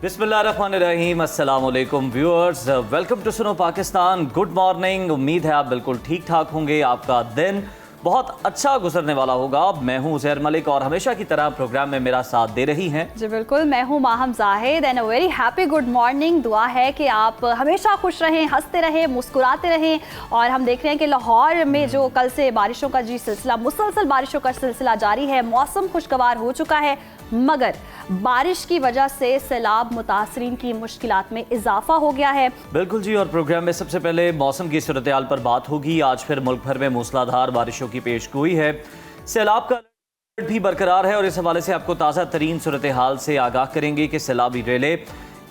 बिस्मिल्लाहिर्रहमानिर्रहीम, अस्सलाम वालेकुम व्यूअर्स, वेलकम टू सुनो पाकिस्तान। Good morning. उम्मीद है आप बिल्कुल ठीक ठाक होंगे, आपका दिन बहुत अच्छा गुजरने वाला होगा। मैं हूं उज़ैर मलिक और हमेशा की तरह प्रोग्राम में मेरा साथ दे रही हैं। जी बिल्कुल, मैं हूं Maham Zahid and a very happy good morning. दुआ है कि आप हमेशा खुश रहें, हंसते रहें, मुस्कुराते रहें। और हम देख रहे हैं कि लाहौर में जो कल से बारिशों का सिलसिला, मुसलसल बारिशों का सिलसिला जारी है। मौसम खुशगवार हो चुका है, मगर बारिश की वजह से सैलाब मुतासरीन की मुश्किलात में इजाफा हो गया है। बिल्कुल जी, और प्रोग्राम में सबसे पहले मौसम की सूरत हाल पर बात होगी। आज फिर मुल्क भर में मूसलाधार बारिशों की पेशगोई है। सैलाब का अलर्ट भी बरकरार है और इस हवाले से आपको ताज़ा तरीन सूरत हाल से आगाह करेंगे कि सैलाबी रेले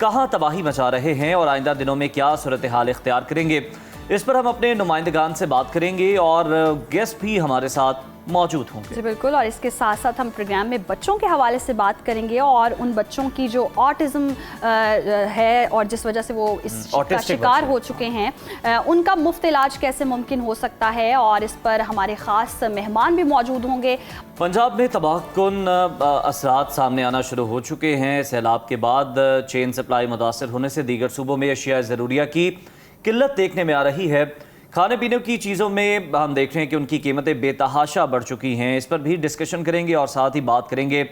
कहाँ तबाही मचा रहे हैं और आइंदा दिनों में क्या सूरत हाल इख्तियार करेंगे। इस पर हम अपने नुमाइंदगान से बात करेंगे और गेस्ट भी हमारे साथ मौजूद होंगे। जी बिल्कुल, और इसके साथ साथ हम प्रोग्राम में बच्चों के हवाले से बात करेंगे और उन बच्चों की जो ऑटिज्म है और जिस वजह से वो इसका शिकार हो चुके हैं, उनका मुफ्त इलाज कैसे मुमकिन हो सकता है, और इस पर हमारे ख़ास मेहमान भी मौजूद होंगे। पंजाब में तबाहकुन असरात सामने आना शुरू हो चुके हैं। सैलाब के बाद चेन सप्लाई मुतासर होने से दीगर सूबों में अशिया ज़रूरिया की किल्लत देखने में आ रही है। खाने पीने की चीज़ों में हम देख रहे हैं कि उनकी कीमतें बेतहाशा बढ़ चुकी हैं। इस पर भी डिस्कशन करेंगे और साथ ही बात करेंगे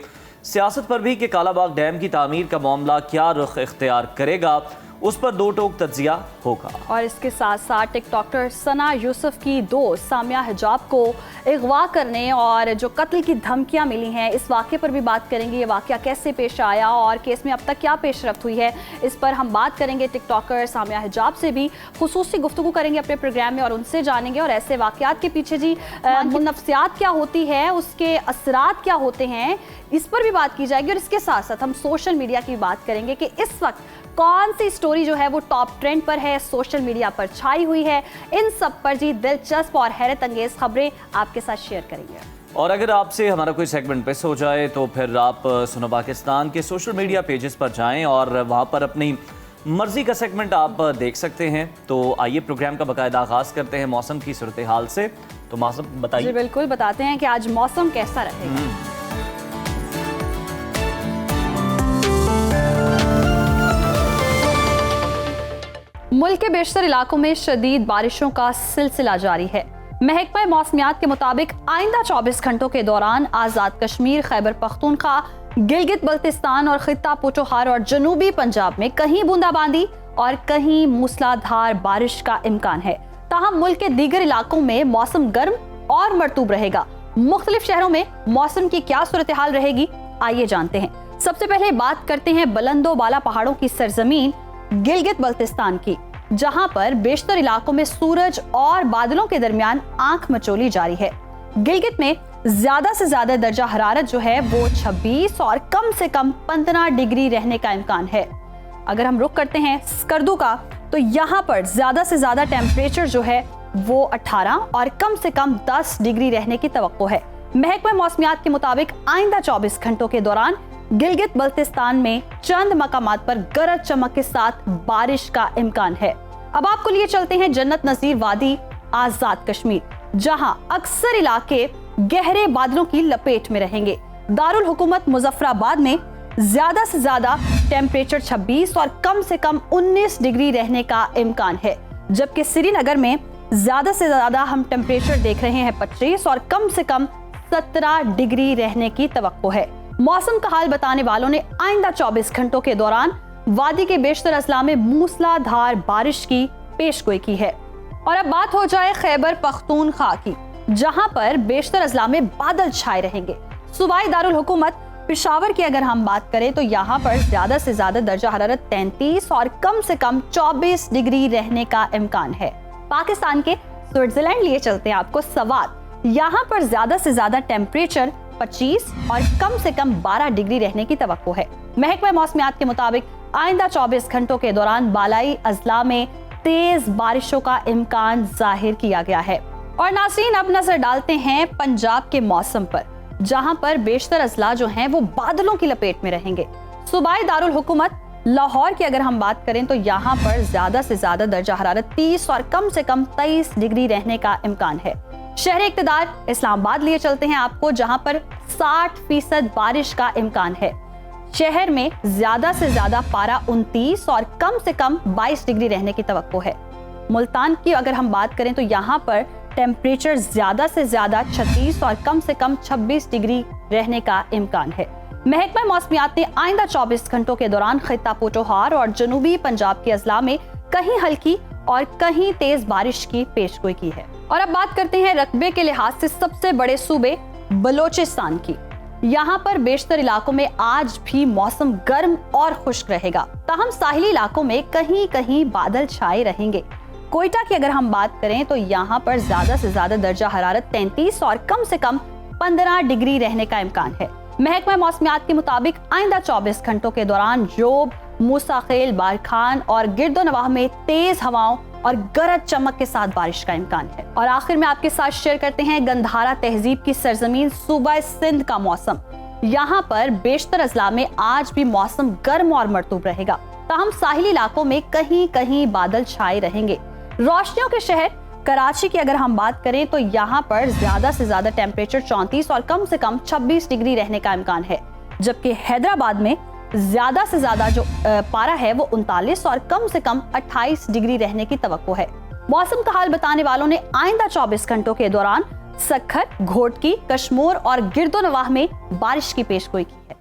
सियासत पर भी कि कालाबाग डैम की तामीर का मामला क्या रुख इख्तियार करेगा, उस पर दो टोक तज्जिया होगा। और इसके साथ साथ टिकटॉकर सना यूसुफ की दोस्त सामिया हिजाब को अगवा करने और जो कत्ल की धमकियां मिली हैं, इस वाक़े पर भी बात करेंगे। ये वाक़या कैसे पेश आया और केस में अब तक क्या पेशरफ्त हुई है, इस पर हम बात करेंगे। टिकटॉकर सामिया हिजाब से भी खुसूसी गुफ्तगू करेंगे अपने प्रोग्राम में और उनसे जानेंगे और ऐसे वाक़यात के पीछे जी नफ्सियात क्या होती है, उसके असरात क्या होते हैं, इस पर भी बात की जाएगी। और इसके साथ साथ हम सोशल मीडिया की बात करेंगे कि इस वक्त कौन सी स्टोरी जो है वो टॉप ट्रेंड पर है, सोशल मीडिया पर छाई हुई है। इन सब पर जी दिलचस्प और हैरत अंगेज खबरें आपके साथ शेयर करेंगे। और अगर आपसे हमारा कोई सेगमेंट मिस हो जाए तो फिर आप सुनो पाकिस्तान के सोशल मीडिया पेजेस पर जाएं और वहां पर अपनी मर्जी का सेगमेंट आप देख सकते हैं। तो आइए प्रोग्राम का बाकायदा आगाज करते हैं मौसम की सूरत हाल से। तो मौसम बताइए। जी बिल्कुल, बताते हैं कि आज मौसम कैसा रहेगा। मुल्क के बेशतर इलाकों में शदीद बारिशों का सिलसिला जारी है। महकमा मौसमियात के मुताबिक आइंदा 24 घंटों के दौरान आज़ाद कश्मीर, खैबर पख्तूनख्वा, गिलगित बल्तिस्तान और खित्ता पोठोहार और जनूबी पंजाब में कहीं बूंदाबांदी और कहीं मूसलाधार बारिश का इम्कान है। ताहम मुल्क के दीगर इलाकों में मौसम गर्म और मरतूब रहेगा। मुख्तलिफ शहरों में मौसम की क्या सूरत हाल रहेगी, आइए जानते हैं। सबसे पहले बात करते हैं बुलंदो बाला पहाड़ों की सरजमीन गिलगित बल्तिस्तान की, जहां पर बेशतर इलाकों में सूरज और बादलों के दरमियान आंख मचोली जारी है। गिलगित में ज्यादा से ज्यादा दर्जा हरारत जो है वो 26 और कम से कम 15 डिग्री रहने का इम्कान है। अगर हम रुख करते हैं स्कर्दू का, तो यहाँ पर ज्यादा से ज्यादा टेम्परेचर जो है वो 18 और कम से कम 10 डिग्री रहने की तवक्को है। महकमा मौसमियात के मुताबिक आइंदा 24 घंटों के दौरान गिलगित बल्तिस्तान में चंद मकामात पर गरज चमक के साथ बारिश का इम्कान है। अब आपको लिए चलते हैं जन्नत नजीर वादी, आजाद कश्मीर, जहां अक्सर इलाके गहरे बादलों की लपेट में रहेंगे। दारुल हुकूमत मुजफ्फराबाद में ज्यादा से ज्यादा टेम्परेचर 26 और कम से कम 19 डिग्री रहने का इम्कान है, जबकि श्रीनगर में ज्यादा से ज्यादा हम टेम्परेचर देख रहे हैं 25 और कम से कम 17 डिग्री रहने की तवक्को है। मौसम का हाल बताने वालों ने आइंदा 24 घंटों के दौरान वादी के बेशतर अजला में मूसलाधार बारिश की पेशगोई की है। और अब बात हो जाए खैबर पख्तूनख्वा की, जहां पर बेशतर अजला में बादल छाए रहेंगे। सूबाई दारुल हुकूमत पेशावर की अगर हम बात करें तो यहाँ पर ज्यादा से ज्यादा दर्जा हरारत 33 और कम से कम 24 डिग्री रहने का इम्कान है। पाकिस्तान के स्विट्जरलैंड लिए चलते हैं आपको सवात, यहाँ पर ज्यादा से ज्यादा टेम्परेचर 25 और कम से कम 12 डिग्री रहने की तवक्को है। महकमा मौसमियात के मुताबिक आइंदा 24 घंटों के दौरान बालाई अजला में तेज बारिशों का इम्कान जाहिर किया गया है। और नाज़रीन, अब नजर डालते हैं पंजाब के मौसम पर, जहां पर बेशतर अजला जो हैं वो बादलों की लपेट में रहेंगे। सूबाई दारुल हुकूमत लाहौर की अगर हम बात करें तो यहाँ पर ज्यादा से ज्यादा दर्जा हरारत 30 और कम से कम 23 डिग्री रहने का इम्कान है। शहर इक़्तिदार इस्लामाबाद लिए चलते हैं आपको, जहां पर 60% बारिश का इम्कान है। शहर में ज्यादा से ज्यादा पारा 29 और कम से कम 22 डिग्री रहने की तवक्को है। मुल्तान की अगर हम बात करें तो यहाँ पर टेम्परेचर ज्यादा से ज्यादा 36 और कम से कम 26 डिग्री रहने का इम्कान है। महकमा मौसमियात ने आइंदा 24 घंटों के दौरान खित्ता पोठोहार और जनूबी पंजाब के अजला में कहीं हल्की और कहीं तेज बारिश की पेशगोई की है। और अब बात करते हैं रकबे के लिहाज से सबसे बड़े सूबे बलोचिस्तान की। यहाँ पर बेशतर इलाकों में आज भी मौसम गर्म और खुश्क रहेगा, ताहम साहिली इलाकों में कहीं कहीं बादल छाए रहेंगे। कोयटा की अगर हम बात करें तो यहाँ पर ज्यादा से ज्यादा दर्जा हरारत 33 और कम से कम 15 डिग्री रहने का इम्कान है। महकमा मौसमियात के मुताबिक आइंदा 24 घंटों के दौरान जोब, मूसाखेल, बारखान और गिरदोनवाह में तेज हवाओं और गरज चमक के साथ बारिश का इम्कान है। और आखिर में आपके साथ शेयर करते हैं गंधारा तहजीब की सरजमीन सूबा सिंध का मौसम। यहाँ पर बेशतर अजला में आज भी मौसम गर्म और मरतूब रहेगा, ताहम साहिली इलाकों में कहीं कहीं बादल छाए रहेंगे। रोशनियों के शहर कराची की अगर हम बात करें तो यहाँ पर ज्यादा से ज्यादा टेम्परेचर 34 और कम से कम 26 डिग्री रहने का इम्कान है, जबकि हैदराबाद में ज्यादा से ज्यादा जो पारा है वो 39 और कम से कम 28 डिग्री रहने की तवक्को है। मौसम का हाल बताने वालों ने आइंदा 24 घंटों के दौरान सक्खर, घोटकी, कश्मीर और गिरदोनवाह में बारिश की पेशगोई की है।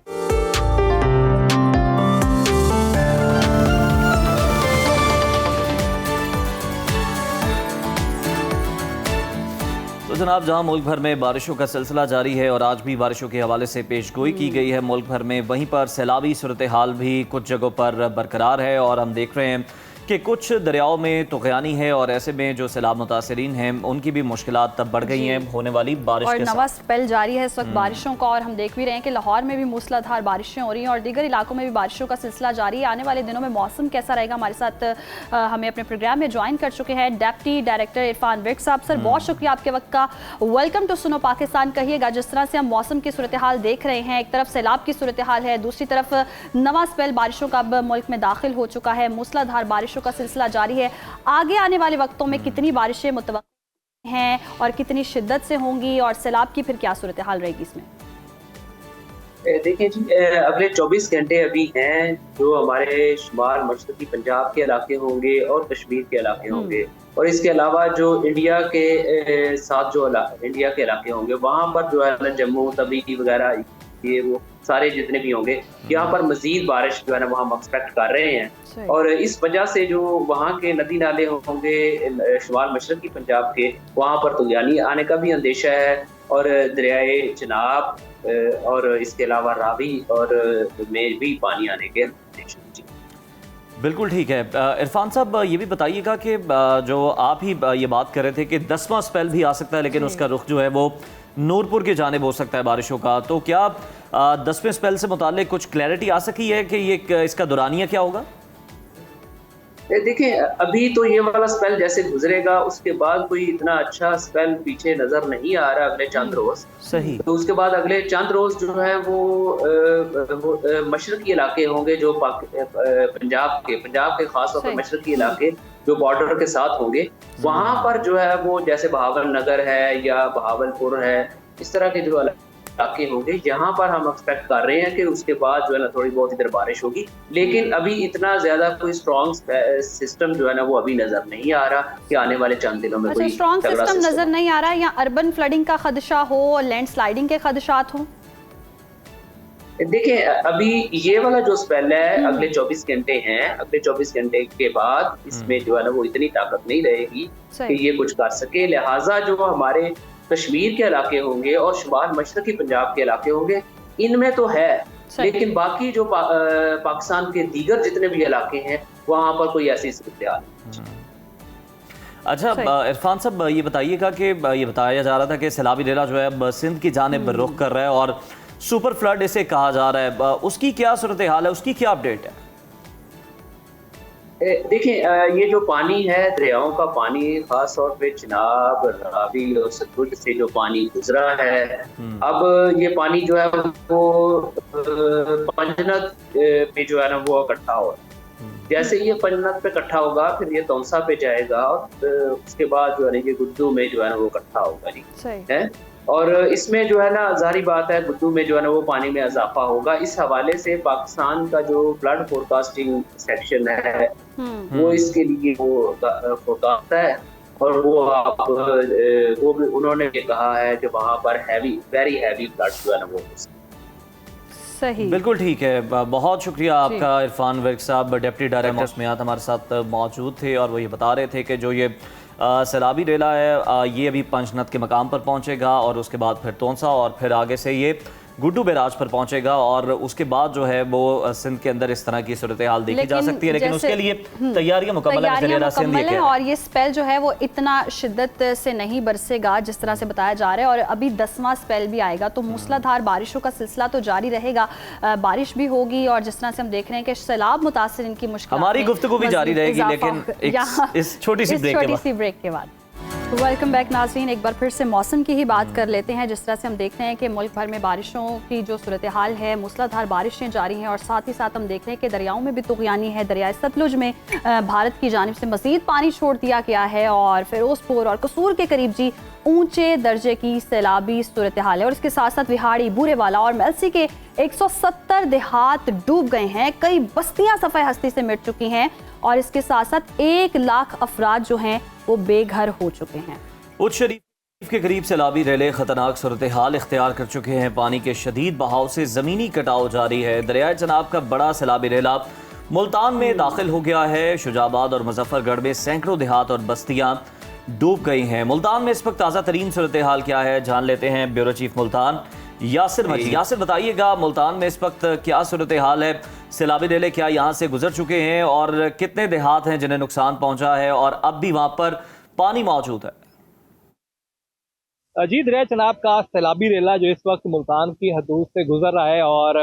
तो जनाब, जहां मुल्क भर में बारिशों का सिलसिला जारी है और आज भी बारिशों के हवाले से पेशगोई की गई है मुल्क भर में, वहीं पर सैलाबी सूरत हाल भी कुछ जगहों पर बरकरार है और हम देख रहे हैं कि कुछ दरियाओं में तुग़यानी है और ऐसे में जो सैलाब मुतासरीन हैं उनकी भी मुश्किलात तब बढ़ गई हैं होने वाली बारिश और के नवा स्पेल जारी है इस वक्त बारिशों का, और हम देख भी रहे हैं कि लाहौर में भी मूसलाधार बारिशें हो रही हैं और दीगर इलाकों में भी बारिशों का सिलसिला जारी है। आने वाले दिनों में मौसम कैसा रहेगा, हमारे साथ हमें अपने प्रोग्राम में ज्वाइन कर चुके हैं डेप्टी डायरेक्टर इरफान विर्क साहब। सर, बहुत शुक्रिया आपके वक्त का। वेलकम टू सुनो पाकिस्तान। कहिएगा, जिस तरह से हम मौसम की सूरत हाल देख रहे हैं, एक तरफ सैलाब की सूरत हाल है, दूसरी तरफ नवा स्पेल बारिशों का अब मुल्क में दाखिल हो चुका है, मूसलाधार बारिशों का सिलसिला जारी है। आगे आने वाले वक्तों में कितनी बारिशें मुतवक्किल हैं और कितनी शिद्दत से होंगी, और सैलाब की फिर क्या सूरत हाल रहेगी इसमें? देखिए जी, अगले 24 घंटे अभी हैं जो हमारे शुमाल मशरकी पंजाब के इलाके होंगे और कश्मीर के इलाके होंगे, और इसके अलावा जो इंडिया के साथ जो इंडिया के इलाके होंगे वहाँ पर जो है ना जम्मू तवी वगैरह ये वो सारे जितने भी होंगे, यहाँ पर मजीद बारिश जो है ना वो हम एक्सपेक्ट कर रहे हैं। और इस वजह से जो वहाँ के नदी नाले होंगे शुमाल मशरकी पंजाब के, वहाँ पर तुग़यानी आने का भी अंदेशा है, और दरियाए चिनाब और इसके अलावा रावी और में भी पानी आने के अंदेशा। बिल्कुल ठीक है। इरफान साहब, ये भी बताइएगा कि जो आप ही ये बात कर रहे थे कि 10वां स्पेल भी आ सकता है, लेकिन उसका रुख जो है वो नूरपुर की जानिब हो सकता है बारिशों का, तो क्या 10वें स्पेल से मुताल्लिक कुछ क्लैरिटी आ सकी है कि ये इसका दौरानिया क्या होगा? देखिए, अभी तो ये वाला स्पेल जैसे गुजरेगा उसके बाद कोई इतना अच्छा स्पेल पीछे नजर नहीं आ रहा अगले चंद रोज। सही। तो उसके बाद अगले चंद रोज जो है वो मशरकी इलाके होंगे जो पंजाब के खासतौर पर मशरकी इलाके जो बॉर्डर के साथ होंगे, वहां पर जो है वो जैसे बहावल नगर है या बहावलपुर है, इस तरह के जो इलाके होंगे, यहाँ पर हम एक्सपेक्ट कर रहे हैं कि उसके बाद जो है ना थोड़ी बहुत इधर बारिश होगी, लेकिन अभी इतना ज्यादा कोई स्ट्रॉन्ग सिस्टम जो है ना वो अभी नजर नहीं आ रहा कि आने वाले चंद दिनों में कोई स्ट्रॉन्ग सिस्टम नजर नहीं आ रहा है, या अर्बन फ्लडिंग का खदशा हो, लैंडस्लाइडिंग के खदशात हो? देखिए, अभी ये वाला जो स्पेल है अगले 24 घंटे हैं, अगले 24 घंटे के बाद इसमें जो है ना वो इतनी ताकत नहीं रहेगी कि ये कुछ कर सके, लिहाजा जो हमारे कश्मीर के इलाके होंगे और शुमाल मशरकी पंजाब के इलाके होंगे, इनमें तो है, लेकिन बाकी जो पाकिस्तान के दीगर जितने भी इलाके हैं वहां पर कोई ऐसी सूरत नहीं। अच्छा इरफान साहब, ये बताइएगा कि ये बताया जा रहा था कि सैलाबी डेरा जो है अब सिंध की जानिब रुख कर रहा है और सुपर फ्लड इसे कहा जा रहा है, उसकी क्या सूरत हाल है, उसकी क्या अपडेट है? देखिए, ये जो पानी है, दरियाओं का पानी, खास तौर पे चिनाब, रावी और सतलुज से जो पानी गुजरा है, अब ये पानी जो है वो पंजनत पे जो है ना वो इकट्ठा हो रहा है। जैसे ये पंजनत पे इकट्ठा होगा फिर ये तौसा पे जाएगा और उसके बाद जो है ना ये गुड्डू में जो है ना वो इकट्ठा होगा जी है। और इसमें जो है ना जाहिर बात है गुड्डू में जो है ना वो पानी में इजाफा होगा। इस हवाले से पाकिस्तान का जो फ्लड फोरकास्टिंग सेक्शन है वो इसके लिए वो फोरकास्ट है, और वो वो भी उन्होंने ये कहा है कि वहाँ पर वेरी हैवी फ्लड जो है ना वो सही। बिल्कुल ठीक है, बहुत शुक्रिया आपका इरफान विर्क साहब, डिप्टी डायरेक्टर मौसमियात हमारे साथ मौजूद थे और वो ये बता रहे थे कि जो ये सैलाबी रेला है ये अभी पंचनद के मकाम पर पहुंचेगा और उसके बाद फिर तोंसा और फिर आगे से ये गुड्डू बैराज पर पहुंचेगा और उसके बाद जो है वो सिंध के अंदर इस तरह की सूरत हाल देखी जा सकती है, लेकिन उसके लिए तैयारियां मुकम्मल है और ये स्पेल जो है वो इतना शिद्दत से नहीं बरसेगा जिस तरह से बताया जा रहा है, और अभी 10वां स्पेल भी आएगा तो मूसलाधार बारिशों का सिलसिला तो जारी रहेगा, बारिश भी होगी और जिस तरह से हम देख रहे हैं कि सैलाब मुतासिर इनकी मुश्किल, हमारी गुफ्तगू भी जारी रहेगी लेकिन इस छोटी सी ब्रेक के बाद। वेलकम बैक नाज़रीन, एक बार फिर से मौसम की ही बात कर लेते हैं। जिस तरह से हम देख रहे हैं कि मुल्क भर में बारिशों की जो सूरत हाल है, मूसलाधार बारिशें जारी हैं और साथ ही साथ हम देख रहे हैं कि दरियाओं में भी तुग़यानी है। दरियाए सतलुज में भारत की जानिब से मज़ीद पानी छोड़ दिया गया है और फिरोजपुर और कसूर के करीब जी ऊंचे दर्जे की सैलाबी सूरत हाल है और इसके साथ साथ विहाड़ी, बूरेवाला और मेलसी के 170 देहात डूब गए हैं। कई बस्तियां सफ़े हस्ती से मिट चुकी हैं और इसके साथ साथ 1 लाख अफराद जो हैं वो बेघर हो चुके हैं। उच्च शरीफ के करीब सैलाबी रेले खतरनाक सूरत हाल इख्तियार कर चुके हैं। पानी के शदीद बहाव से ज़मीनी कटाव जारी है। दरियाए जनाब का बड़ा सैलाबी रेला मुल्तान में दाखिल हो गया है। शुजाबाद और मुजफ्फरगढ़ में सैकड़ों देहात और बस्तियां डूब गई हैं। मुल्तान में इस वक्त ताज़ा तरीन सूरत हाल क्या है, जान लेते हैं ब्यूरो चीफ मुल्तान यासिर बताइएगा, मुल्तान में इस वक्त क्या सूरत हाल है? सैलाबी रेले क्या यहाँ से गुजर चुके हैं और कितने देहात हैं जिन्हें नुकसान पहुंचा है और अब भी वहां पर पानी मौजूद है? जी, दरिया चनाब का सैलाबी रेला जो इस वक्त मुल्तान की हदूद से गुजर रहा है और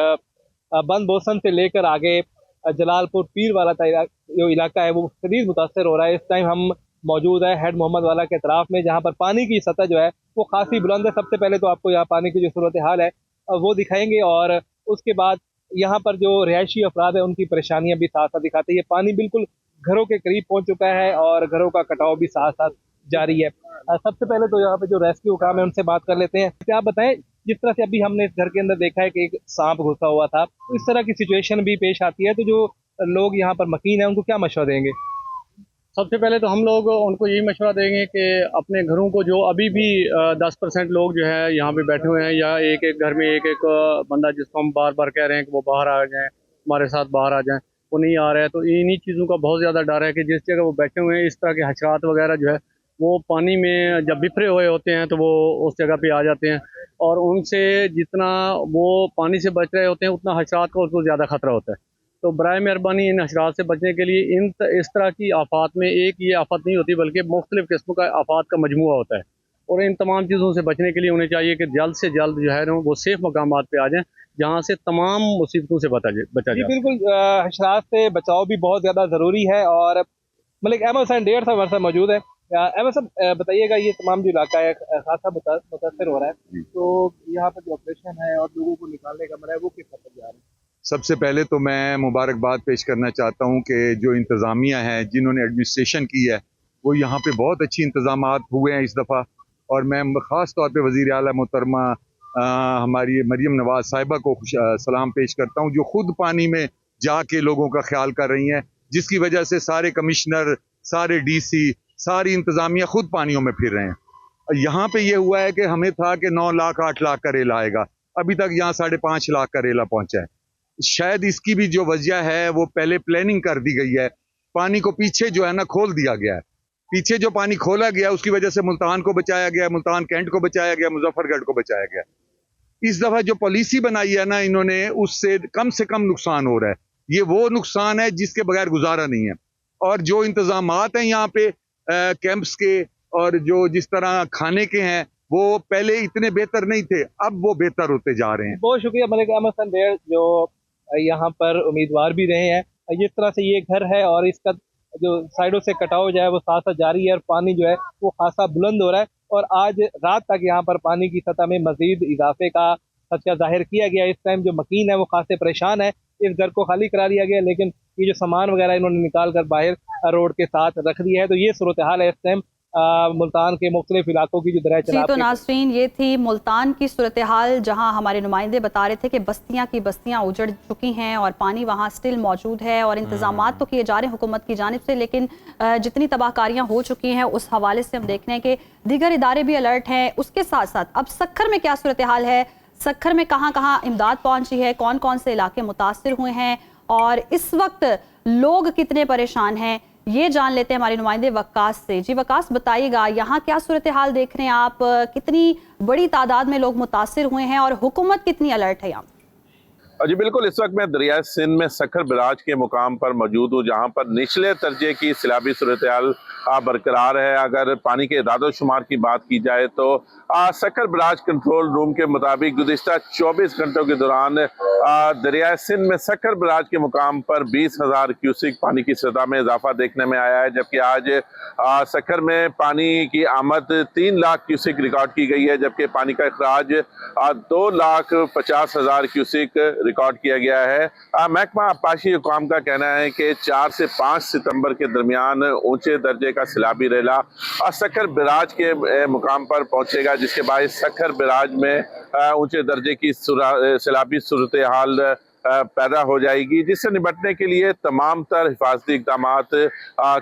बंद बोसन से लेकर आगे जलालपुर पीर वाला जो इलाका है वो शदीद मुतासर हो रहा है। इस टाइम हम मौजूद है हेड मोहम्मद वाला के अतराफ में, जहाँ पर पानी की सतह जो है वो खासी बुलंद है। सबसे पहले तो आपको यहाँ पानी की जो सूरत हाल है वो दिखाएंगे और उसके बाद यहाँ पर जो रिहायशी अफराद है उनकी परेशानियां भी साथ साथ दिखाते हैं। ये पानी बिल्कुल घरों के करीब पहुँच चुका है और घरों का कटाव भी साथ साथ जारी है। सबसे पहले तो यहाँ पे जो रेस्क्यू काम है उनसे बात कर लेते हैं। आप बताएं, जिस तरह से अभी हमने इस घर के अंदर देखा है कि एक सांप घुसा हुआ था, इस तरह की सिचुएशन भी पेश आती है, तो जो लोग यहाँ पर मकीन है उनको क्या मशवरा देंगे? सबसे पहले तो हम लोग उनको यही मशवरा देंगे कि अपने घरों को, जो अभी भी 10% लोग जो है यहाँ पे बैठे हुए हैं या एक एक घर में एक एक बंदा जिसको हम बार बार कह रहे हैं कि वो बाहर आ जाएं, हमारे साथ बाहर आ जाएं, वो नहीं आ रहे हैं। तो इन्हीं चीज़ों का बहुत ज़्यादा डर है कि जिस जगह वो बैठे हुए हैं इस तरह के हशरात वगैरह जो है वो पानी में जब बिखरे हुए होते हैं तो वो उस जगह पे आ जाते हैं और उनसे जितना वो पानी से बच रहे होते हैं उतना हशरात का उनको ज़्यादा खतरा होता है। तो बराए मेहरबानी इन हशरात से बचने के लिए इस तरह की आफात में एक ये आफत नहीं होती बल्कि मुख्तलिफ़ किस्मों का आफात का मजमुआ होता है और इन तमाम चीज़ों से बचने के लिए उन्हें चाहिए कि जल्द से जल्द जो है ना वो सेफ मकामात पे आ जाएं जहाँ से तमाम मुसीबतों से बचा जाए। बिल्कुल, हशरात से बचाव भी बहुत ज़्यादा ज़रूरी है और मलिक अहमद साहब 1.5 वर्ष मौजूद है। अहमद साहब बताइएगा, ये तमाम जो इलाका है खासा मुतासर हो रहा है, तो यहाँ पर जो ऑपरेशन है और लोगों को निकालने का अमल है वो किस हद तक जा रहा है? सबसे पहले तो मैं मुबारकबाद पेश करना चाहता हूँ कि जो इंतज़ामिया है, जिन्होंने एडमिनिस्ट्रेशन की है, वो यहाँ पे बहुत अच्छी इंतज़ामात हुए हैं इस दफ़ा। और मैं ख़ास तौर पे वज़ीर आला मोहतरमा हमारी मरियम नवाज साहिबा को सलाम पेश करता हूँ, जो ख़ुद पानी में जाके लोगों का ख्याल कर रही हैं, जिसकी वजह से सारे कमिश्नर, सारे DC, सारी इंतज़ामिया ख़ुद पानियों में फिर रहे हैं। यहाँ पे ये हुआ है कि हमें था कि 9 लाख 8 लाख का रेला आएगा, अभी तक यहाँ 5.5 लाख का रेला पहुँचा है। शायद इसकी भी जो वजह है वो पहले प्लानिंग कर दी गई है, पानी को पीछे जो है ना खोल दिया गया है। पीछे जो पानी खोला गया उसकी वजह से मुल्तान को बचाया गया, मुल्तान कैंट को बचाया गया, मुजफ्फरगढ़ को बचाया गया। इस दफा जो पॉलिसी बनाई है ना इन्होंने, उससे कम नुकसान हो रहा है। ये वो नुकसान है जिसके बगैर गुजारा नहीं है। और जो इंतजामात हैं यहाँ पे कैंप्स के और जो जिस तरह खाने के हैं वो पहले इतने बेहतर नहीं थे, अब वो बेहतर होते जा रहे हैं। बहुत शुक्रिया मलिक अहमद संदेर जो यहाँ पर उम्मीदवार भी रहे हैं। जिस तरह से ये घर है और इसका जो साइडों से कटाव जो है वो साथ साथ जारी है और पानी जो है वो खासा बुलंद हो रहा है और आज रात तक यहाँ पर पानी की सतह में मजीद इजाफे का खदशा जाहिर किया गया। इस टाइम जो मकीन है वो खासे परेशान है, इस घर को खाली करा दिया गया, लेकिन ये जो सामान वगैरह इन्होंने निकाल कर बाहर रोड के साथ रख दिया है। तो ये सूरत हाल है इस टाइम मुल्तान के मुख्तलिफ इलाकों की जो दरिया जी, चनाब तो नाज़रीन ये थी मुल्तान की सूरत हाल, जहाँ हमारे नुमाइंदे बता रहे थे कि बस्तियाँ की बस्तियाँ उजड़ चुकी हैं और पानी वहाँ स्टिल मौजूद है और इंतजामात तो किए जा रहे हैं हुकूमत की जानिब से, लेकिन जितनी तबाहकारियाँ हो चुकी हैं उस हवाले से हम देख रहे हैं कि दीगर इदारे भी अलर्ट हैं। उसके साथ साथ अब सक्खर में क्या सूरत हाल है, सक्खर में कहाँ कहाँ इमदाद पहुँची है, कौन कौन से इलाके मुतासिर हुए हैं और इस वक्त लोग कितने परेशान हैं, ये जान लेते हैं हमारे नुमाइंदे वक्कास से। जी वक्कास, बताइएगा यहाँ क्या सूरत हाल देख रहे हैं आप, कितनी बड़ी तादाद में लोग मुतासिर हुए हैं और हुकूमत कितनी अलर्ट है यहाँ? जी बिल्कुल, इस वक्त मैं दरिया सिंध में सक्खर बराज के मुकाम पर मौजूद हूँ, जहाँ पर निचले दर्जे की सैलाबी सूरत हाल बरकरार है। अगर पानी के इदादो शुमार की बात की जाए तो सक्खर बराज कंट्रोल रूम के मुताबिक गुज़िश्ता 24 घंटों के दौरान दरिया सिंध में सक्खर बराज के मुकाम पर 20,000 क्यूसिक पानी की सतह में इजाफा देखने में आया है, जबकि आज सक्खर में पानी की आमद 3 लाख क्यूसिक रिकॉर्ड की गई है, जबकि पानी का अखराज 2,50,000 क्यूसिक रिकॉर्ड किया गया है। महकमा आबपाशी हुकाम का कहना है कि 4 से 5 सितंबर के दरमियान ऊंचे दर्जे का सैलाबी रेला सक्खर बराज के मुकाम पर पहुंचेगा, जिसके बाद सक्खर बराज में ऊंचे दर्जे की सैलाबी सूरत हाल पैदा हो जाएगी, जिससे निपटने के लिए तमाम तर हिफाजती इक़दाम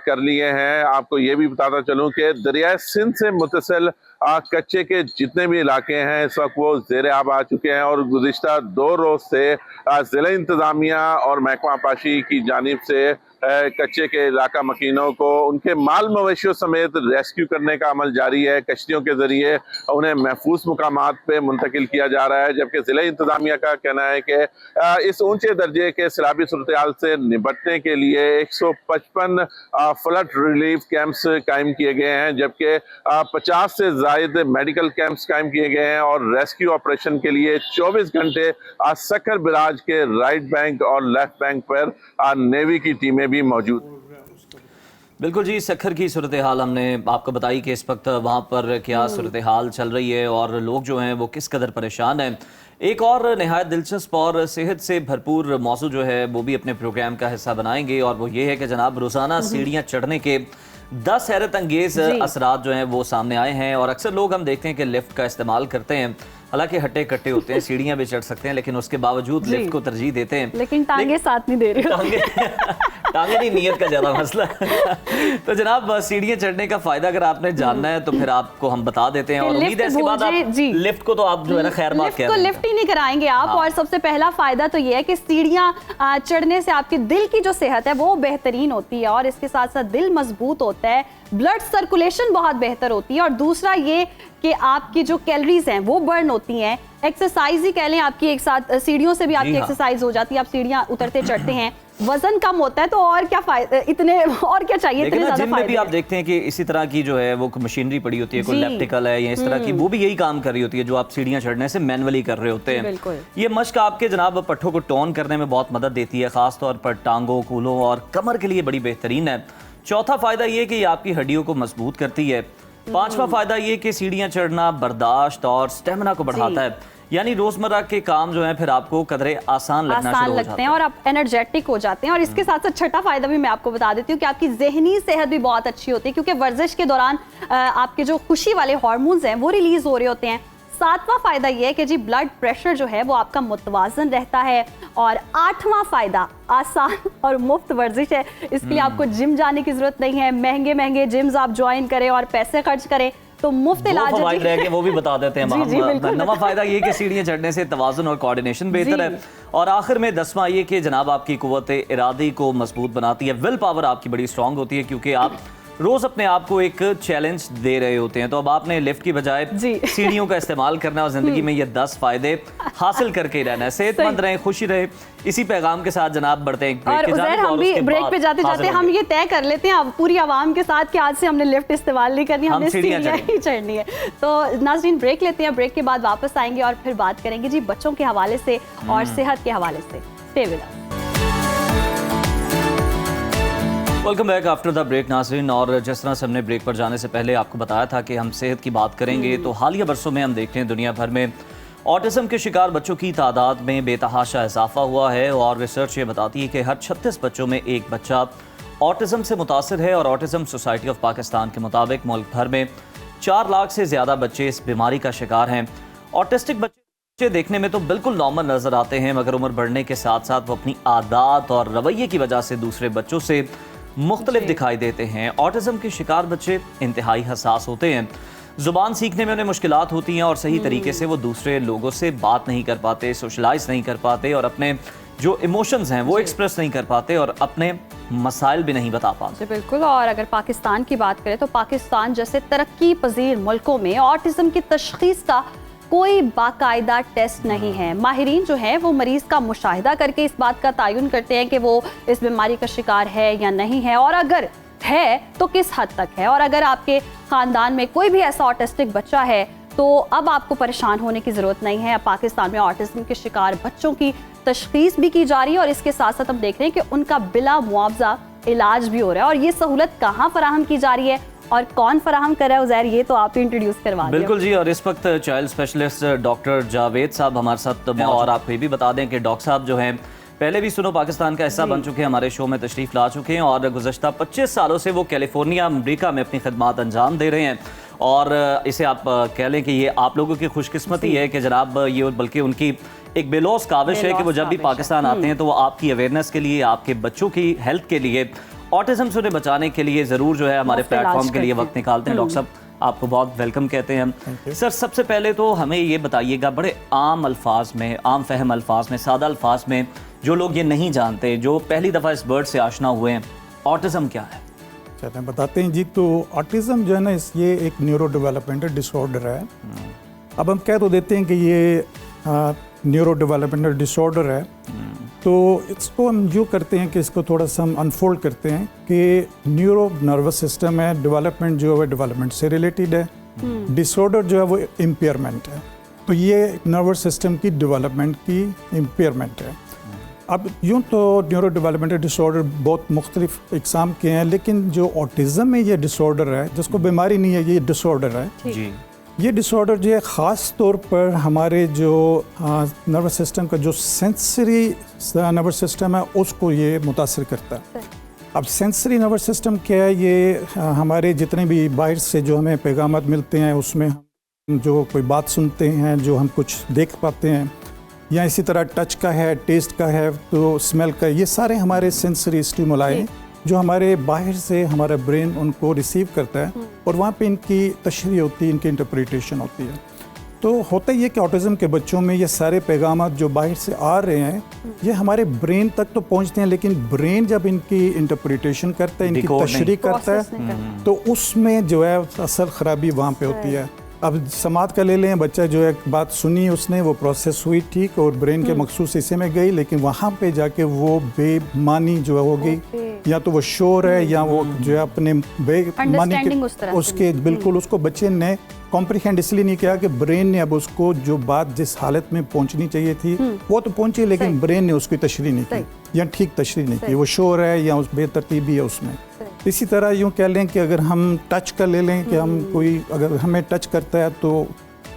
कर लिए हैं। आपको ये भी बताता चलूँ कि दरिया सिंध से मुतसिल कच्चे के जितने भी इलाके हैं इस वक्त वो ज़ेर आब आ चुके हैं और गुज़िश्ता 2 रोज़ से ज़िला इंतज़ामिया और महकमा आबपाशी की जानिब से कच्चे के इलाका मकीनों को उनके माल मवेशियों समेत रेस्क्यू करने का अमल जारी है। कश्तियों के जरिए उन्हें महफूज मुकामात पे मुंतकिल किया जा रहा है, जबकि ज़िला इंतज़ामिया का कहना है कि इस ऊंचे दर्जे के सैलाबी सूरत हाल से निपटने के लिए 155 फ्लड रिलीफ कैंप्स कायम किए गए हैं, जबकि 50 से ज़ायद मेडिकल कैंप्स कायम किए गए हैं और रेस्क्यू ऑपरेशन के लिए 24 घंटे सक्खर बराज के राइट बैंक और लेफ्ट बैंक पर नेवी की टीमें भी मौजूद। बिल्कुल जी, सक्खर की सूरत हाल हमने आपको बताई कि इस वक्त वहाँ पर क्या सूरत हाल चल रही है और लोग जो हैं वो किस कदर परेशान हैं। एक और नहायत दिलचस्प और सेहत से भरपूर मौजू जो है वो भी अपने प्रोग्राम का हिस्सा बनाएंगे और वो ये है कि जनाब रोज़ाना सीढ़ियाँ चढ़ने के 10 हैरत अंगेज़ असरात जो हैं वो सामने आए हैं और अक्सर लोग हम देखते हैं कि लिफ्ट का इस्तेमाल करते हैं, हालांकि हट्टे कट्टे होते हैं, सीढ़ियाँ भी चढ़ सकते हैं, लेकिन उसके बावजूद लिफ्ट को तरजीह देते हैं। लेकिन टांगे साथ नहीं दे रहे टांगे नहीं, नीयत का ज्यादा मसला तो जनाब सीढ़ियाँ चढ़ने का फायदा अगर आपने जानना है तो फिर आपको हम बता देते हैं और उम्मीद है इसके बाद आप लिफ्ट को तो आप जो है ना खैर बात कह रहे हैं, लिफ्ट ही नहीं कराएंगे आप। और सबसे पहला फायदा तो ये है कि सीढ़ियाँ चढ़ने से आपके दिल की जो सेहत है वो बेहतरीन होती है और इसके साथ साथ दिल मजबूत होता है, ब्लड सर्कुलेशन बहुत बेहतर होती है और दूसरा ये कि आपकी जो कैलोरीज हैं वो बर्न होती हैं। एक्सरसाइज ही कह लें आपकी, एक साथ सीढ़ियों से भी आपकी एक्सरसाइज हो जाती है, आप सीढ़ियाँ उतरते चढ़ते हैं, वजन कम होता है, तो और क्या फायदा, इतने और क्या चाहिए, इतने ज्यादा जिम में भी आप देखते हैं कि इसी तरह की जो है वो मशीनरी पड़ी होती है, कोई इलेक्ट्रिकल है या इस तरह की, वो भी यही काम कर रही होती है जो आप सीढ़ियाँ चढ़ने से मैनुअली कर रहे होते हैं। ये मश्क आपके जनाब पट्ठों को टोन करने में बहुत मदद देती है, खासतौर पर टांगों, कूलों और कमर के लिए बड़ी बेहतरीन है। चौथा फायदा ये कि ये आपकी हड्डियों को मजबूत करती है। पांचवा फायदा ये कि सीढ़ियाँ चढ़ना बर्दाश्त और स्टेमिना को बढ़ाता है, यानी रोजमर्रा के काम जो है फिर आपको कदरे आसान लगते हैं और आप एनर्जेटिक हो जाते हैं। और इसके साथ साथ छठा फायदा भी मैं आपको बता देती हूँ कि आपकी जहनी सेहत भी बहुत अच्छी होती है, क्योंकि वर्जिश के दौरान आपके जो खुशी वाले हार्मोन्स हैं वो रिलीज हो रहे होते हैं। सातवां फायदा ये है कि जी ब्लड प्रेशर जो है वो आपका मुतवाजन रहता है। और आठवां फायदा आसान और मुफ्त वर्जिश है, इसके लिए आपको जिम जाने की जरूरत नहीं है, महंगे महंगे जिम्स आप ज्वाइन करें और पैसे खर्च करें तो मुफ्त इलाज है, वो भी बता देते हैं। नवा फायदा ये कि सीढ़ियाँ चढ़ने से तवाज़ुन और कोऑर्डिनेशन बेहतर है। और आखिर में 10वां ये कि जनाब आपकी कुव्वत इरादी को मजबूत बनाती है, विल पावर आपकी बड़ी स्ट्रांग होती है, क्योंकि आप रोज अपने आप को एक चैलेंज दे रहे होते हैं। तो अब आपने लिफ्ट की बजाय सीढ़ियों का इस्तेमाल करना और जिंदगी में ये 10 फायदे हासिल करके रहना है। सेहतमंद रहें, खुशी रहे, इसी पैगाम के साथ जनाब बढ़ते हैं और हम भी ब्रेक पे जाते जाते हम ये तय कर लेते हैं पूरी आवाम के साथ कि आज से हमने लिफ्ट इस्तेमाल नहीं करनी, हमने सीढ़ियां ही चढ़नी है। तो नाज़रीन ब्रेक लेते हैं, ब्रेक के बाद वापस आएंगे और फिर बात करेंगे जी बच्चों के हवाले से और सेहत के हवाले से। Stay with us. Welcome back after the break नाज़रीन। और जिस तरह से हमने ब्रेक पर जाने से पहले आपको बताया था कि हम सेहत की बात करेंगे, तो हालिया बरसों में हम देखते हैं दुनिया भर में ऑटिज़म के शिकार बच्चों की तादाद में बेतहाशा इजाफा हुआ है और रिसर्च ये बताती है कि हर 36 बच्चों में एक बच्चा ऑटिज्म से मुतासिर है और ऑटिज्म सोसाइटी ऑफ पाकिस्तान के मुताबिक मुल्क भर में 4 लाख से ज़्यादा बच्चे इस बीमारी का शिकार हैं। ऑटिस्टिक बच्चे देखने में तो बिल्कुल नॉर्मल नज़र आते हैं, मगर उम्र बढ़ने के साथ साथ वो अपनी आदत और रवैये की वजह से दूसरे बच्चों से मुख्तलिफ दिखाई देते हैं। ऑटिज्म के शिकार बच्चे इंतहाई हसास होते हैं, ज़ुबान सीखने में उन्हें मुश्किलात होती हैं और सही तरीके से वो दूसरे लोगों से बात नहीं कर पाते, सोशलाइज नहीं कर पाते और अपने जो इमोशंस हैं वो एक्सप्रेस नहीं कर पाते और अपने मसाइल भी नहीं बता पाते। बिल्कुल। और अगर पाकिस्तान की बात करें तो पाकिस्तान जैसे तरक्की पजीर मुल्कों में ऑटिज्म की तशखीस का कोई बाकायदा टेस्ट नहीं है। माहिरीन जो है वो मरीज का मुशाहिदा करके इस बात का तयन करते हैं कि वो इस बीमारी का शिकार है या नहीं है, और अगर है तो किस हद तक है। और अगर आपके ख़ानदान में कोई भी ऐसा ऑटिस्टिक बच्चा है तो अब आपको परेशान होने की ज़रूरत नहीं है। अब पाकिस्तान में ऑटिज्म के शिकार बच्चों की तशखीस भी की जा रही है और इसके साथ साथ हम देख रहे हैं कि उनका बिला मुआवजा इलाज भी हो रहा है। और ये सहूलत कहाँ फराहम की जा रही है और कौन फराहम कर रहा है, उज़ैर ये तो आप ही इंट्रोड्यूस करवा दें। बिल्कुल जी, और इस वक्त चाइल्ड स्पेशलिस्ट डॉक्टर जावेद साहब हमारे साथ हैं और आपको ये भी बता दें कि डॉक्टर साहब जो हैं पहले भी सुनो पाकिस्तान का हिस्सा बन चुके हैं, हमारे शो में तशरीफ़ ला चुके हैं और गुज़श्ता 25 सालों से वो कैलिफोर्निया अमरीका में अपनी खदमात अंजाम दे रहे हैं। और इसे आप कह लें कि ये आप लोगों की खुशकिस्मती है कि जनाब ये, बल्कि उनकी एक बेलौस काविश है कि वो जब भी पाकिस्तान आते हैं तो वो आपकी अवेयरनेस के लिए, आपके बच्चों की हेल्थ के लिए, ऑटिज्म से उन्हें बचाने के लिए ज़रूर जो है हमारे प्लेटफॉर्म के लिए वक्त निकालते हैं। डॉक्टर साहब आपको बहुत वेलकम कहते हैं हम। सर सबसे पहले तो हमें ये बताइएगा बड़े आम अल्फाज में, आम फहम अल्फाज में, सादा अल्फाज में, जो लोग ये नहीं जानते, जो पहली दफ़ा इस वर्ड से आशना हुए हैं, ऑटिज्म क्या है? चलते हैं बताते हैं जी। तो ऑटिज्म जो है ना, ये एक न्यूरो डेवलपमेंटल डिसऑर्डर है। अब हम कह तो देते हैं कि ये न्यूरो डेवलपमेंटल डिसऑर्डर है, तो इसको हम यूँ करते हैं कि इसको थोड़ा सा हम अनफोल्ड करते हैं कि न्यूरो नर्वस सिस्टम है, डेवलपमेंट जो है डेवलपमेंट से रिलेटेड है, डिसऑर्डर जो है वो इम्पेयरमेंट है। तो ये नर्वस सिस्टम की डेवलपमेंट की इम्पेयरमेंट है। अब यूँ तो न्यूरो डेवलपमेंटल डिसऑर्डर बहुत मुख्तलिफ इकसाम के हैं, लेकिन जो ऑटिज़म में ये डिसऑर्डर है, जिसको बीमारी नहीं है, ये डिसऑर्डर है जी। ये डिसऑर्डर जो है ख़ास तौर पर हमारे जो नर्वस सिस्टम का जो सेंसरी नर्वस सिस्टम है उसको ये मुतासर करता है। अब सेंसरी नर्वस सिस्टम क्या है? ये हमारे जितने भी बाहर से जो हमें पैगामात मिलते हैं उसमें हम जो कोई बात सुनते हैं, जो हम कुछ देख पाते हैं, या इसी तरह टच का है, टेस्ट का है, तो स्मेल का, ये सारे हमारे सेंसरी स्टिमुलाई हैं जो हमारे बाहर से हमारा ब्रेन उनको रिसीव करता है और वहाँ पे इनकी तशरीह होती है, इनकी इंटरप्रिटेशन होती है। तो होता ये कि ऑटिज़म के बच्चों में ये सारे पैगामात जो बाहर से आ रहे हैं ये हमारे ब्रेन तक तो पहुँचते हैं, लेकिन ब्रेन जब इनकी इंटरप्रिटेशन करता है, इनकी तशरीह करता है, तो उसमें जो है असल ख़राबी वहाँ पे होती है। अब समात का ले लें, बच्चा जो है बात सुनी उसने, वो प्रोसेस हुई ठीक और ब्रेन के मखसूस हिस्से में गई, लेकिन वहाँ पे जाके वो बेमानी जो है हो गई, या तो वो शोर है या वो जो है अपने बेमानी के उसके बिल्कुल उसको बच्चे ने कॉम्प्रिहेंड इसलिए नहीं किया कि ब्रेन ने अब उसको जो बात जिस हालत में पहुंचनी चाहिए थी वो तो पहुंची, लेकिन ब्रेन ने उसकी तशरीह नहीं की या ठीक तशरीह नहीं की, वो शोर है या उस बेतरतीबी है उसमें। इसी तरह यूँ कह लें कि अगर हम टच का ले लें कि हम कोई अगर हमें टच करता है तो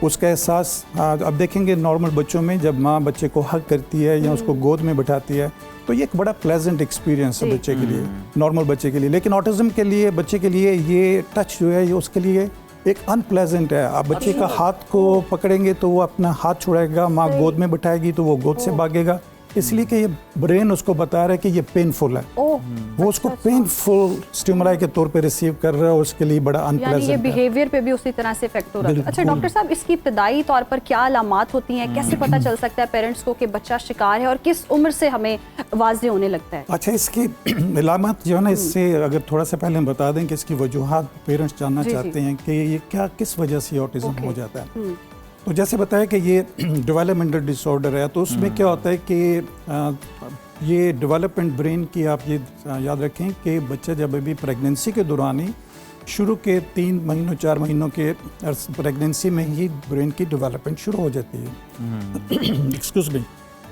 उसका एहसास अब देखेंगे नॉर्मल बच्चों में जब माँ बच्चे को हग करती है या उसको गोद में बिठाती है तो ये एक बड़ा प्लेजेंट एक्सपीरियंस है बच्चे के लिए, नॉर्मल बच्चे के लिए। लेकिन ऑटिज़म के लिए बच्चे के लिए ये टच जो है ये उसके लिए एक अनप्लेजेंट है। आप बच्चे का हाथ को पकड़ेंगे तो वो अपना हाथ छुड़ाएगा, माँ गोद में बिठाएगी तो वो गोद से भागेगा, इसलिए कि ये ब्रेन उसको बता रहा है कि ये पेनफुल है, वो उसको पेनफुल स्टिमुलाई के तौर पे रिसीव कर रहा है, उसके लिए बड़ा अनप्लेजेंट है। ये बिहेवियर पे भी उसी तरह से इफेक्ट हो रहा है। अच्छा डॉक्टर साहब, इसकी इब्तदाई तौर पर क्या अलामात होती हैं, कैसे पता चल सकता है पेरेंट्स को कि बच्चा शिकार है और किस उम्र से हमें वाज़ेह होने लगता है? अच्छा, इसकी अलामत जो है ना, इससे अगर थोड़ा सा पहले हम बता दें कि इसकी वजूहात पेरेंट्स जानना चाहते हैं कि ये क्या किस वजह से ऑटिज़म हो जाता है। तो जैसे बताया कि ये डेवलपमेंटल डिसऑर्डर है, तो उसमें क्या होता है कि ये डेवलपमेंट ब्रेन की आप ये याद रखें कि बच्चा जब अभी प्रेगनेंसी के दौरान ही शुरू के 3 महीनों 4 महीनों के प्रेगनेंसी में ही ब्रेन की डेवलपमेंट शुरू हो जाती है। Excuse me.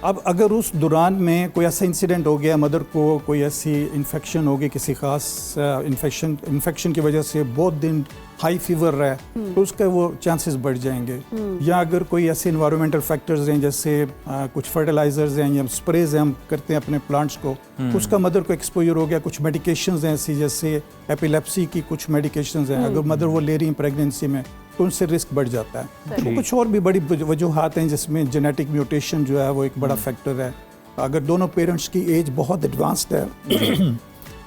अब अगर उस दौरान में कोई ऐसा इंसिडेंट हो गया, मदर को कोई ऐसी इन्फेक्शन हो गई, किसी खास इन्फेक्शन की वजह से बहुत दिन हाई फीवर रहा है, तो उसका वो चांसेस बढ़ जाएंगे। या अगर कोई ऐसे इन्वायरमेंटल फैक्टर्स हैं, जैसे कुछ फर्टिलाइजर्स हैं या स्प्रेज हम करते हैं अपने प्लांट्स को, उसका मदर को एक्सपोजर हो गया। कुछ मेडिकेशंस हैं ऐसी, जैसे एपिलेप्सी की कुछ मेडिकेशंस हैं, अगर मदर वो ले रही हैं प्रेगनेंसी में, तो उनसे रिस्क बढ़ जाता है। तो कुछ और भी बड़ी वजूहात हैं, जिसमें जेनेटिक म्यूटेशन जो है वो एक बड़ा फैक्टर है। अगर दोनों पेरेंट्स की एज बहुत एडवांस्ड है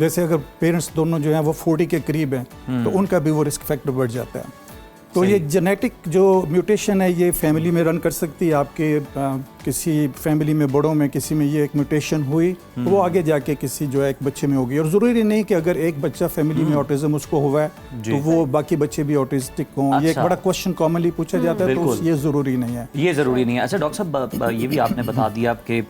जैसे अगर पेरेंट्स दोनों जो हैं वो 40 के करीब हैं, तो उनका भी वो रिस्क फैक्टर बढ़ जाता है। तो ये जेनेटिक जो म्यूटेशन है, ये फैमिली में रन कर सकती है। आपके किसी फैमिली में, बड़ों में किसी में ये एक म्यूटेशन हुई, तो वो आगे जाके किसी जो है एक बच्चे में होगी। और ज़रूरी नहीं कि अगर एक बच्चा फैमिली में ऑटिज्म उसको हुआ है तो वो बाकी बच्चे भी ऑटिस्टिक हों। ये एक बड़ा क्वेश्चन कॉमनली पूछा जाता है, तो ये ज़रूरी नहीं है। ये ज़रूरी नहीं है। अच्छा डॉक्टर साहब, ये भी आपने बता दिया कि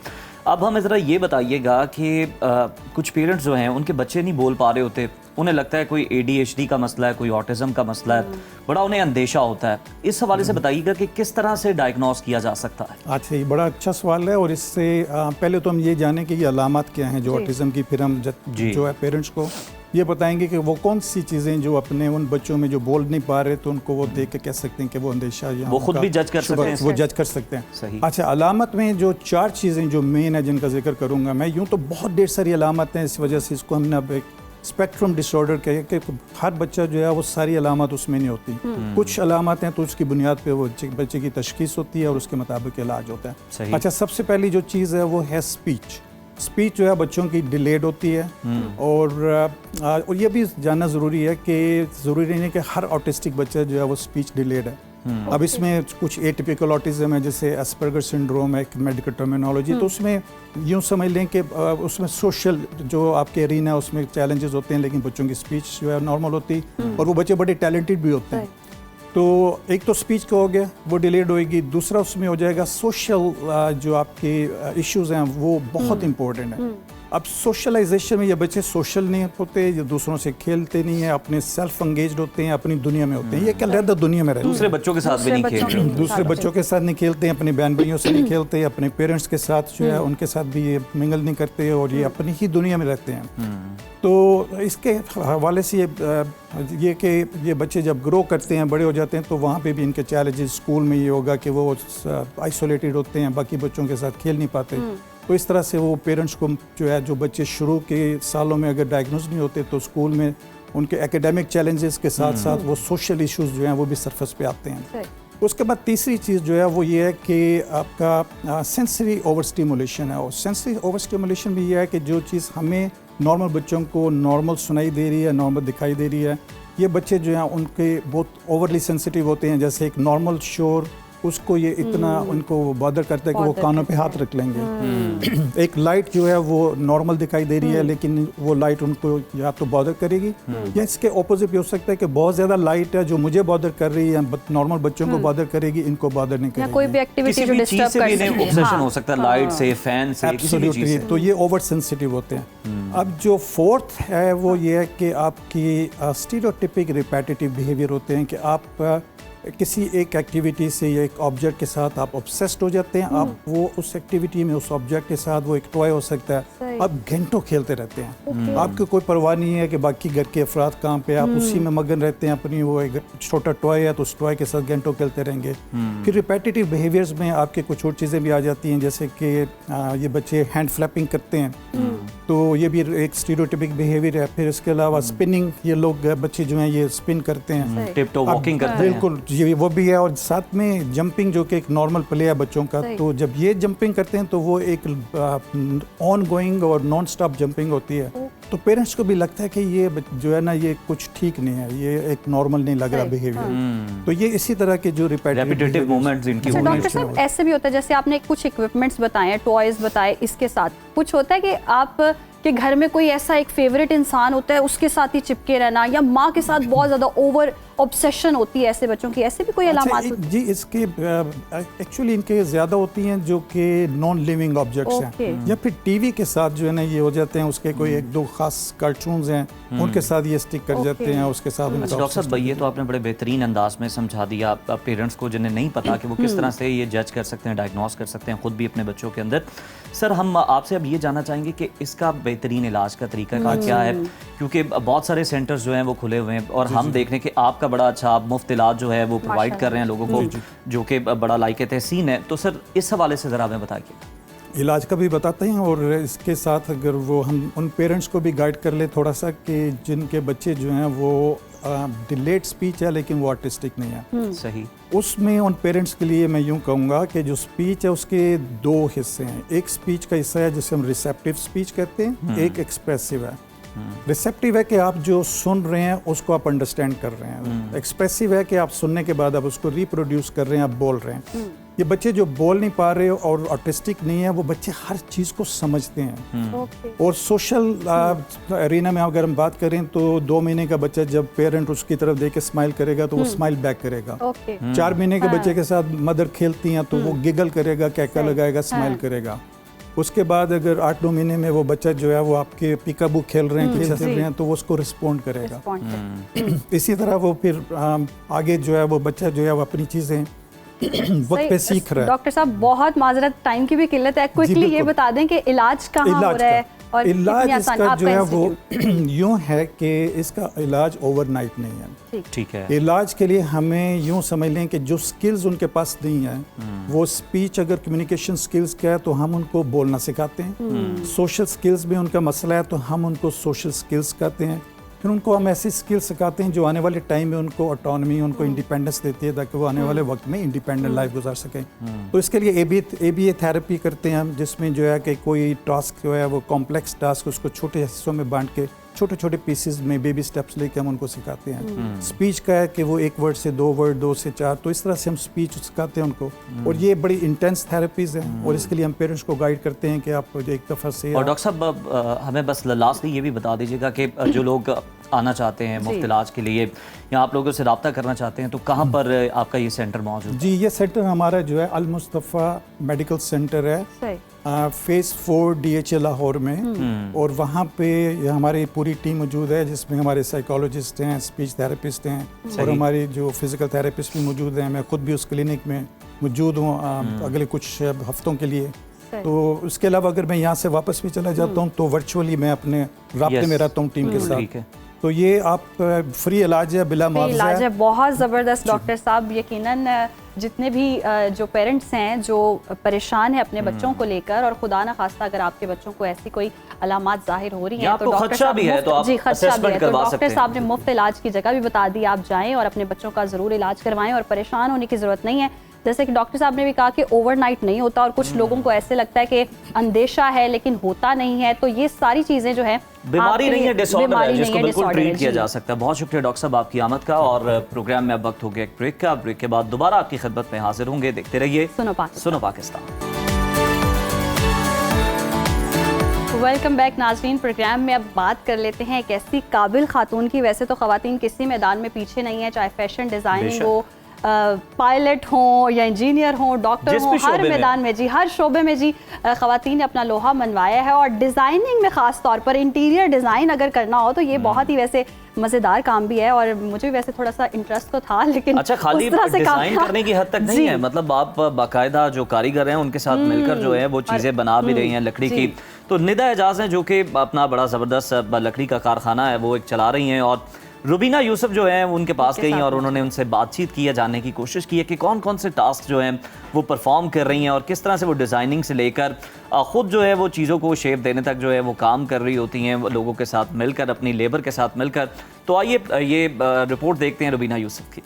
अब हमें ज़रा ये बताइएगा कि कुछ पेरेंट्स जो हैं उनके बच्चे नहीं बोल पा रहे होते, उन्हें लगता है कोई ADHD का मसला है, कोई ऑटिज्म का मसला है, बड़ा उन्हें अंदेशा होता है। इस हवाले से बताइएगा कि किस तरह से डायग्नोस किया जा सकता है। अच्छा, ये बड़ा अच्छा सवाल है। और इससे पहले तो हम ये जानें कि ये अलामत क्या हैं जो ऑटिज्म की, फिर हम जो है पेरेंट्स को ये बताएंगे कि वो कौन सी चीज़ें जो अपने उन बच्चों में जो बोल नहीं पा रहे, तो उनको वो देख के कह सकते हैं कि वो अंदेशा या वो खुद भी जज कर सकते हैं, वो जज कर सकते हैं। सही। अच्छा, अलामत में जो 4 चीज़ें जो मेन है, जिनका जिक्र करूँगा मैं, यूँ तो बहुत ढेर सारी अलामत हैं, इस वजह से इसको हमने अब एक स्पेक्ट्रम डिसऑर्डर कहे कि हर बच्चा जो है वो सारी अलामत उसमें नहीं होती। कुछ अलामत हैं तो उसकी बुनियाद पे वो बच्चे की तशखीस होती है और उसके मुताबिक इलाज होता है। अच्छा, सबसे पहली जो चीज़ है वो है स्पीच जो है बच्चों की डिलेड होती है। और ये भी जानना ज़रूरी है कि ज़रूरी नहीं है कि हर ऑटिस्टिक बच्चा जो है वो स्पीच डिलेड है। अब इसमें कुछ एटिपिकल ऑटिज्म है, जैसे एस्पर्गर सिंड्रोम है, एक मेडिकल टर्मिनोलॉजी। तो उसमें यूँ समझ लें कि उसमें सोशल जो आपके एरिना है उसमें चैलेंजेस होते हैं, लेकिन बच्चों की स्पीच जो है नॉर्मल होती है और वो बच्चे बड़े टैलेंटेड भी होते हैं। तो एक तो स्पीच का हो गया, वो डिलेड होएगी। दूसरा उसमें हो जाएगा सोशल जो आपके इश्यूज हैं, वो बहुत इंपॉर्टेंट है। अब सोशलाइजेशन में ये बच्चे सोशल नहीं होते, ये दूसरों से खेलते नहीं है, अपने सेल्फ एंगेज्ड होते हैं, अपनी दुनिया में होते हैं। ये क्या रहता दुनिया में रहते हैं, दूसरे बच्चों के साथ भी नहीं खेलते, दूसरे बच्चों के साथ नहीं खेलते हैं, अपने बहन भाइयों से नहीं खेलते, अपने पेरेंट्स के साथ जो है उनके साथ भी ये मिंगल नहीं करते, और ये अपनी ही दुनिया में रहते हैं। तो इसके हवाले से ये कि ये बच्चे जब ग्रो करते हैं, बड़े हो जाते हैं, तो वहाँ पे भी इनके चैलेंजेस, स्कूल में ये होगा कि वो आइसोलेटेड होते हैं, बाकी बच्चों के साथ खेल नहीं पाते। तो इस तरह से वो पेरेंट्स को जो है, जो बच्चे शुरू के सालों में अगर डायग्नोज नहीं होते, तो स्कूल में उनके एकेडमिक चैलेंजेस के साथ साथ वो सोशल इश्यूज जो हैं वो भी सरफेस पे आते हैं। उसके बाद तीसरी चीज़ जो है वो ये है कि आपका सेंसरी ओवर स्टिमुलेशन है। और सेंसरी ओवर स्टिमुलेशन भी ये है कि जो चीज़ हमें नॉर्मल बच्चों को नॉर्मल सुनाई दे रही है, नॉर्मल दिखाई दे रही है, ये बच्चे जो हैं उनके बहुत ओवरली सेंसिटिव होते हैं। जैसे एक नॉर्मल शोर, उसको ये इतना उनको बॉदर करता है कि वो कानों पे हाथ रख लेंगे। एक लाइट जो है वो नॉर्मल दिखाई दे रही है, लेकिन वो लाइट उनको या तो बॉदर करेगी, या इसके ऑपोजिट भी हो सकता है कि बहुत ज़्यादा लाइट है जो मुझे बॉदर कर रही है, नॉर्मल बच्चों को बॉदर करेगी, इनको बॉदर नहीं करेगी। कोई भी एक्टिविटी जो डिस्टर्ब कर सकती है, ऑब्सेशन हो सकता है, लाइट से, फैन से, किसी भी चीज़ से। तो ये ओवर सेंसिटिव होते हैं। अब जो फोर्थ है वो ये है कि आपकी स्टीरियोटिपिक रिपीटेटिव बिहेवियर होते हैं, कि आप किसी एक एक्टिविटी से या एक ऑब्जेक्ट के साथ आप ऑब्सेस्ड हो जाते हैं। आप वो उस एक्टिविटी में, उस ऑब्जेक्ट के साथ, वो एक टॉय हो सकता है, आप घंटों खेलते रहते हैं। आपको कोई परवाह नहीं है कि बाकी घर के अफराद कहाँ पे, आप उसी में मगन रहते हैं। अपनी वो एक छोटा टॉय है तो उस टॉय के साथ घंटों खेलते रहेंगे। फिर रिपीटेटिव बिहेवियर्स में आपके कुछ और चीज़ें भी आ जाती हैं, जैसे कि ये बच्चे हैंड फ्लैपिंग करते हैं, तो ये भी एक स्टीरियोटिपिक बिहेवियर है। फिर इसके अलावा स्पिनिंग, ये लोग बच्चे जो हैं ये स्पिन करते हैं, टिप-टॉप वॉकिंग करते हैं, बिल्कुल ये वो भी है। और साथ में जंपिंग, जो कि एक नॉर्मल प्ले है बच्चों का, तो जब ये जंपिंग करते हैं तो वो एक ऑन गोइंग और नॉन स्टॉप जंपिंग होती है। तो पेरेंट्स को भी लगता है कि ये जो है ना, ये कुछ ठीक नहीं है, ये एक नॉर्मल नहीं लग रहा बिहेवियर। तो ये इसी तरह के जो रिपीटेटिव मूवमेंट्स इनकी होती है। डॉक्टर साहब, ऐसे भी होता है, जैसे आपने कुछ इक्विपमेंट्स बताए हैं, टॉयज बताए, इसके साथ कुछ होता है कि आप कि घर में कोई ऐसा एक फेवरेट इंसान होता है, उसके साथ ही चिपके रहना, या माँ के साथ बहुत ज़्यादा ओवर ऑब्सेशन होती है ऐसे बच्चों की, ऐसे भी कोई अलामत होती जी इसके एक्चुअली इनके ज़्यादा होती हैं जो कि नॉन लिविंग ऑब्जेक्ट्स हैं, या फिर टीवी के साथ जो है ना ये हो जाते हैं, उसके कोई एक दो खास कार्टून्स हैं उनके साथ ये स्टिक कर जाते हैं, उसके साथ अच्छा डॉक्टर साहब, ये तो आपने बड़े बेहतरीन अंदाज में समझा दिया पेरेंट्स को जिन्हें नहीं पता कि वो किस तरह से ये जज कर सकते हैं, डायग्नोस कर सकते हैं खुद भी अपने बच्चों के अंदर। सर हम आपसे अब ये जानना चाहेंगे कि इसका बेहतरीन इलाज का तरीका क्या है, क्योंकि बहुत सारे सेंटर्स जो हैं वो खुले हुए हैं और हम देख रहे हैं कि आपका बड़ा अच्छा आप मुफ्त इलाज जो है वो प्रोवाइड कर रहे हैं लोगों को, जो कि बड़ा लायक तहसीन है। तो सर इस हवाले से ज़रा हमें बताइए। इलाज का भी बताते हैं और इसके साथ अगर वो हम उन पेरेंट्स को भी गाइड कर ले थोड़ा सा कि जिनके बच्चे जो हैं वो डिलेड स्पीच है लेकिन वो ऑटिस्टिक नहीं है, सही, उसमें उन पेरेंट्स के लिए मैं यूं कहूँगा कि जो स्पीच है उसके दो हिस्से हैं। एक स्पीच का हिस्सा है जिसे हम रिसेप्टिव स्पीच कहते हैं, एक एक्सप्रेसिव है। रिसेप्टिव है कि आप जो सुन रहे हैं उसको आप अंडरस्टैंड कर रहे हैं, एक्सप्रेसिव है कि आप सुनने के बाद आप उसको रिप्रोड्यूस कर रहे हैं, आप बोल रहे हैं। ये बच्चे जो बोल नहीं पा रहे और ऑटिस्टिक नहीं है, वो बच्चे हर चीज़ को समझते हैं। और सोशल एरिना में अगर हम बात करें तो 2 महीने का बच्चा जब पेरेंट उसकी तरफ देख के स्माइल करेगा तो वो स्माइल बैक करेगा। 4 महीने के बच्चे के साथ मदर खेलती हैं तो वो गिगल करेगा, कैका लगाएगा, स्माइल करेगा। उसके बाद अगर 8-9 महीने में वो बच्चा जो है वो आपके पिकाबू खेल रहे हैं, खेल रहे हैं तो वो उसको रिस्पॉन्ड करेगा। इसी तरह वो फिर आगे जो है वो बच्चा जो है वो अपनी चीज़ें वक्त पे सीख रहा है। डॉक्टर साहब बहुत माजरत, टाइम की भी किल्लत है, क्विकली ये बता दें कि इलाज कहाँ हो रहा है और इलाज इसका जो है वो यूं है कि इसका इलाज ओवरनाइट नहीं है। ठीक है, इलाज के लिए हमें यूं समझ लें कि जो स्किल्स उनके पास नहीं है, वो स्पीच अगर कम्युनिकेशन स्किल्स क्या है तो हम उनको बोलना सिखाते हैं। सोशल स्किल्स में उनका मसला है तो हम उनको सोशल स्किल्स सिखाते हैं। फिर उनको हम ऐसी स्किल्स सिखाते हैं जो आने वाले टाइम में उनको ऑटोनॉमी, उनको इंडिपेंडेंस देती है ताकि वो आने वाले वक्त में इंडिपेंडेंट लाइफ गुजार सकें। तो इसके लिए ABA थेरेपी करते हैं हम, जिसमें जो है कि कोई टास्क जो है वो कॉम्प्लेक्स टास्क उसको छोटे हिस्सों में बांट के छोटे छोटे पीसेस में बेबी स्टेप्स लेके हम उनको सिखाते हैं। स्पीच का है कि वो 1 वर्ड से 2 वर्ड, 2 से 4, तो इस तरह से हम स्पीच सिखाते हैं उनको। और ये बड़ी इंटेंस थेरेपीज हैं और इसके लिए हम पेरेंट्स को गाइड करते हैं कि आप एक दफ़ा से। और डॉक्टर साहब हमें बस लास्टली ये भी बता दीजिएगा कि जो लोग आना चाहते हैं मुफ्त इलाज के लिए या आप लोगों से रब्ता करना चाहते हैं तो कहाँ पर आपका ये सेंटर मौजूद है? जी ये सेंटर हमारा जो है अल मुस्तफ़ा मेडिकल सेंटर है, फेज़ 4 DHA लाहौर में। और वहाँ पे हमारी पूरी टीम मौजूद है जिसमें हमारे साइकोलॉजिस्ट हैं, स्पीच थेरेपिस्ट हैं और हमारी जो फिज़िकल थेरेपिस्ट भी मौजूद हैं। मैं खुद भी उस क्लिनिक में मौजूद हूँ अगले कुछ हफ्तों के लिए। तो उसके अलावा अगर मैं यहाँ से वापस भी चला जाता हूँ तो वर्चुअली मैं अपने राब्ते में रहता हूँ टीम के साथ। तो ये आप फ्री इलाज है, बिला मुआवजा इलाज है। बहुत ज़बरदस्त डॉक्टर साहब, यकीनन जितने भी जो पेरेंट्स हैं जो परेशान हैं अपने बच्चों को लेकर, और खुदा ना खास्ता अगर आपके बच्चों को ऐसी कोई अलामात जाहिर हो रही हैं तो डॉक्टर साहब डॉक्टर साहब ने मुफ्त इलाज की जगह भी बता दी, आप जाएं और अपने बच्चों का ज़रूर इलाज करवाएं और परेशान होने की ज़रूरत नहीं है। जैसे कि डॉक्टर साहब ने भी कहा कि ओवरनाइट नहीं होता और कुछ लोगों को ऐसे लगता है कि अंदेशा है लेकिन होता नहीं है। तो ये सारी चीजें जो है बीमारी नहीं है, डिसऑर्डर है जिसको बिल्कुल ट्रीट किया जा सकता है। बहुत शुक्रिया डॉक्टर साहब आपकी आमद का। और प्रोग्राम में अब वक्त हो गया एक ब्रेक का। ब्रेक के बाद दोबारा आपकी खिदमत में हाजिर होंगे। देखते रहिए सुनो पाकिस्तान। वेलकम बैक नाज़रीन। प्रोग्राम में अब बात कर लेते हैं एक ऐसी काबिल खातून की। वैसे तो खवातीन किसी मैदान में पीछे नहीं है, चाहे फैशन डिज़ाइनिंग हो, पायलट हों या इंजीनियर हों, डॉक्टर हों, हर मैदान में जी, हर शोबे में जी खवातीन ने अपना लोहा मनवाया है। और डिज़ाइनिंग में ख़ास तौर पर इंटीरियर डिज़ाइन अगर करना हो तो ये बहुत ही वैसे मज़ेदार काम भी है और मुझे वैसे थोड़ा सा इंटरेस्ट तो था, लेकिन अच्छा खाली डिज़ाइन करने की हद तक नहीं है, मतलब आप बाकायदा जो कारीगर हैं उनके साथ मिलकर जो है वो चीज़ें बना भी रही हैं लकड़ी की। तो निदा एजाज हैं जो कि अपना बड़ा ज़बरदस्त लकड़ी का कारखाना है वो एक चला रही हैं, और रुबीना यूसुफ जो है उनके पास गई और उन्होंने उनसे बातचीत की है, जानने की कोशिश की है कि कौन कौन से टास्क जो हैं वो परफॉर्म कर रही हैं और किस तरह से वो डिज़ाइनिंग से लेकर ख़ुद जो है वो चीज़ों को शेप देने तक जो है वो काम कर रही होती हैं लोगों के साथ मिलकर, अपनी लेबर के साथ मिलकर। तो आइए ये रिपोर्ट देखते हैं रुबीना यूसुफ की।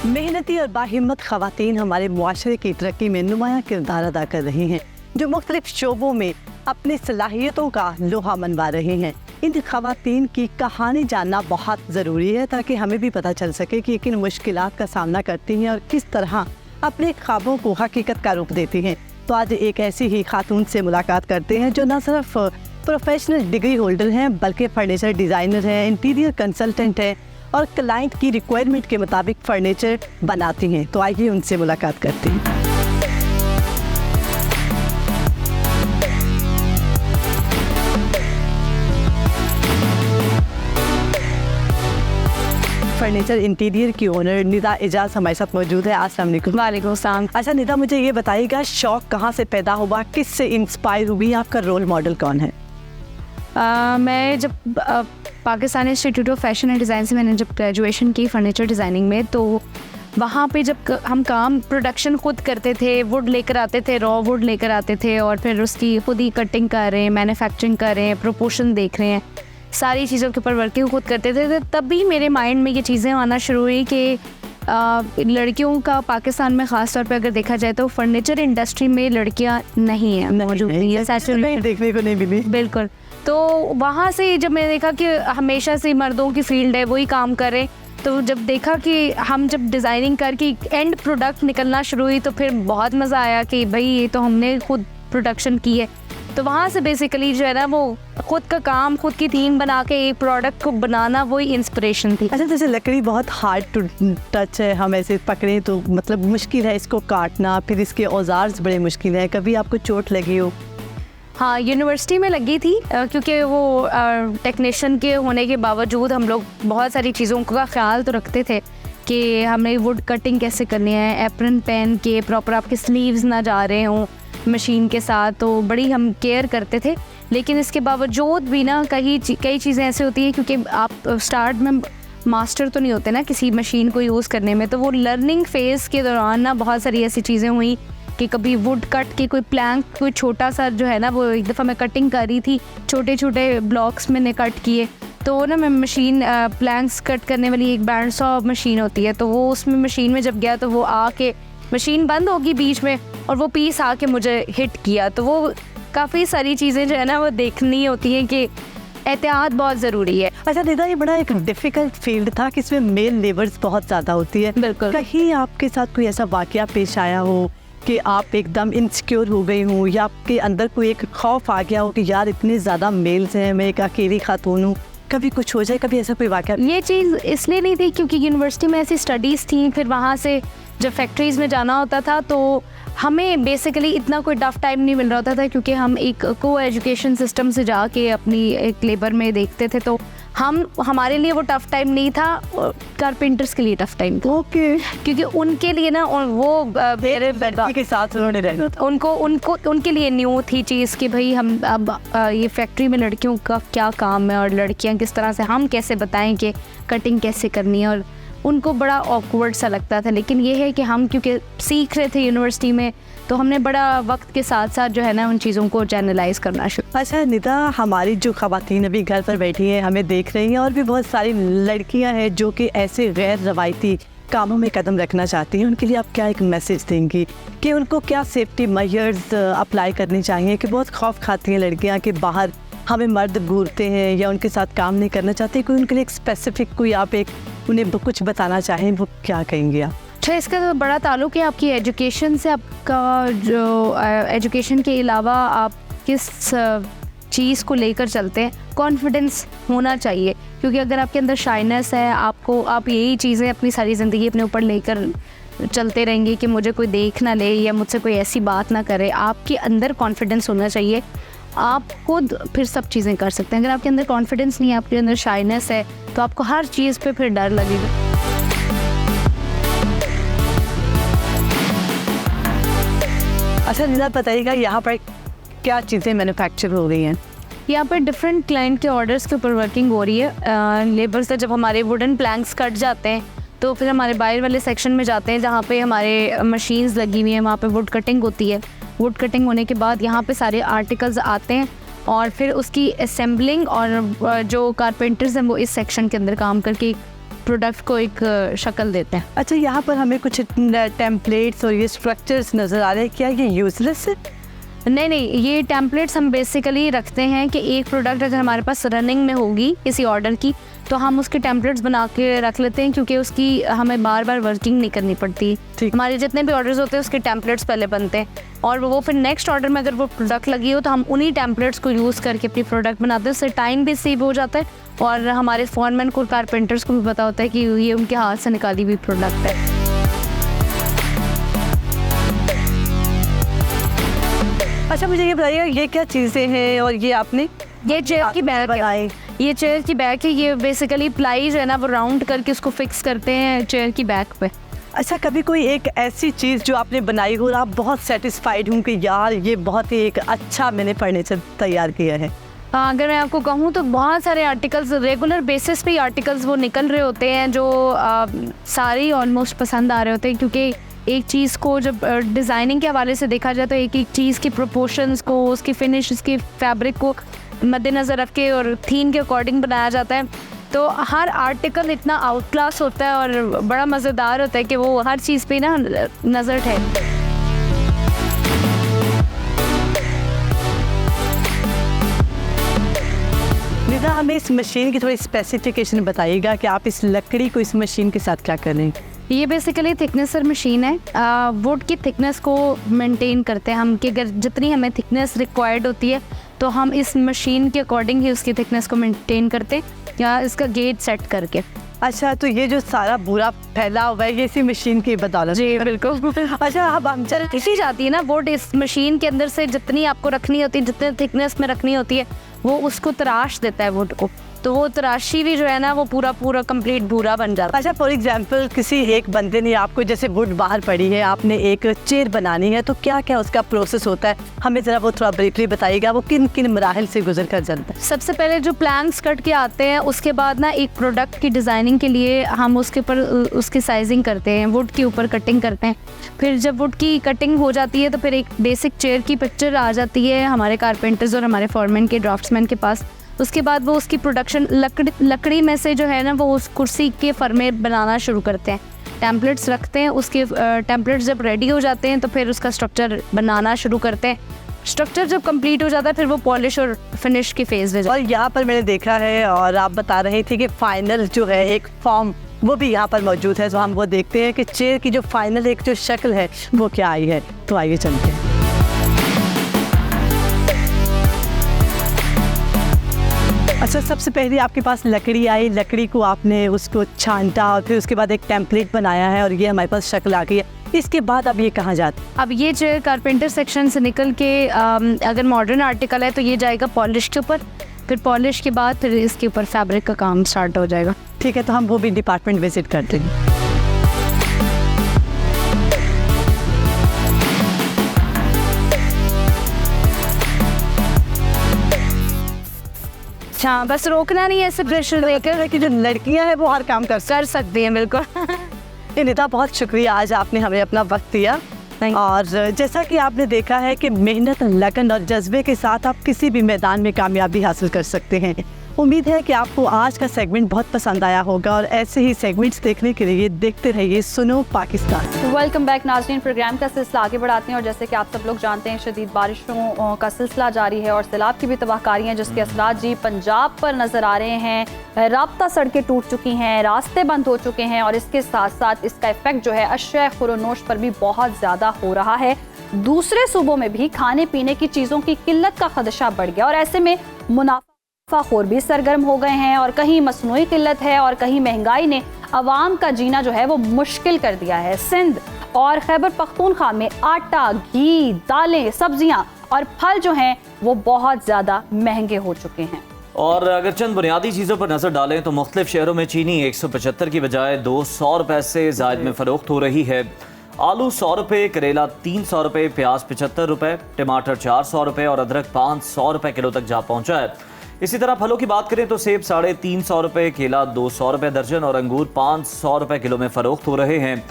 मेहनती और बाहिम्मत ख़वातीन हमारे मुआशरे की तरक्की में नुमायाँ किरदार अदा कर रही हैं, जो मुख्तलिफ शोबों में अपनी सलाहियतों का लोहा मनवा रहे हैं। इन ख़वातीन की कहानी जानना बहुत ज़रूरी है ताकि हमें भी पता चल सके कि किन मुश्किलात का सामना करती हैं और किस तरह अपने ख्वाबों को हकीकत का रूप देती हैं। तो आज एक ऐसी ही खातून से मुलाकात करते हैं जो न सिर्फ प्रोफेशनल डिग्री होल्डर हैं बल्कि फर्नीचर डिज़ाइनर हैं, इंटीरियर कंसल्टेंट हैं और क्लाइंट की रिक्वायरमेंट के मुताबिक फर्नीचर बनाती हैं। तो आइए उनसे मुलाकात करते हैं। फर्नीचर इंटीरियर की ओनर निदा एजाज हमारे साथ मौजूद है। अस्सलाम वालेकुम। वालेकुम सलाम। अच्छा निदा, मुझे ये बताइएगा शौक कहाँ से पैदा हुआ, किससे इंस्पायर हुई, आपका रोल मॉडल कौन है? मैं जब Pakistan institute of fashion and design से मैंने जब ग्रेजुएशन की फर्नीचर डिज़ाइनिंग में, तो वहाँ पे जब हम काम प्रोडक्शन खुद करते थे, वुड लेकर आते थे, रॉ वुड लेकर आते थे और फिर उसकी खुद ही कटिंग कर रहे हैं, मैन्युफैक्चरिंग कर रहे हैं, प्रोपोर्शन देख रहे हैं, सारी चीज़ों के ऊपर वर्किंग खुद करते थे। तभी मेरे माइंड में ये चीज़ें आना शुरू हुई कि लड़कियों का पाकिस्तान में ख़ास तौर पे अगर देखा जाए तो फर्नीचर इंडस्ट्री में लड़कियां नहीं हैं मौजूद, देखने को नहीं मिली। बिल्कुल। तो वहाँ से जब मैंने देखा कि हमेशा से मर्दों की फील्ड है, वही काम करें, तो जब देखा कि हम जब डिज़ाइनिंग करके एंड प्रोडक्ट निकलना शुरू हुई तो फिर बहुत मज़ा आया कि भाई ये तो हमने खुद प्रोडक्शन की है। तो वहाँ से बेसिकली जो है ना वो खुद का काम, खुद की टीम बना के एक प्रोडक्ट को बनाना, वही इंस्पिरेशन थी। अच्छा, जैसे लकड़ी बहुत हार्ड टू टच है, हम ऐसे पकड़ें तो मतलब मुश्किल है इसको काटना, फिर इसके औजार्स बड़े मुश्किल हैं, कभी आपको चोट लगी हो? हाँ, यूनिवर्सिटी में लगी थी क्योंकि वो टेक्नीशियन के होने के बावजूद हम लोग बहुत सारी चीज़ों का ख्याल तो रखते थे कि हमें वुड कटिंग कैसे करनी है, एप्रन पहन के प्रॉपर आपके स्लीव्स ना जा रहे हों मशीन के साथ, तो बड़ी हम केयर करते थे। लेकिन इसके बावजूद भी ना कई चीज़ें ऐसे होती हैं क्योंकि आप स्टार्ट में मास्टर तो नहीं होते ना किसी मशीन को यूज़ करने में, तो वो लर्निंग फेज़ के दौरान ना बहुत सारी ऐसी चीज़ें हुई कि कभी वुड कट के कोई प्लैंक, कोई छोटा सा जो है ना, वो एक दफ़ा मैं कटिंग कर रही थी, छोटे छोटे ब्लॉक्स मैंने कट किए, तो ना मैं मशीन प्लैंक्स कट करने वाली एक बैंड सॉ मशीन होती है, तो वो उसमें मशीन में जब गया तो वो आके मशीन बंद होगी बीच में और वो पीस आके मुझे हिट किया। तो वो काफ़ी सारी चीज़ें जो है ना वो देखनी होती हैं कि एहतियात बहुत ज़रूरी है। अच्छा निदा, ये बड़ा एक डिफ़िकल्ट फील्ड था कि इसमें मेल लेबर्स बहुत ज़्यादा होती है। बिल्कुल। कहीं आपके साथ कोई ऐसा वाक़या पेश आया हो कि आप एकदम इनसिक्योर हो गई हूँ या आपके अंदर कोई एक खौफ आ गया हो कि यार इतने ज़्यादा मेल्स हैं, मैं एक अकेली खातून हूँ, कभी कुछ हो जाए, कभी ऐसा कोई वाक़या? ये चीज़ इसलिए नहीं थी क्योंकि यूनिवर्सिटी में ऐसी स्टडीज़ थी, फिर वहाँ से जब फैक्ट्रीज़ में जाना होता था तो हमें बेसिकली इतना कोई टफ टाइम नहीं मिल रहा होता था क्योंकि हम एक को एजुकेशन सिस्टम से जाके अपनी एक लेबर में देखते थे, तो हमारे लिए वो टफ़ टाइम नहीं था, कारपेंटर्स के लिए टफ़ टाइम था। ओके। क्योंकि उनके लिए ना वो मेरे के साथ उन्होंने रहना था, उनको उनके लिए न्यू थी चीज़ कि भाई हम अब ये फैक्ट्री में लड़कियों का क्या काम है और लड़कियां किस तरह से, हम कैसे बताएं कि कटिंग कैसे करनी है, और उनको बड़ा ऑकवर्ड सा लगता था। लेकिन ये है कि हम क्योंकि सीख रहे थे यूनिवर्सिटी में, तो हमने बड़ा वक्त के साथ साथ जो है ना उन चीज़ों को चैनलाइज करना शुरू। अच्छा निदा, हमारी जो ख़वातीन अभी घर पर बैठी हैं, हमें देख रही हैं, और भी बहुत सारी लड़कियां हैं जो कि ऐसे गैर रवायती कामों में कदम रखना चाहती हैं, उनके लिए आप क्या एक मैसेज देंगी कि उनको क्या सेफ्टी मेजर्स अप्लाई करनी चाहिए? कि बहुत खौफ खाती हैं लड़कियाँ कि बाहर हमें मर्द घूरते हैं या उनके साथ काम नहीं करना चाहते, कोई उनके लिए एक स्पेसिफिक कोई आप एक उन्हें कुछ बताना चाहें, वो क्या कहेंगे आप? अच्छा, इसका तो बड़ा ताल्लुक है आपकी एजुकेशन से। आपका जो एजुकेशन के अलावा आप किस चीज़ को लेकर चलते हैं, कॉन्फिडेंस होना चाहिए, क्योंकि अगर आपके अंदर शाइनेस है, आप यही चीज़ें अपनी सारी ज़िंदगी अपने ऊपर लेकर चलते रहेंगे कि मुझे कोई देख ना ले या मुझसे कोई ऐसी बात ना करे। आपके अंदर कॉन्फिडेंस होना चाहिए, आप खुद फिर सब चीज़ें कर सकते हैं। अगर आपके अंदर कॉन्फिडेंस नहीं है, आपके अंदर शाइनेस है, तो आपको हर चीज़ पे फिर डर लगेगा। अच्छा निदा, बताइएगा यहाँ पर क्या चीज़ें मैन्युफैक्चर हो रही हैं? यहाँ पर डिफरेंट क्लाइंट के ऑर्डर्स के ऊपर वर्किंग हो रही है। लेबर से जब हमारे वुडन प्लैंक्स कट जाते हैं तो फिर हमारे बाहर वाले सेक्शन में जाते हैं जहाँ पे हमारे मशीन्स लगी हुई हैं, वहाँ पे वुड कटिंग होती है। वुड कटिंग होने के बाद यहाँ पे सारे आर्टिकल्स आते हैं और फिर उसकी असेंबलिंग, और जो कारपेंटर्स हैं वो इस सेक्शन के अंदर काम करके प्रोडक्ट को एक शक्ल देते हैं। अच्छा, यहाँ पर हमें कुछ टेम्पलेट्स और ये स्ट्रक्चर्स नज़र आ रहे हैं, क्या ये यूजलेस है? नहीं, ये टेम्पलेट्स हम बेसिकली रखते हैं कि एक प्रोडक्ट अगर हमारे पास रनिंग में होगी किसी ऑर्डर की, तो हम उसके टेम्पलेट्स बना के रख लेते हैं, क्योंकि उसकी हमें बार बार वर्किंग नहीं करनी पड़ती। हमारे जितने भी ऑर्डर्स होते हैं उसके टेम्पलेट्स पहले बनते हैं, और वो फिर नेक्स्ट ऑर्डर में अगर वो प्रोडक्ट लगी हो तो हम उन्हीं टेम्पलेट्स को यूज़ करके अपनी प्रोडक्ट बनाते हैं। उससे टाइम भी सेव हो जाता है और हमारे फोरमैन को, कारपेंटर्स को भी पता होता है कि ये उनके हाथ से निकाली हुई प्रोडक्ट है। अच्छा, मुझे ये बताइएगा ये क्या चीज़ें हैं, और ये आपने ये चेयर की बैग बनाई? ये चेयर की बैग है। ये बेसिकली प्लाई जो है ना वो राउंड करके उसको फिक्स करते हैं चेयर की बैक पे। अच्छा, कभी कोई एक ऐसी चीज़ जो आपने बनाई हो और आप बहुत सेटिस्फाइड हूँ कि यार ये बहुत ही एक अच्छा मैंने फर्नीचर तैयार किया है? अगर मैं आपको कहूँ तो बहुत सारे आर्टिकल्स रेगुलर बेसिस पे आर्टिकल्स वो निकल रहे होते हैं जो सारे ऑलमोस्ट पसंद आ रहे होते हैं, क्योंकि एक चीज़ को जब डिज़ाइनिंग के हवाले से देखा जाए तो एक एक चीज़ की प्रोपोर्शंस को, उसकी फिनिश, उसकी फैब्रिक को मद्देनज़र रख के और थीम के अकॉर्डिंग बनाया जाता है। तो हर आर्टिकल इतना आउट क्लास होता है और बड़ा मज़ेदार होता है कि वो हर चीज़ पे ना नज़र ठहरती है। निदा, हमें इस मशीन की थोड़ी स्पेसिफिकेशन बताइएगा कि आप इस लकड़ी को इस मशीन के साथ क्या कर रहे हैं? ये बेसिकली थिकनेसर मशीन है। वुड की थिकनेस को मेंटेन करते हैं हम, कि अगर जितनी हमें थिकनेस रिक्वायर्ड होती है तो हम इस मशीन के अकॉर्डिंग ही उसकी थिकनेस को मेंटेन करते हैं, या इसका गेज सेट करके। अच्छा, तो ये जो सारा बुरा फैला हुआ है ये इसी मशीन की बदौलत? जी बिल्कुल। अच्छा, अब हम चल इसी जाती है ना वुड इस मशीन के अंदर से जितनी आपको रखनी होती है, जितने थिकनेस में रखनी होती है, वो उसको तराश देता है वुड को, तो वो तराशी भी जो है ना वो पूरा कंप्लीट भूरा बन जाता है। अच्छा, फॉर एग्जांपल किसी एक बंदे ने आपको, जैसे वुड बाहर पड़ी है, आपने एक चेयर बनानी है, तो क्या क्या उसका प्रोसेस होता है, हमें ज़रा वो थोड़ा ब्रीफली बताइएगा, वो किन किन मराहल से गुजर कर जाता है? सबसे पहले जो प्लैंक्स कट के आते हैं, उसके बाद ना एक प्रोडक्ट की डिज़ाइनिंग के लिए हम उसके ऊपर उसकी साइजिंग करते हैं, वुड के ऊपर कटिंग करते हैं। फिर जब वुड की कटिंग हो जाती है तो फिर एक बेसिक चेयर की पिक्चर आ जाती है हमारे कारपेंटर्स और हमारे फॉरमैन के, ड्राफ्ट्समैन के पास। उसके बाद वो उसकी प्रोडक्शन लकड़ी में से जो है ना वो उस कुर्सी के फर्मे बनाना शुरू करते हैं, टेम्पलेट्स रखते हैं। उसके टेम्पलेट्स जब रेडी हो जाते हैं तो फिर उसका स्ट्रक्चर बनाना शुरू करते हैं। स्ट्रक्चर जब कंप्लीट हो जाता है फिर वो पॉलिश और फिनिश की फेज में। और यहाँ पर मैंने देखा है और आप बता रहे थे कि फाइनल जो है एक फॉर्म वो भी यहाँ पर मौजूद है, तो हम वो देखते हैं कि चेयर की जो फाइनल एक जो शक्ल है वो क्या आई है। तो आइए चलते हैं। अच्छा, सबसे पहले आपके पास लकड़ी आई, लकड़ी को आपने उसको छांटा और फिर उसके बाद एक टेम्पलेट बनाया है और ये हमारे पास शक्ल आ गई है। इसके बाद अब ये कहाँ जाता है? अब ये चेयर कारपेंटर सेक्शन से निकल के अगर मॉडर्न आर्टिकल है तो ये जाएगा पॉलिश के ऊपर, फिर पॉलिश के बाद फिर इसके ऊपर फैब्रिक का काम स्टार्ट हो जाएगा। ठीक है, तो हम वो भी डिपार्टमेंट विजिट करते हैं। अच्छा, बस रोकना नहीं है, ऐसे प्रेशर देकर कि जो लड़कियां हैं वो हर काम कर सकती हैं। बिल्कुल। निदा, बहुत शुक्रिया आज आपने हमें अपना वक्त दिया। और जैसा कि आपने देखा है कि मेहनत, लगन और जज्बे के साथ आप किसी भी मैदान में कामयाबी हासिल कर सकते हैं। उम्मीद है कि आपको आज का सेगमेंट बहुत पसंद आया होगा और ऐसे ही सेगमेंट्स देखने के लिए देखते रहिए सुनो पाकिस्तान। वेलकम बैक नाज़रीन, प्रोग्राम का सिलसिला आगे बढ़ाते हैं और जैसे कि आप सब लोग जानते हैं शदीद बारिशों का सिलसिला जारी है और सैलाब की भी तबाहकारी हैं जिसके असरात जी पंजाब पर नज़र आ रहे हैं। राब्ता सड़कें टूट चुकी हैं, रास्ते बंद हो चुके हैं और इसके साथ साथ इसका इफेक्ट जो है अशया खुरोनोश पर भी बहुत ज़्यादा हो रहा है। दूसरे सूबों में भी खाने पीने की चीज़ों की किल्लत का खदशा बढ़ गया और ऐसे में मुनाफाखोर भी सरगर्म हो गए हैं और कहीं मसनूई किल्लत है और कहीं महंगाई ने अवाम का जीना जो है वो मुश्किल कर दिया है। सिंध और खैबर पख्तूनख्वा में आटा, घी, दालें, सब्जियां और फल जो हैं वो बहुत ज़्यादा महंगे हो चुके हैं। और अगर चंद बुनियादी चीज़ों पर नज़र डालें तो मुख्तलिफ शहरों में चीनी 175 की बजाय 200 रुपये से ज़ायद में फ़रोख्त हो रही है। आलू 100 रुपये, करेला 300 रुपये, प्याज 75 रुपये, टमाटर 400 रुपये और अदरक 500 रुपये किलो तक जा पहुँचा है। इसी तरह फलों की बात करें तो सेब 350 रुपये, केला 200 रुपये दर्जन और अंगूर 500 रुपये किलो में फ़रोख्त हो रहे हैं।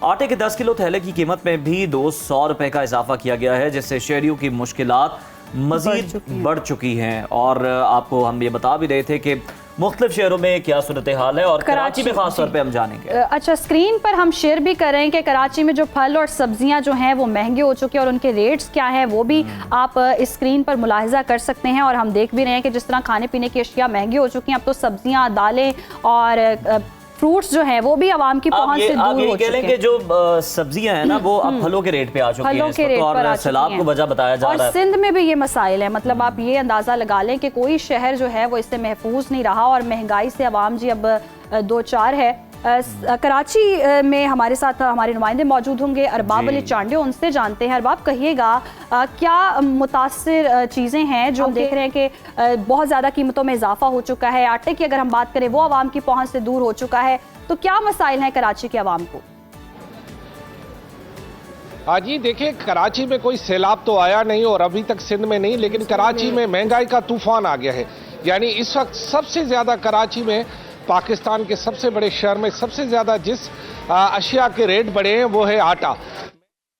आटे के 10 किलो थैले की कीमत में भी 200 रुपये का इजाफा किया गया है जिससे शहरियों की मुश्किलात मज़ीद बढ़ चुकी हैं। और आपको हम ये बता भी रहे थे कि मुख्तलिफ शहरों में क्या सूरत हाल है और कराची में खास तौर पे हम जानेंगे। अच्छा, स्क्रीन पर हम शेयर भी कर रहे हैं कि कराची में जो फल और सब्जियां जो हैं वो महंगे हो चुके हैं और उनके रेट्स क्या हैं वो भी आप इस स्क्रीन पर मुलाहिजा कर सकते हैं। और हम देख भी रहे हैं कि जिस तरह खाने पीने की अशिया महंगी हो चुकी हैं, अब तो सब्जियां, दालें और फ्रूट्स जो हैं वो भी आवाम की पहुंच से दूर हो चुके हैं। जो सब्जियां हैं ना वो अब फलों के रेट पे आ चुकी हैं, के रेट पर आ सैलाब को वजह बताया जा रहा है। और सिंध में भी ये मसाइल है, मतलब आप ये अंदाजा लगा लें कि कोई शहर जो है वो इससे महफूज नहीं रहा और महंगाई से अवाम जी अब दो चार है। कराची में हमारे साथ हमारे नुमाइंदे मौजूद होंगे, अरबाब अली चांडे, उनसे जानते हैं। अरबाब, कहिएगा क्या मुतासिर चीज़ें हैं जो हम देख रहे हैं कि बहुत ज़्यादा कीमतों में इजाफा हो चुका है। आटे की अगर हम बात करें वो आवाम की पहुंच से दूर हो चुका है, तो क्या मसाइल हैं कराची के आवाम को? हाँ जी, देखिए, कराची में कोई सैलाब तो आया नहीं और अभी तक सिंध में नहीं, लेकिन कराची में महंगाई का तूफान आ गया है। यानी इस वक्त सबसे ज़्यादा कराची में, पाकिस्तान के सबसे बड़े शहर में सबसे ज़्यादा जिस अशिया के रेट बढ़े हैं वो है आटा।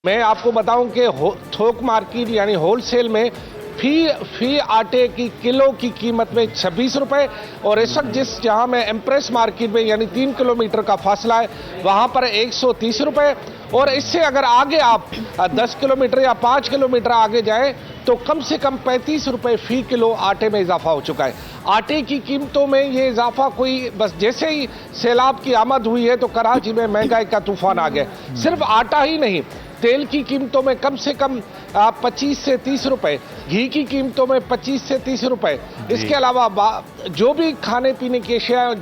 मैं आपको बताऊं कि थोक मार्केट यानी होलसेल में फी आटे की किलो की कीमत में 26 रुपये, और इस वक्त जहां मैं एम्प्रेस मार्केट में यानी 3 किलोमीटर का फासला है वहां पर 130 रुपये, और इससे अगर आगे आप 10 किलोमीटर या 5 किलोमीटर आगे जाएं तो कम से कम 35 रुपये फी किलो आटे में इजाफा हो चुका है। आटे की कीमतों में ये इजाफा कोई बस जैसे ही सैलाब की आमद हुई है तो कराची में महंगाई का तूफान आ गया। सिर्फ आटा ही नहीं, तेल की कीमतों में कम से कम 25 से 30 रुपए, घी की कीमतों में 25 से 30 रुपए। इसके अलावा जो भी खाने पीने की अशिया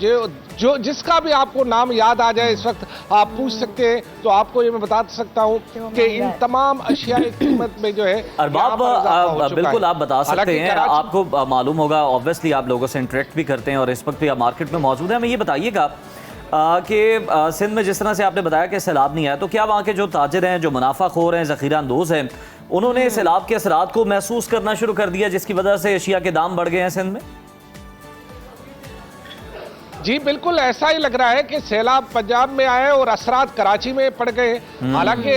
जो जिसका भी आपको नाम याद आ जाए इस वक्त आप पूछ सकते हैं, तो आपको ये मैं बता सकता हूँ कि इन तमाम अशिया की कीमत में जो है अरबाब बिल्कुल आप बता सकते हैं, आपको मालूम होगा, ऑब्वियसली आप लोगों से इंटरेक्ट भी करते हैं और इस वक्त भी आप मार्केट में मौजूद हैं। हमें ये बताइएगा कि सिंध में जिस तरह से आपने बताया कि सैलाब नहीं आया, तो क्या वहाँ के जो ताजिर हैं, जो मुनाफाखोर हैं, ज़ख़ीरा अंदोज़ हैं, उन्होंने सैलाब के असरात को महसूस करना शुरू कर दिया जिसकी वजह से अशिया के दाम बढ़ गए हैं सिंध में? जी बिल्कुल ऐसा ही लग रहा है कि सैलाब पंजाब में आए और असरात कराची में पड़ गए। हालांकि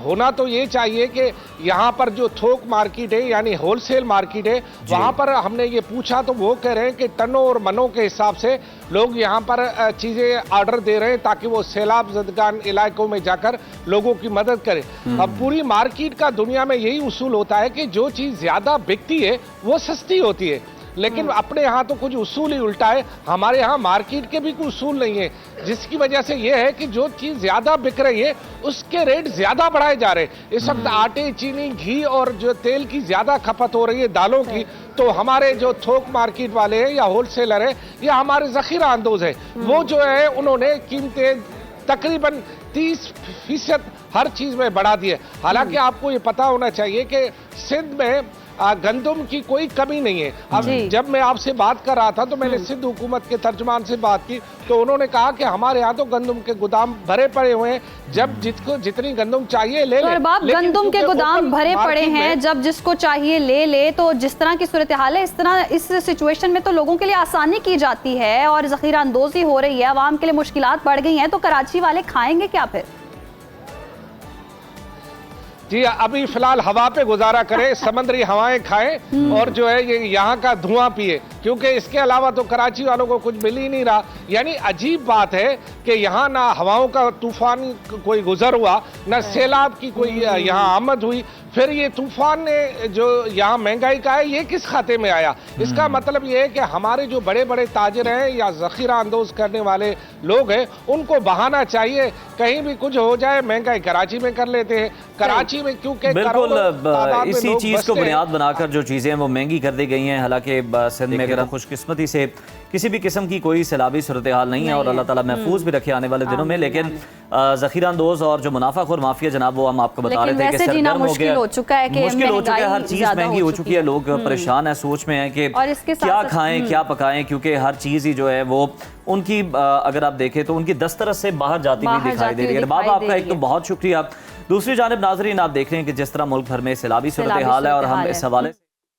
होना तो ये चाहिए कि यहाँ पर जो थोक मार्केट है यानी होलसेल मार्केट है वहाँ पर हमने ये पूछा तो वो कह रहे हैं कि टनों और मनों के हिसाब से लोग यहाँ पर चीज़ें ऑर्डर दे रहे हैं ताकि वो सैलाब ज़दगान इलाकों में जाकर लोगों की मदद करें। अब पूरी मार्केट का दुनिया में यही उसूल होता है कि जो चीज़ ज़्यादा बिकती है वो सस्ती होती है, लेकिन अपने यहाँ तो कुछ उसूल ही उल्टा है। हमारे यहाँ मार्केट के भी कोई उसूल नहीं है, जिसकी वजह से ये है कि जो चीज़ ज़्यादा बिक रही है उसके रेट ज़्यादा बढ़ाए जा रहे हैं। इस वक्त आटे, चीनी, घी और जो तेल की ज़्यादा खपत हो रही है, दालों की, तो हमारे जो थोक मार्केट वाले हैं या होलसेलर है या हमारे ज़ख़ीरा अंदोज़ है, वो जो है उन्होंने कीमतें तकरीबन 30% हर चीज़ में बढ़ा दी है। हालांकि आपको ये पता होना चाहिए कि सिंध में गंदम की कोई कमी नहीं है। अब जब मैं आपसे बात कर रहा था तो मैंने सिंध हुकूमत के तर्जुमान से बात की तो उन्होंने कहा कि हमारे यहाँ तो गंदम के गोदाम भरे पड़े हुए हैं, जब जिसको जितनी गंदम चाहिए ले ले। गंदम के गोदाम भरे पड़े हैं, जब जिसको चाहिए ले ले। तो जिस तरह की सूरत हाल है, इस तरह इस सिचुएशन में तो लोगों के लिए आसानी की जाती है और ज़ख़ीरा अंदोज़ी हो रही है, आवाम के लिए मुश्किलात बढ़ गई हैं, तो कराची वाले खाएंगे क्या फिर? जी अभी फिलहाल हवा पे गुजारा करें, समुद्री हवाएं खाएं और जो है ये यहाँ का धुआं पिए, क्योंकि इसके अलावा तो कराची वालों को कुछ मिल ही नहीं रहा। यानी अजीब बात है कि यहाँ ना हवाओं का तूफान कोई गुजर हुआ, ना सैलाब की कोई यहाँ आमद हुई, फिर ये तूफान ने जो यहाँ महंगाई का है ये किस खाते में आया? इसका मतलब ये है कि हमारे जो बड़े बड़े ताजिर हैं या ज़ख़ीरा अंदोज़ करने वाले लोग हैं उनको बहाना चाहिए, कहीं भी कुछ हो जाए महंगाई कराची में कर लेते हैं। कराची में क्योंकि बिल्कुल इसी चीज़ को बुनियाद बनाकर जो चीज़ें हैं वो महंगी कर दी गई हैं। हालांकि सिंध में अगर खुशकिस्मती से किसी भी किस्म की कोई सैलाबी सूरत हाल नहीं है और अल्लाह ताला महफूज भी रखे आने वाले दिनों में, लेकिन ज़ख़ीरा अंदोज़ और जो मुनाफाखोर माफिया जनाब वो हम आपको बता रहे थे कि सरगर्म हो गया, मुश्किल हो चुका है, हर चीज़ महंगी हो चुकी है, लोग परेशान है, सोच में है कि क्या खाएं क्या पकाएं, क्योंकि हर चीज़ ही जो है वो उनकी अगर आप देखें तो उनकी दस्तरस से बाहर जाती हुई दिखाई दे रही है। बाबा आपका एक तो बहुत शुक्रिया। दूसरी जानब नाज़रीन आप देख रहे हैं कि जिस तरह मुल्क भर में सैलाबी सूरत हाल है और हम इस हवाले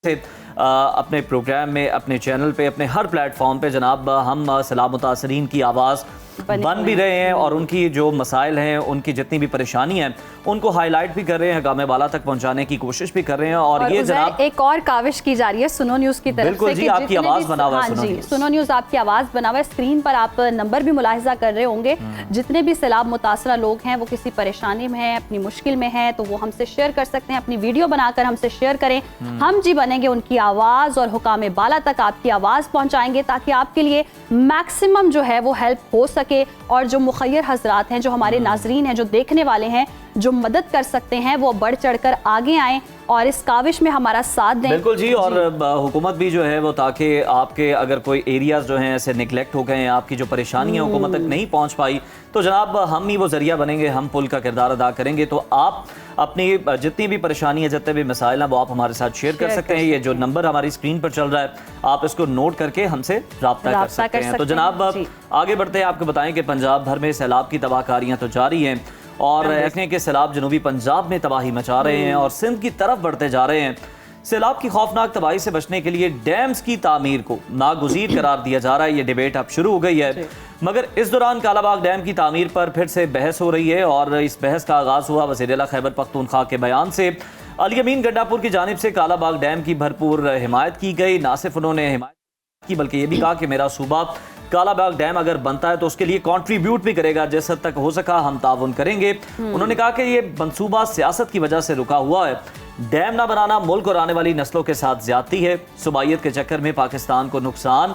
से अपने प्रोग्राम में, अपने चैनल पे, अपने हर प्लेटफॉर्म पे जनाब हम सैलाब मुतासरीन की आवाज़ बन भी रहे हैं और उनकी जो मसाइल हैं, उनकी जितनी भी परेशानी है, उनको हाईलाइट भी कर रहे हैं, हगामे बाला तक पहुंचाने की कोशिश भी कर रहे हैं। और ये जनाब एक और काविश की जा रही है सुनो न्यूज़ की तरफ बिल्कुल से जी, कि आपकी आवाज़ बना हुआ है हाँ जी, सुनो न्यूज़ आपकी आवाज़ बना हुआ है। स्क्रीन पर आप नंबर भी मुलाहिजा कर रहे होंगे। जितने भी सैलाब मुतासरा लोग हैं, वो किसी परेशानी में हैं, अपनी मुश्किल में हैं, तो वो हमसे शेयर कर सकते हैं, अपनी वीडियो बनाकर हमसे शेयर करें। हम जी बनेंगे उनकी आवाज़ और हुकामे बाला तक आपकी आवाज़ पहुंचाएंगे, ताकि आपके लिए मैक्सिमम जो है वो हेल्प हो सके। और जो मुखय्यर हजरात हैं, जो हमारे नाजरीन हैं, जो देखने वाले हैं, जो मदद कर सकते हैं, वो बढ़ चढ़कर आगे आएँ और इस काविश में हमारा साथ दें। बिल्कुल जी। और हुकूमत भी जो है वो, ताकि आपके अगर कोई एरियाज जो हैं ऐसे निगलेक्ट हो गए हैं, आपकी जो परेशानी है हुकूमत तक नहीं पहुंच पाई, तो जनाब हम ही वो जरिया बनेंगे, हम पुल का किरदार अदा करेंगे। तो आप अपनी जितनी भी परेशानी है, जितने भी मसाइल हैं, वो आप हमारे साथ शेयर कर सकते हैं। ये जो नंबर हमारी स्क्रीन पर चल रहा है, आप इसको नोट करके हमसे रब्ता कर सकते हैं। तो जनाब आगे बढ़ते हैं, आपको बताएं कि पंजाब भर में सैलाब की तबाहकारियाँ तो जारी हैं और ऐसे के सैलाब जनूबी पंजाब में तबाही मचा रहे हैं और सिंध की तरफ बढ़ते जा रहे हैं। सैलाब की खौफनाक तबाही से बचने के लिए डैम्स की तामीर को नागुज़ीर करार दिया जा रहा है। ये डिबेट अब शुरू हो गई है, मगर इस दौरान कालाबाग डैम की तामीर पर फिर से बहस हो रही है और इस बहस का आगाज़ हुआ वज़ीर आला खैबर पख्तूनख्वा के बयान से। अली अमीन गंडापुर की जानिब से कालाबाग डैम की भरपूर हिमायत की गई। ना सिर्फ उन्होंने हिमायत की, बल्कि ये भी कहा कि मेरा सूबा कालाबाग डैम अगर बनता है तो उसके लिए कंट्रीब्यूट भी करेगा, जिस हद तक हो सका हम ताउन करेंगे। उन्होंने कहा कि ये मंसूबा सियासत की वजह से रुका हुआ है। डैम ना बनाना मुल्क और आने वाली नस्लों के साथ ज्यादती है। सूबाइयत के चक्कर में पाकिस्तान को नुकसान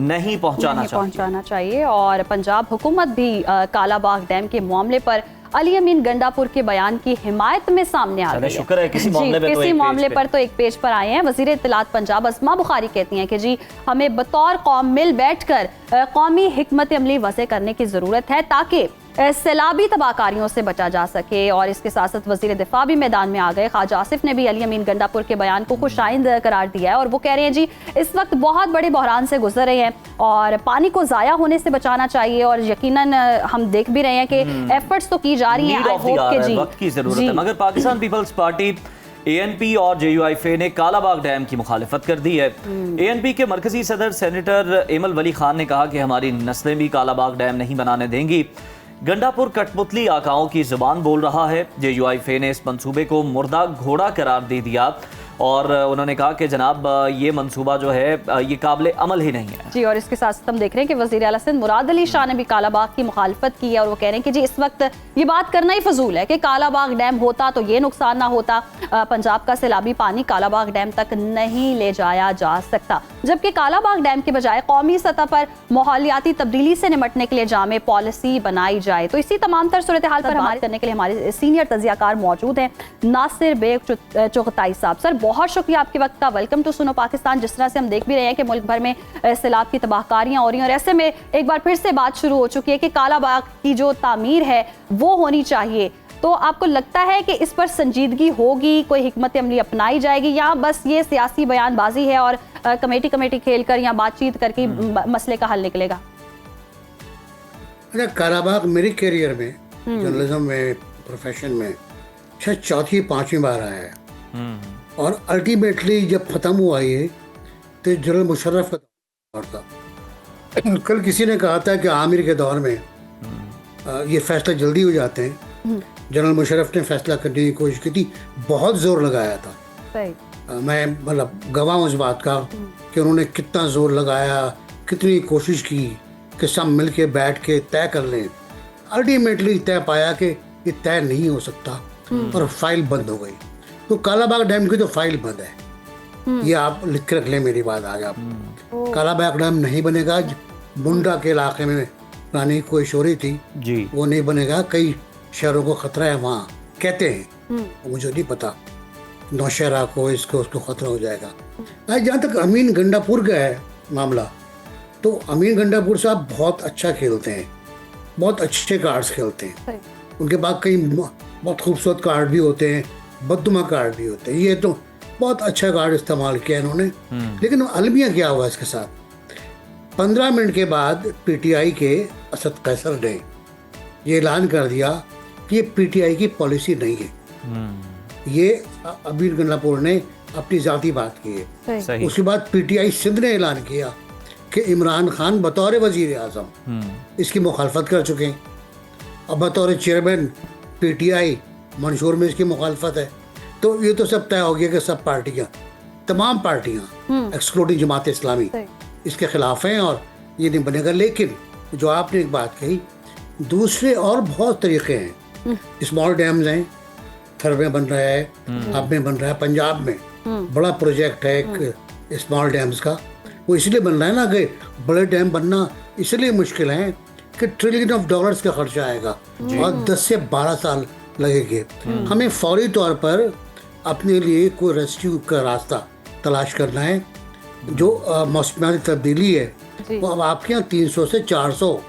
नहीं पहुंचाना चाहिए। और पंजाब हुकूमत भी कालाबाग डैम के मामले पर अली अमीन गंडापुर के बयान की हिमायत में सामने आ गई। शुक्र है किसी मामले पर तो एक पेज पर आए हैं। वज़ीर इत्तलात पंजाब अस्मा बुखारी कहती हैं कि जी हमें बतौर कौम मिल बैठकर कौमी हिकमत अमली वज़े करने की ज़रूरत है, ताकि सैलाबी तबाहकारियों से बचा जा सके। और इसके साथ साथ वज़ीर दिफा भी मैदान में आ गए। ख्वाजा आसिफ ने भी अली अमीन गंडापुर के बयान को खुशाइंद करार दिया है और वो कह रहे हैं जी इस वक्त बहुत बड़े बहरान से गुजर रहे हैं और पानी को ज़ाया होने से बचाना चाहिए। और यकीनन हम देख भी रहे हैं कि एफर्ट्स तो की जा रही हैं, वक्त की जरूरत है। मगर पाकिस्तान पीपल्स पार्टी ANP और JUIFA ने कालाबाग डैम की मुखालिफत कर दी है। ANP के मरकजी सदर सेनेटर एमल वली खान ने कहा कि हमारी नस्लें भी कालाबाग डैम नहीं बनाने देंगी। गंडापुर कठपुतली आकाओं की जुबान बोल रहा है। JUIFA ने इस मंसूबे को मुर्दा घोड़ा करार दे दिया और उन्होंने कहा कि जनाब ये मंसूबा जो है ये काबिल अमल ही नहीं है जी। और इसके साथ हम देख रहे हैं कि वज़ीर आला सिंध मुराद अली शाह ने भी कालाबाग की मुखालफत की है और वो कह रहे हैं कि जी इस वक्त ये बात करना ही फजूल है कि कालाबाग डैम होता तो ये नुकसान ना होता। पंजाब का सैलाबी पानी कालाबाग डैम तक नहीं ले जाया जा सकता, जबकि कालाबाग डैम के बजाय कौमी सतह पर माहौलियाती तब्दीली से निपटने के लिए जामे पॉलिसी बनाई जाए। तो इसी तमाम तर सूरत हाल पर बात करने के लिए हमारे सीनियर तजियाकार मौजूद हैं, नासिर बेग चुगताई साहब। सर बहुत शुक्रिया आपके वक्त का। वेलकम टू सुनो पाकिस्तान। जिस तरह से हम देख भी रहे हैं कि मुल्क भर में सैलाब की तबाहकारियां हो रही हैं और ऐसे में एक बार फिर से बात शुरू हो चुकी है कि कालाबाग की जो तामीर है वो होनी चाहिए, तो आपको लगता है कि इस पर संजीदगी होगी, कोई हिकमत अमली अपनाई जाएगी, या बस ये सियासी बयानबाजी है और कमेटी खेलकर या बातचीत करके मसले का हल निकलेगा? कालाबाग मेरे करियर में जर्नलिज्म में प्रोफेशन में शायद 4-5वीं बार आया है और अल्टीमेटली जब ख़त्म हुआ ये तो जनरल मुशर्रफ का दौर था। कल किसी ने कहा था कि आमिर के दौर में ये फैसला जल्दी हो जाते हैं। जनरल मुशर्रफ ने फैसला करने की कोशिश की थी, बहुत जोर लगाया था। मैं मतलब गवाह हूँ इस बात का कि उन्होंने कितना जोर लगाया, कितनी कोशिश की कि सब मिल के बैठ के तय कर लें। अल्टीमेटली तय पाया कि ये तय नहीं हो सकता और फाइल बंद हो गई। तो कालाबाग डैम की तो फाइल बंद है, ये आप लिख के रख लें मेरी बात आज आप। कालाबाग डैम नहीं बनेगा। मुंडा के इलाके में पुरानी कोई शोरी थी जी, वो नहीं बनेगा। कई शहरों को खतरा है वहाँ कहते हैं, मुझे नहीं पता। नौशहरा को इसको उसको खतरा हो जाएगा। जहाँ तक अमीन गंडापुर का है मामला, तो अमीन गंडापुर साहब बहुत अच्छा खेलते हैं, बहुत अच्छे कार्ड्स खेलते हैं। उनके पास कई बहुत खूबसूरत कार्ड भी होते हैं, बददुमा कार्ड भी होते हैं। ये तो बहुत अच्छा कार्ड इस्तेमाल किया इन्होंने। लेकिन अलमिया क्या हुआ इसके साथ, 15 मिनट के बाद PTI के असद कैसर ने ये ऐलान कर दिया कि ये PTI की पॉलिसी नहीं है। ये अमीन गंडापुर ने अपनी ज़ाती बात की है। उसके बाद PTI सिंध ने ऐलान किया कि इमरान खान बतौर वजीर आज़म इसकी मुखालफत कर चुके हैं, और बतौर चेयरमैन PTI मंशूर में इसकी मुखालफत है। तो ये तो सब तय हो गया कि सब पार्टियां, तमाम पार्टियां एक्सक्लूडिंग जमात इस्लामी इसके खिलाफ हैं और ये नहीं बनेगा। लेकिन जो आपने एक बात कही, दूसरे और बहुत तरीके हैं। स्मॉल डैम्स हैं, थर में बन रहा है, अब में बन रहा है, पंजाब में बड़ा प्रोजेक्ट है एक स्मॉल डैम्स का। वो इसलिए बन रहा है ना कि बड़े डैम बनना इसलिए मुश्किल है कि $1 ट्रिलियन का खर्चा आएगा और 10 से 12 साल लगेंगे। हमें फौरी तौर पर अपने लिए कोई रेस्क्यू का रास्ता तलाश करना है। जो मौसमियाती तब्दीली है वो अब आपके यहाँ 300 से 400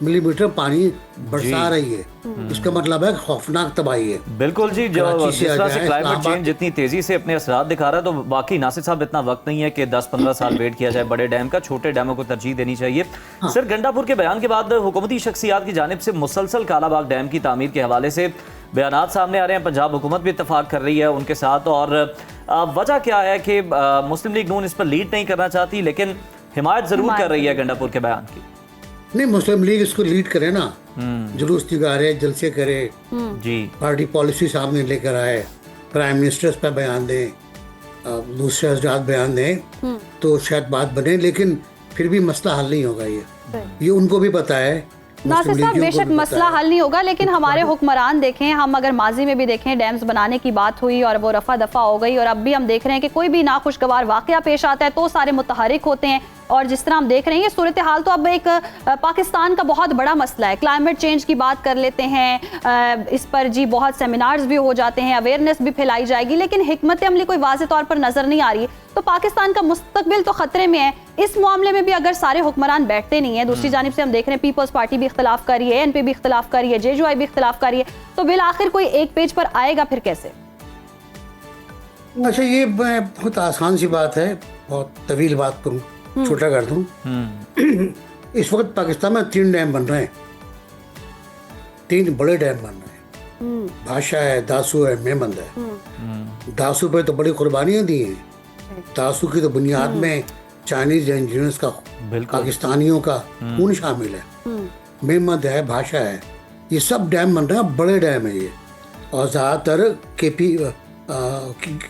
मिलीमीटर पानी बरसा रही है, इसका मतलब है खौफनाक तबाही है। बिल्कुल जी, जो जिस तरह से क्लाइमेट चेंज जितनी तेजी से अपने असरात दिखा रहा है, तो बाकी नासिर साहब इतना वक्त नहीं है कि 10-15 साल वेट किया जाए बड़े डैम का, छोटे डैमों को तरजीह देनी चाहिए। सर, गंडापुर के बयान के बाद हुकूमती शख्सियात की जानिब से मुसलसल कालाबाग डैम की तामीर के हवाले से बयानात सामने आ रहे हैं। पंजाब हुकूमत भी इत्तफाक कर रही है उनके साथ, और वजह क्या है कि मुस्लिम लीग नून इस पर लीड नहीं करना चाहती, लेकिन हिमायत जरूर कर रही है गंडापुर के बयान की। नहीं, मुस्लिम लीग इसको लीड करे ना, जुलूस निकाले, जलसे करे जी, पार्टी पॉलिसी सामने लेकर आए, प्राइम मिनिस्टर इस पर बयान दें, दूसरे हजरात बयान दें, तो शायद बात बने। लेकिन फिर भी मसला हल नहीं होगा। ये उनको भी पता है। नासिर साहब, बेशक मसला हल नहीं होगा, लेकिन हमारे हुक्मरान देखें, हम अगर माजी में भी देखें, डैम्स बनाने की बात हुई और वो रफा दफा हो गई, और अब भी हम देख रहे हैं कि कोई भी नाखुशगवार वाकया पेश आता है तो सारे मुतहरिक होते हैं। और जिस तरह हम देख रहे हैं, ये सूरत हाल तो अब एक पाकिस्तान का बहुत बड़ा मसला है। क्लाइमेट चेंज की बात कर लेते हैं, इस पर जी बहुत सेमिनार्स भी हो जाते हैं, अवेयरनेस भी फैलाई जाएगी, लेकिन हिकमत अमली कोई वाज़ेह तौर पर नजर नहीं आ रही। तो पाकिस्तान का मुस्तकबिल तो खतरे में है। इस मामले में भी अगर सारे हुक्मरान बैठते नहीं है, दूसरी जानिब से हम देख रहे हैं पीपल्स पार्टी भी इख्तिलाफ कर रही है, NP भी इख्तिलाफ कर रही है, JJY भी इख्तिलाफ कर रही है, तो बिल आखिर कोई एक पेज पर आएगा फिर कैसे? अच्छा, ये बहुत आसान सी बात है, बहुत तवील बात करूँ, छोटा कर दूं। इस वक्त पाकिस्तान में 3 डैम बन रहे हैं, 3 बड़े डैम बन रहे हैं। भाषा है, दासू है, मेमंद है। दासू पे तो बड़ी कुर्बानियां दी हैं। दासू की तो बुनियाद में चाइनीज इंजीनियर्स का, पाकिस्तानियों का खून शामिल है। मेमंद है, भाषा है, ये सब डैम बन रहे हैं, बड़े डैम है ये, और ज़्यादातर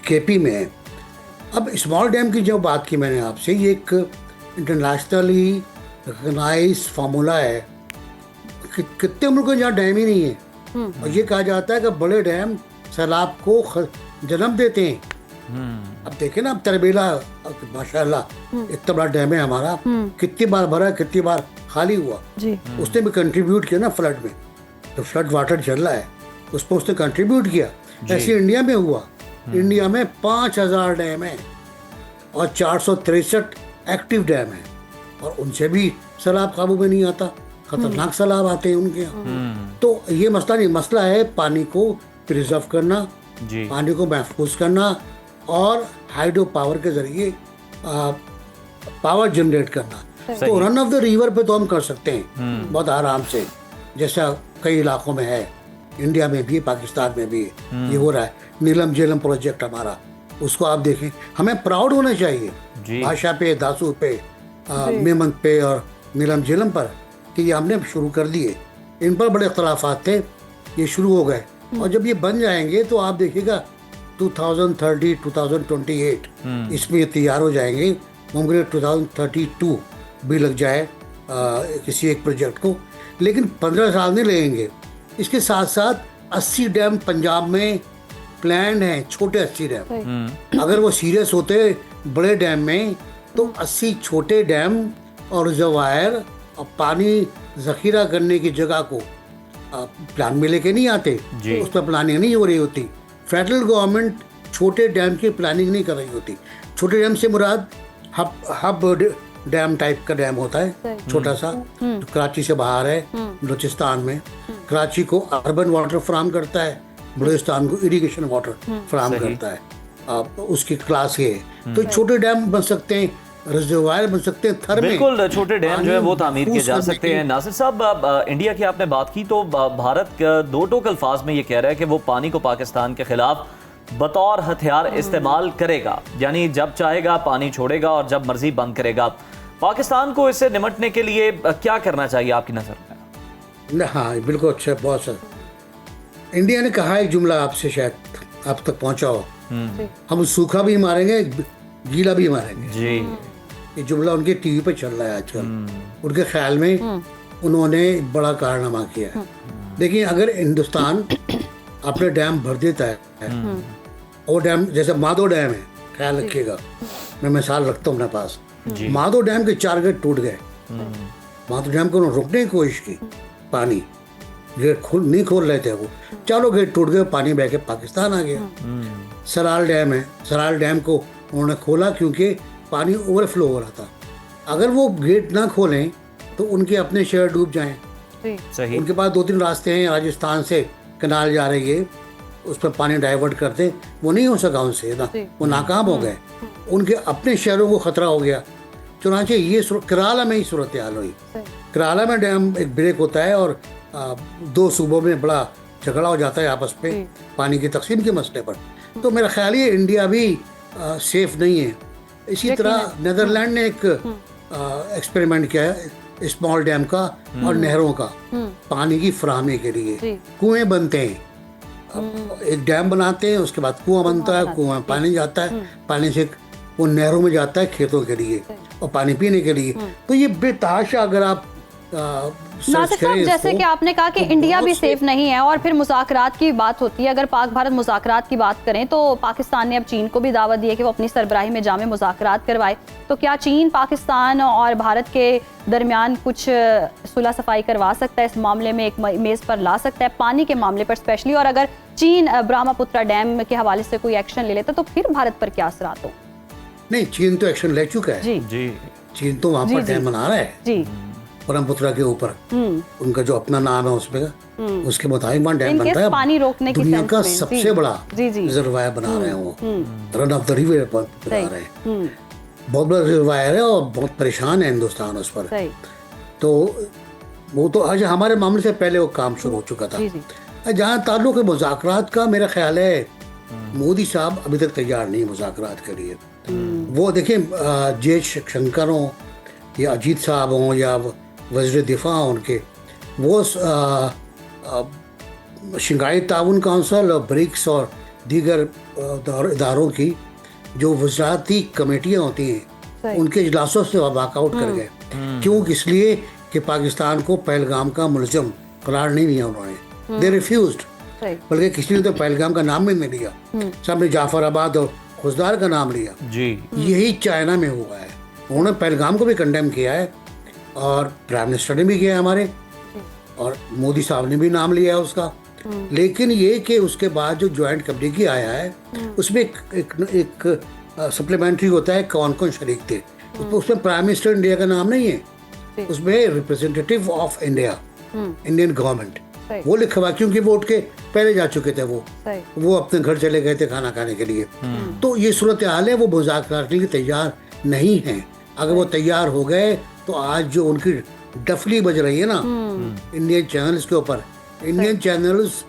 केपी में है। अब स्मॉल डैम की जो बात की मैंने आपसे, ये एक इंटरनेशनली रिकॉग्नाइज्ड फार्मूला है। कितने मुल्कों जहाँ डैम ही नहीं है, और ये कहा जाता है कि बड़े डैम सैलाब को जन्म देते हैं। अब देखें ना, अब तरबेला माशाल्लाह इतना बड़ा डैम है हमारा, कितनी बार भरा, कितनी बार खाली हुआ, उसने भी कंट्रीब्यूट किया ना फ्लड में। तो फ्लड वाटर चल रहा है, उस पर उसने कंट्रीब्यूट किया। ऐसे इंडिया में हुआ। इंडिया में 5000 डैम है और 463 एक्टिव डैम है, और उनसे भी सैलाब काबू में नहीं आता, खतरनाक सैलाब आते हैं उनके यहाँ। तो ये मसला नहीं, मसला है पानी को प्रिजर्व करना, पानी को महफूज करना, और हाइड्रो पावर के जरिए पावर जनरेट करना। तो रन ऑफ द रिवर पे तो हम कर सकते हैं बहुत आराम से, जैसा कई इलाकों में है, इंडिया में भी, पाकिस्तान में भी ये हो रहा है। नीलम झेलम प्रोजेक्ट हमारा, उसको आप देखें, हमें प्राउड होना चाहिए भाषा पे, दासू पे, मेमंद पे और नीलम झेलम पर, कि ये हमने शुरू कर दिए। इन पर बड़े इख्तलाफात थे, ये शुरू हो गए, और जब ये बन जाएंगे तो आप देखिएगा 2030, 2028 इसमें ये तैयार हो जाएंगे। मुमकिन 2032 भी लग जाए किसी एक प्रोजेक्ट को, लेकिन 15 साल नहीं लगेंगे। इसके साथ साथ 80 डैम पंजाब में प्लान है, छोटे 80 डैम। अगर वो सीरियस होते बड़े डैम में, तो 80 छोटे डैम और रिजर्वायर और पानी जखीरा करने की जगह को प्लान में लेके नहीं आते, उस पर प्लानिंग नहीं हो रही होती। फेडरल गवर्नमेंट छोटे डैम की प्लानिंग नहीं कर रही होती। छोटे डैम से मुराद हब डैम टाइप का डैम होता है, छोटा सा, तो कराची से बाहर है, बलूचिस्तान में। कराची को अर्बन वाटर फराहम करता है, बलूचिस्तान को इरिगेशन वाटर फराहम करता है। उसकी क्लास ये है। तो छोटे डैम बन सकते हैं, रिजर्वायर बन सकते हैं, थर में बिल्कुल छोटे डैम जो है वो तामीर किए जा सकते हैं। नासिर साहब, इंडिया की आपने बात की, तो भारत 2 टोक अल्फाज में ये कह रहा है कि वो पानी को पाकिस्तान के खिलाफ बतौर हथियार इस्तेमाल करेगा, यानी जब चाहेगा पानी छोड़ेगा और जब मर्जी बंद करेगा। पाकिस्तान को इससे निपटने के लिए क्या करना चाहिए आपकी नज़र में? हाँ बिल्कुल, अच्छा, बहुत सर। इंडिया ने कहा एक जुमला, आपसे शायद आप तक पहुंचा हो, हम सूखा भी मारेंगे गीला भी मारेंगे जी। ये जुमला उनके टीवी पे चल रहा है आजकल। उनके ख्याल में उन्होंने बड़ा कारनामा किया है। देखिए, अगर हिंदुस्तान अपने डैम भर देता है, और डैम जैसे माधो डैम है, ख्याल रखिएगा, मैं मिसाल रखता हूँ अपने पास, माधो डैम के 4 गेट टूट गए। माधो डैम को उन्होंने रोकने की कोशिश की, पानी गेट नहीं खोल रहे थे, वो चारों गेट टूट गए, पानी बह के पाकिस्तान आ गया। सराल डैम है, सराल डैम को उन्होंने खोला क्योंकि पानी ओवरफ्लो हो रहा था। अगर वो गेट ना खोलें तो उनके अपने शहर डूब जाएं। सही। उनके पास 2-3 रास्ते हैं, राजस्थान से कनाल जा रही है, उस पर पानी डाइवर्ट करते, वो नहीं हो सका उनसे ना, वो नाकाम हो गए। उनके अपने शहरों को खतरा हो गया। चुनांचे ये कराला में ही सूरत हाल हुई। कराला में डैम एक ब्रेक होता है और 2 सूबों में बड़ा झगड़ा हो जाता है आपस में पानी की तकसीम के मसले पर। तो मेरा ख्याल है इंडिया भी सेफ नहीं है। इसी तरह नेदरलैंड ने एक एक्सपेरिमेंट किया है स्मॉल डैम का और नहरों का, पानी की फराहमी के लिए कुएं बनते हैं। एक डैम बनाते हैं, उसके बाद कुआं बनता है, कुआं में पानी जाता है, पानी से वो नहरों में जाता है खेतों के लिए और पानी पीने के लिए। तो ये बेतहाशा अगर आप नासिर साहब, जैसे कि आपने कहा कि इंडिया भी सेफ नहीं है और फिर मुज़ाकरात की बात होती है। अगर पाक भारत मुज़ाकरात की बात करें तो पाकिस्तान ने अब चीन को भी दावत दी है कि वो अपनी सरबराही में जामे मुज़ाकरात करवाए। तो क्या चीन पाकिस्तान और भारत के दरमियान कुछ सुलह सफाई करवा सकता है, इस मामले में एक मेज़ पर ला सकता है, पानी के मामले पर स्पेशली? और अगर चीन ब्रह्मपुत्र डैम के हवाले से कोई एक्शन ले लेता तो फिर भारत पर क्या असरात हो? नहीं, चीन तो एक्शन ले चुका है। जी। चीन तो वहाँ पर डैम बना रहा है जी, ब्रह्मपुत्र के ऊपर। उनका जो अपना नाम है उसमें, उसके मुताबिक वहाँ डैम बनता है। पानी रोकने की दुनिया का सबसे बड़ा रिजर्वायर बना रहे हैं वो, रन ऑफ द रिवर बना रहे हैं। बहुत बड़ा रिजर्वायर है और बहुत परेशान है हिंदुस्तान उस पर। तो वो तो आज हमारे मामले से पहले वो काम शुरू हो चुका था। जहाँ ताल्लुक है मुज़ाकरात का, मेरा ख्याल है मोदी साहब अभी तक तैयार नहीं मुज़ाकरात के लिए। वो देखिए, जयशंकर हों या अजीत साहब हों या वज़ीर दिफा उनके, वो शंघाई ताउन काउंसिल और ब्रिक्स और दीगर इदारों की जो वज़ारती कमेटियाँ होती हैं, उनके इजलासों से वॉकआउट कर गए। क्यों? इसलिए कि पाकिस्तान को पहलगाम का मुलज़म करार नहीं दिया उन्होंने। दे रिफ्यूज्ड, बल्कि किसी ने तो पहलगाम का नाम भी नहीं लिया, सबने जाफराबाद और खुजदार का नाम लिया जी। यही चाइना में हुआ है। उन्होंने पहलगाम को भी कंडेम किया है और प्राइम मिनिस्टर ने भी किया है हमारे, और मोदी साहब ने भी नाम लिया है उसका। लेकिन ये कि उसके बाद जो ज्वाइंट कमेटी आया है, उसमें एक सप्लीमेंट्री होता है कौन कौन शरीक थे। उसमें प्राइम मिनिस्टर इंडिया का नाम नहीं है, उसमें representative of India, Indian government वो लिखा हुआ, क्योंकि वोट के पहले जा चुके थे वो अपने घर चले गए थे खाना खाने के लिए। तो ये सूरत हाल है, वो मुज़ाकरात के लिए तैयार नहीं है। अगर वो तैयार हो गए तो आज जो उनकी डफली बज रही है ना इंडियन चैनल्स के ऊपर, इंडियन चैनल्स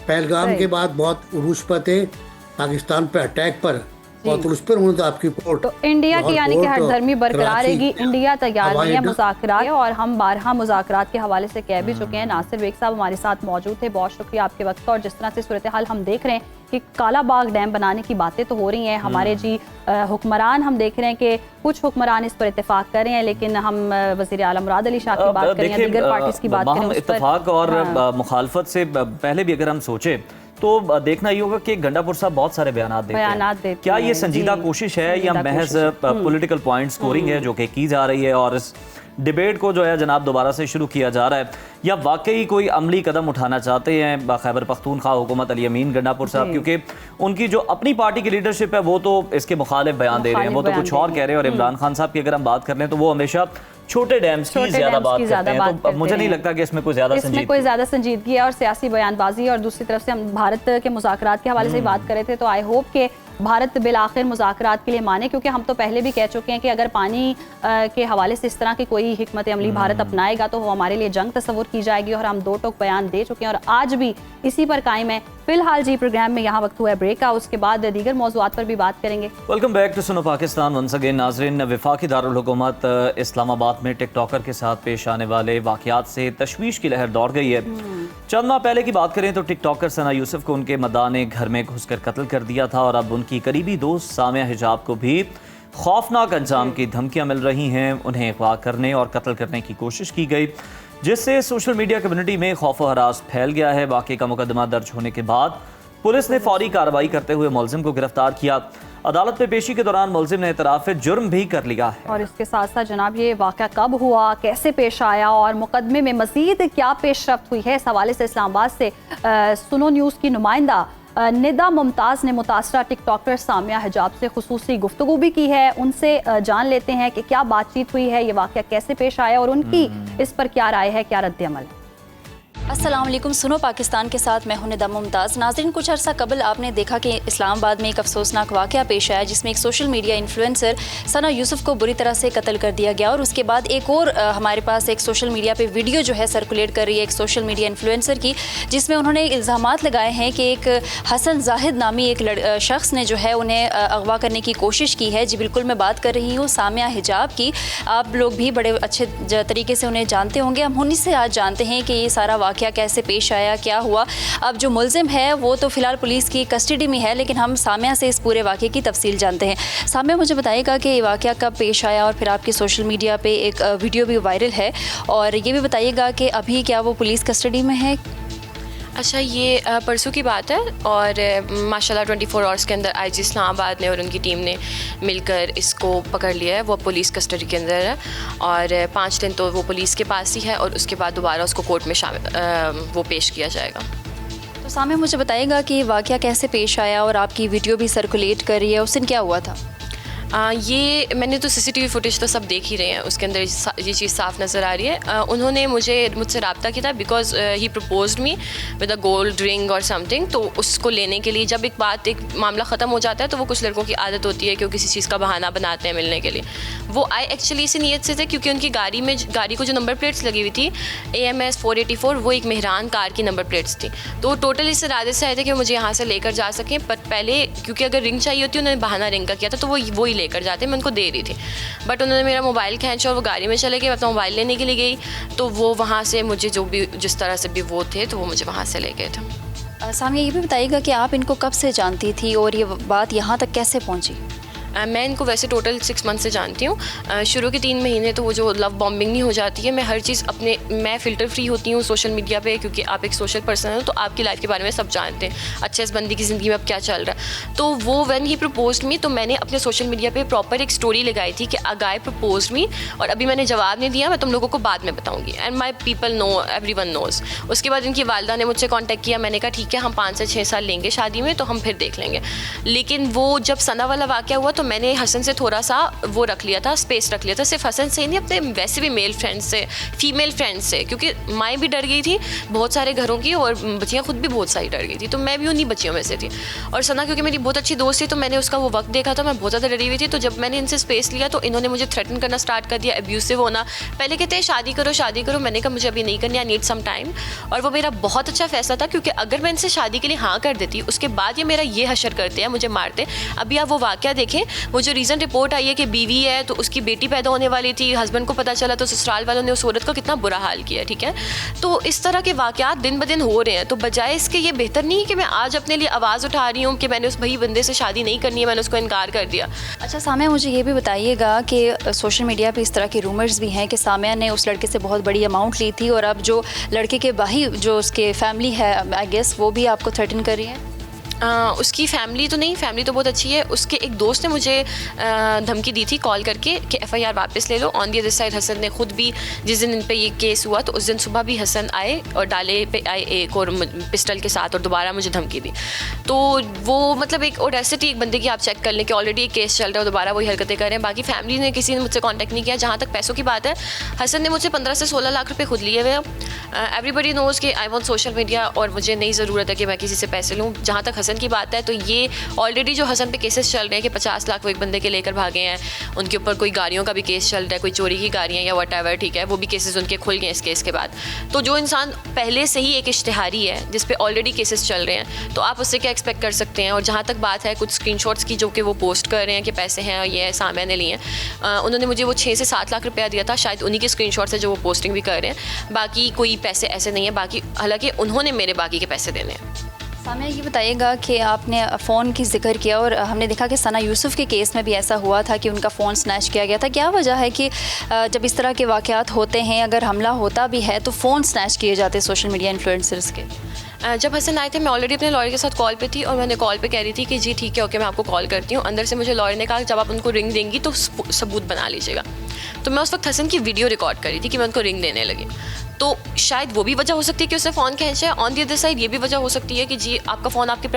पहलगाम के बाद बहुत उरूज पर थे, पाकिस्तान पे अटैक पर बहुत उस पर उन्होंने आपकी रिपोर्ट। तो इंडिया की यानी कि हरदर्मी बरकरार रहेगी, इंडिया तैयार नहीं है मुज़ाकरात, और हम बारहा मुज़ाकरात के हवाले से कह भी चुके हैं। नासिर बेग साहब हमारे साथ मौजूद थे, बहुत शुक्रिया आपके वक्त का। और जिस तरह से सूरत हाल हम देख रहे हैं कि काला बाग डैम बनाने की बातें तो हो रही हैं, हमारे जी हुक्मरान हम देख रहे हैं कि कुछ हुक्मरान इस पर इत्तेफाक कर रहे हैं, लेकिन हम वज़ीर आला मुराद अली शाह की बात करें, दीगर पार्टीज की बात करें, इत्तेफाक और मुखालफत से पहले भी अगर हम सोचें तो देखना ये होगा कि गंडापुर साहब बहुत सारे बयानात देते हैं। क्या ये संजीदा कोशिश है या महज पॉलिटिकल पॉइंट स्कोरिंग है जो कि की जा रही है और इस डिबेट को जो है जनाब दोबारा से शुरू किया जा रहा है, या वाकई कोई अमली कदम उठाना चाहते हैं खैबर पख्तूनख्वा हुकूमत अली अमीन गंडापुर साहब? क्योंकि उनकी जो अपनी पार्टी की लीडरशिप है वो तो इसके मुखालिफ बयान दे रहे हैं, वो तो कुछ और कह रहे हैं। और इमरान खान साहब की अगर हम बात कर लें तो वो हमेशा छोटे डैम्स की ज्यादा बात करते हैं, तो मुझे नहीं लगता कि इसमें कोई ज्यादा संजीदगी है और सियासी बयानबाजी। और दूसरी तरफ से हम भारत के मुज़ाकरात के हवाले से बात कर रहे थे, तो आई होप के भारत बिल आखिर मुज़ाकरात के लिए माने, क्योंकि हम तो पहले भी कह चुके हैं कि अगर पानी के हवाले से इस तरह की कोई हिकमत अमली भारत अपनाएगा तो वो हमारे लिए जंग तस्वुर की जाएगी, और हम दो टोक बयान दे चुके हैं और आज भी इसी पर कायम है। फिलहाल जी प्रोग्राम में यहाँ वक्त हुआ है ब्रेक का, उसके बाद दीगर मौज़ूआत पर भी बात करेंगे। वेलकम बैक टू सुनो पाकिस्तान वंस अगेन। नाज़रीन, वफाकी दारुल हुकूमत इस्लामाबाद में टिकटॉकर के साथ पेश आने वाले वाक़यात से तशवीश की लहर दौड़ गई है। चंद माह पहले की बात करें तो टिकटॉकर सना यूसुफ को उनके मद्दाह ने घर में घुसकर कत्ल कर दिया था, और अब उनकी करीबी दोस्त सामिया हिजाब को भी खौफनाक अंजाम की धमकियां मिल रही हैं। उन्हें अगवा करने और कत्ल करने की कोशिश की गई, जिससे सोशल मीडिया कम्युनिटी में खौफ व हरास फैल गया है। वाक़े का मुकदमा दर्ज होने के बाद पुलिस ने फौरी कार्रवाई करते हुए मुलजिम को गिरफ्तार किया। अदालत में पेशी के दौरान मुलजिम ने एतराफ़ जुर्म भी कर लिया है। और इसके साथ साथ जनाब ये वाक़या कब हुआ, कैसे पेश आया और मुकदमे में मज़ीद क्या पेशरफ्त हुई है, इस हवाले से इस्लामाबाद से सुनो न्यूज़ की नुमाइंदा निदा मुमताज़ ने मुतासरा टिकटॉकर सामिया हिजाब से खुसूसी गुफ्तगू भी की है। उनसे जान लेते हैं कि क्या बातचीत हुई है, ये वाक़या कैसे पेश आया और उनकी इस पर क्या राय है, क्या रद्द-ए-अमल। अस्सलाम वालेकुम, सुनो पाकिस्तान के साथ मैं हूं निदा मुमताज़। नाज़रीन, कुछ अर्सा कबल आपने देखा कि इस्लामाबाद में एक अफसोसनाक वाक़या पेश आया, जिसमें एक सोशल मीडिया इन्फ्लुएंसर सना यूसुफ को बुरी तरह से कत्ल कर दिया गया। और उसके बाद एक और हमारे पास एक सोशल मीडिया पे वीडियो जो है सर्कुलेट कर रही है एक सोशल मीडिया इन्फ्लुएंसर की, जिसमें उन्होंने इल्ज़ामात लगाए हैं कि एक हसन जाहिद नामी एक शख्स ने जो है उन्हें अगवा करने की कोशिश की है। जी बिल्कुल, मैं बात कर रही हूँ सामिया हिजाब की। आप लोग भी बड़े अच्छे तरीके से उन्हें जानते होंगे। हम उन्हीं से आज जानते हैं कि ये सारा वाक़या कैसे पेश आया, क्या हुआ। अब जो मुलजिम है वो तो फ़िलहाल पुलिस की कस्टडी में है, लेकिन हम सामिया से इस पूरे वाक़े की तफसील जानते हैं। सामिया, मुझे बताइएगा कि ये वाक़या कब पेश आया, और फिर आपकी सोशल मीडिया पे एक वीडियो भी वायरल है, और ये भी बताइएगा कि अभी क्या वो पुलिस कस्टडी में है। अच्छा, ये परसों की बात है, और माशाल्लाह 24 आवर्स के अंदर आईजी इस्लामाबाद ने और उनकी टीम ने मिलकर इसको पकड़ लिया है। वो पुलिस कस्टडी के अंदर है, और 5 दिन तो वो पुलिस के पास ही है, और उसके बाद दोबारा उसको कोर्ट में वो पेश किया जाएगा। तो सामिया, मुझे बताइएगा कि वाक़या कैसे पेश आया, और आपकी वीडियो भी सर्कुलेट कर रही है, उस दिन क्या हुआ था। ये मैंने तो सीसीटीवी फुटेज तो सब देख ही रहे हैं, उसके अंदर ये चीज़ साफ नज़र आ रही है। उन्होंने मुझसे रब्ता किया था because he proposed me with a gold ring और समथिंग। तो उसको लेने के लिए जब एक मामला ख़त्म हो जाता है तो वो कुछ लड़कों की आदत होती है कि वो किसी चीज़ का बहाना बनाते हैं मिलने के लिए। वो आए एक्चुअली इसी नीयत से थे, क्योंकि उनकी गाड़ी को जो नंबर प्लेट्स लगी हुई थी AMS 484, वो एक मेहरान कार की नंबर प्लेट्स थी। तो टोटल इस इरादे से आए थे कि मुझे यहाँ से लेकर जा सकें, पर पहले क्योंकि अगर रिंग चाहिए होती उन्होंने बहाना रिंग का किया था, तो वो ही लेकर जाते, मैं उनको दे रही थी। बट उन्होंने मेरा मोबाइल खींचा और वो गाड़ी में चले गए। अपना मोबाइल लेने के लिए गई तो वो वहाँ से मुझे जिस तरह से भी वो थे, तो वो मुझे वहाँ से ले गए थे। सामिया, ये भी बताइएगा कि आप इनको कब से जानती थी और ये बात यहाँ तक कैसे पहुँची। मैं इनको वैसे टोटल 6 मंथ से जानती हूँ। शुरू के 3 महीने तो वो जो लव बॉम्बिंग नहीं हो जाती है, मैं हर चीज़ मैं फ़िल्टर फ्री होती हूँ सोशल मीडिया पे, क्योंकि आप एक सोशल पर्सन हो तो आपकी लाइफ के बारे में सब जानते हैं, अच्छे इस बंदी की ज़िंदगी में अब क्या चल रहा है। तो वो व्हेन ही प्रपोज्ड मी, तो मैंने अपने सोशल मीडिया पे प्रॉपर एक स्टोरी लगाई थी कि अ गाय प्रपोज्ड मी, और अभी मैंने जवाब नहीं दिया, मैं तुम लोगों को बाद में बताऊँगी, and my people know, everyone knows. उसके बाद इनकी वालदा ने मुझसे कॉन्टैक्ट किया। मैंने कहा ठीक है, हम 5 से 6 साल लेंगे शादी में, तो हम फिर देख लेंगे। लेकिन वो जब सना वाला वाक़या हुआ तो मैंने हसन से थोड़ा सा वो रख लिया था, स्पेस रख लिया था, सिर्फ हसन से नहीं, अपने वैसे भी मेल फ्रेंड्स से, फीमेल फ्रेंड्स से, क्योंकि माँ भी डर गई थी बहुत सारे घरों की, और बच्चियाँ खुद भी बहुत सारी डर गई थी, तो मैं भी उन्हीं बच्चियों में से थी। और सना क्योंकि मेरी बहुत अच्छी दोस्त थी, तो मैंने उसका वो वक्त देखा था, मैं बहुत ज़्यादा डरी हुई थी। तो जब मैंने इनसे स्पेस लिया तो इन्होंने मुझे थ्रेटन करना स्टार्ट कर दिया, अब्यूसिव होना। पहले कहते हैं शादी करो शादी करो, मैंने कहा मुझे अभी नहीं करनी, आई नीड सम टाइम। और वो मेरा बहुत अच्छा फैसला था, क्योंकि अगर मैं इनसे शादी के लिए हाँ कर देती, उसके बाद ये मेरा ये हशर करते हैं, मुझे मारते। अभी आप वो वाक़या देखें, वो जो रीज़न रिपोर्ट आई है कि बीवी है तो उसकी बेटी पैदा होने वाली थी, हस्बैंड को पता चला तो ससुराल वालों ने उस औरत का कितना बुरा हाल किया। ठीक है, तो इस तरह के वाक़यात दिन ब दिन हो रहे हैं। तो बजाय इसके ये बेहतर नहीं है कि मैं आज अपने लिए आवाज़ उठा रही हूँ कि मैंने उस भाई बंदे से शादी नहीं करनी है, मैंने उसको इनकार कर दिया। अच्छा सामिया, मुझे ये भी बताइएगा कि सोशल मीडिया पे इस तरह के रूमर्स भी हैं कि सामिया ने उस लड़के से बहुत बड़ी अमाउंट ली थी, और अब जो लड़के के भाई जो उसके फैमिली है आई गेस वो भी आपको थ्रेटन कर रही है। उसकी फ़ैमिली तो नहीं, फैमिली तो बहुत अच्छी है। उसके एक दोस्त ने मुझे धमकी दी थी कॉल करके कि FIR वापस ले लो। On the other side Hasan ने खुद भी, जिस दिन इन पे ये केस हुआ तो उस दिन सुबह भी हसन आए और डाले पे आए एक और पिस्टल के साथ, और दोबारा मुझे धमकी दी। तो वो मतलब एक ऑडेसिटी एक बंदे की आप चेक कर लें कि ऑलरेडी एक केस चल रहा है और दोबारा वही हरकतें कर रहे हैं। बाकी फैमिली ने किसी ने मुझसे कॉन्टैक्ट नहीं किया। जहाँ तक पैसों की बात है, हसन ने मुझसे 15 से 16 लाख रुपये खुद लिए हुए हैं। एवरीबडी नोज़ कि आई वॉन्ट सोशल मीडिया, और मुझे नहीं ज़रूरत है कि मैं किसी से पैसे लूँ। जहाँ तक हसन हसन की बात है तो ये ऑलरेडी जो हसन पे केसेस चल रहे हैं कि 50 लाख वो एक बंदे के लेकर भागे हैं, उनके ऊपर कोई गाड़ियों का भी केस चल रहा है, कोई चोरी की गाड़ियाँ या व्हाटएवर, ठीक है, वो भी केसेस उनके खुल गए इस केस के बाद। तो जो इंसान पहले से ही एक इश्तिहारी है जिस पे ऑलरेडी केसेस चल रहे हैं, तो आप उससे क्या एक्सपेक्ट कर सकते हैं। और जहाँ तक बात है कुछ स्क्रीनशॉट्स की जो कि वो पोस्ट कर रहे हैं कि पैसे हैं और ये सामिया ने लिए हैं, उन्होंने मुझे वो 6 से 7 लाख रुपया दिया था, शायद उन्हीं के स्क्रीनशॉट्स है जो वो पोस्टिंग भी कर रहे हैं, बाकी कोई पैसे ऐसे नहीं है, बाकी हालांकि उन्होंने मेरे बाकी के पैसे देने हैं। सामिया ये बताइएगा कि आपने फ़ोन की जिक्र किया और हमने देखा कि सना यूसुफ के केस में भी ऐसा हुआ था कि उनका फ़ोन स्नैच किया गया था। क्या वजह है कि जब इस तरह के वाक़यात होते हैं, अगर हमला होता भी है तो फ़ोन स्नैच किए जाते हैं सोशल मीडिया इन्फ्लुएंसर्स के? जब हसन आए थे मैं ऑलरेडी अपने लॉयर के साथ कॉल पे थी और मैंने कॉल पे कह रही थी कि जी ठीक है ओके मैं आपको कॉल करती हूँ। अंदर से मुझे लॉयर ने कहा जब आप उनको रिंग देंगी तो सबूत बना लीजिएगा। तो मैं उस वक्त हसन की वीडियो रिकॉर्ड कर रही थी कि मैं उनको रिंग देने लगी, तो शायद वो भी वजह हो सकती है कि उसने फ़ोन खींचा है। ऑन दी अदर साइड ये भी वजह हो सकती है कि जी आपका फ़ोन आपकी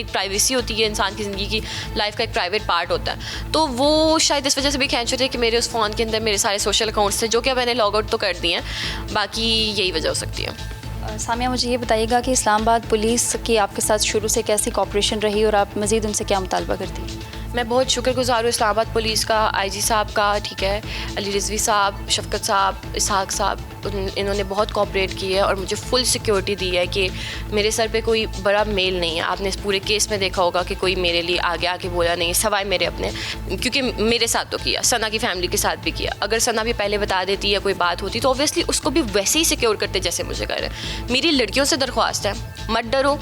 एक प्राइवेसी होती है, इंसान की ज़िंदगी की लाइफ का एक प्राइवेट पार्ट होता है, तो वो शायद इस वजह से भी खींच रहे थे कि मेरे उस फ़ोन के अंदर मेरे सारे सोशल अकाउंट्स थे जो कि मैंने लॉग आउट तो कर दिए हैं, बाकी यही वजह हो सकती है। सामिया मुझे ये बताइएगा कि इस्लामाबाद पुलिस की आपके साथ शुरू से कैसी कोऑपरेशन रही और आप मज़ीद उनसे क्या मुतालबा करती हैं? मैं बहुत शुक्रगुजार हूँ इस्लामाबाद पुलिस का, आईजी साहब का, ठीक है, अली रिजवी साहब, शफकत साहब, इसहाक साहब, इन्होंने बहुत कोऑपरेट की है और मुझे फुल सिक्योरिटी दी है कि मेरे सर पे कोई बड़ा मेल नहीं है। आपने इस पूरे केस में देखा होगा कि कोई मेरे लिए आगे आके बोला नहीं, सवाए मेरे अपने, क्योंकि मेरे साथ तो किया, सना की फैमिली के साथ भी किया। अगर सना भी पहले बता देती या कोई बात होती तो ऑब्वियसली उसको भी वैसे ही सिक्योर करते जैसे मुझे कर रहे हैं। मेरी लड़कियों से दरख्वास्त है, मत डरो,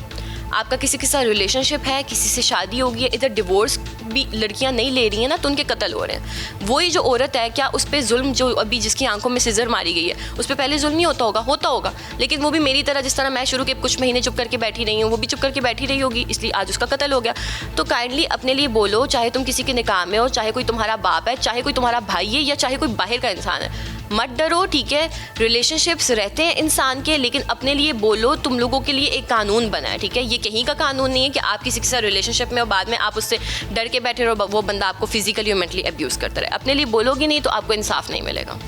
आपका किसी के साथ रिलेशनशिप है, किसी से शादी होगी है, इधर डिवोर्स भी लड़कियां नहीं ले रही हैं ना तो उनके कत्ल हो रहे हैं। वही जो औरत है, क्या उस पर जुल्म जो अभी जिसकी आंखों में सिजर मारी गई है उस पर पहले जुल्म नहीं होता होगा, लेकिन वो भी मेरी तरह जिस तरह मैं शुरू के कुछ महीने चुप करके बैठी रही हूँ वो भी चुप करके बैठी रही होगी, इसलिए आज उसका कत्ल हो गया। तो काइंडली अपने लिए बोलो, चाहे तुम किसी के निकाह में हो, चाहे कोई तुम्हारा बाप है, चाहे कोई तुम्हारा भाई है या चाहे कोई बाहर का इंसान है, मत डरो, ठीक है। रिलेशनशिप्स रहते हैं इंसान के, लेकिन अपने लिए बोलो, तुम लोगों के लिए एक कानून बना है, ठीक है। ये कहीं का कानून नहीं है कि आप किसी के साथ रिलेशनशिप में और बाद में आप उससे डर के बैठे रहो, वो बंदा आपको फिजिकली और मेंटली अब्यूज़ करता रहे। अपने लिए बोलोगे नहीं तो आपको इंसाफ नहीं मिलेगा।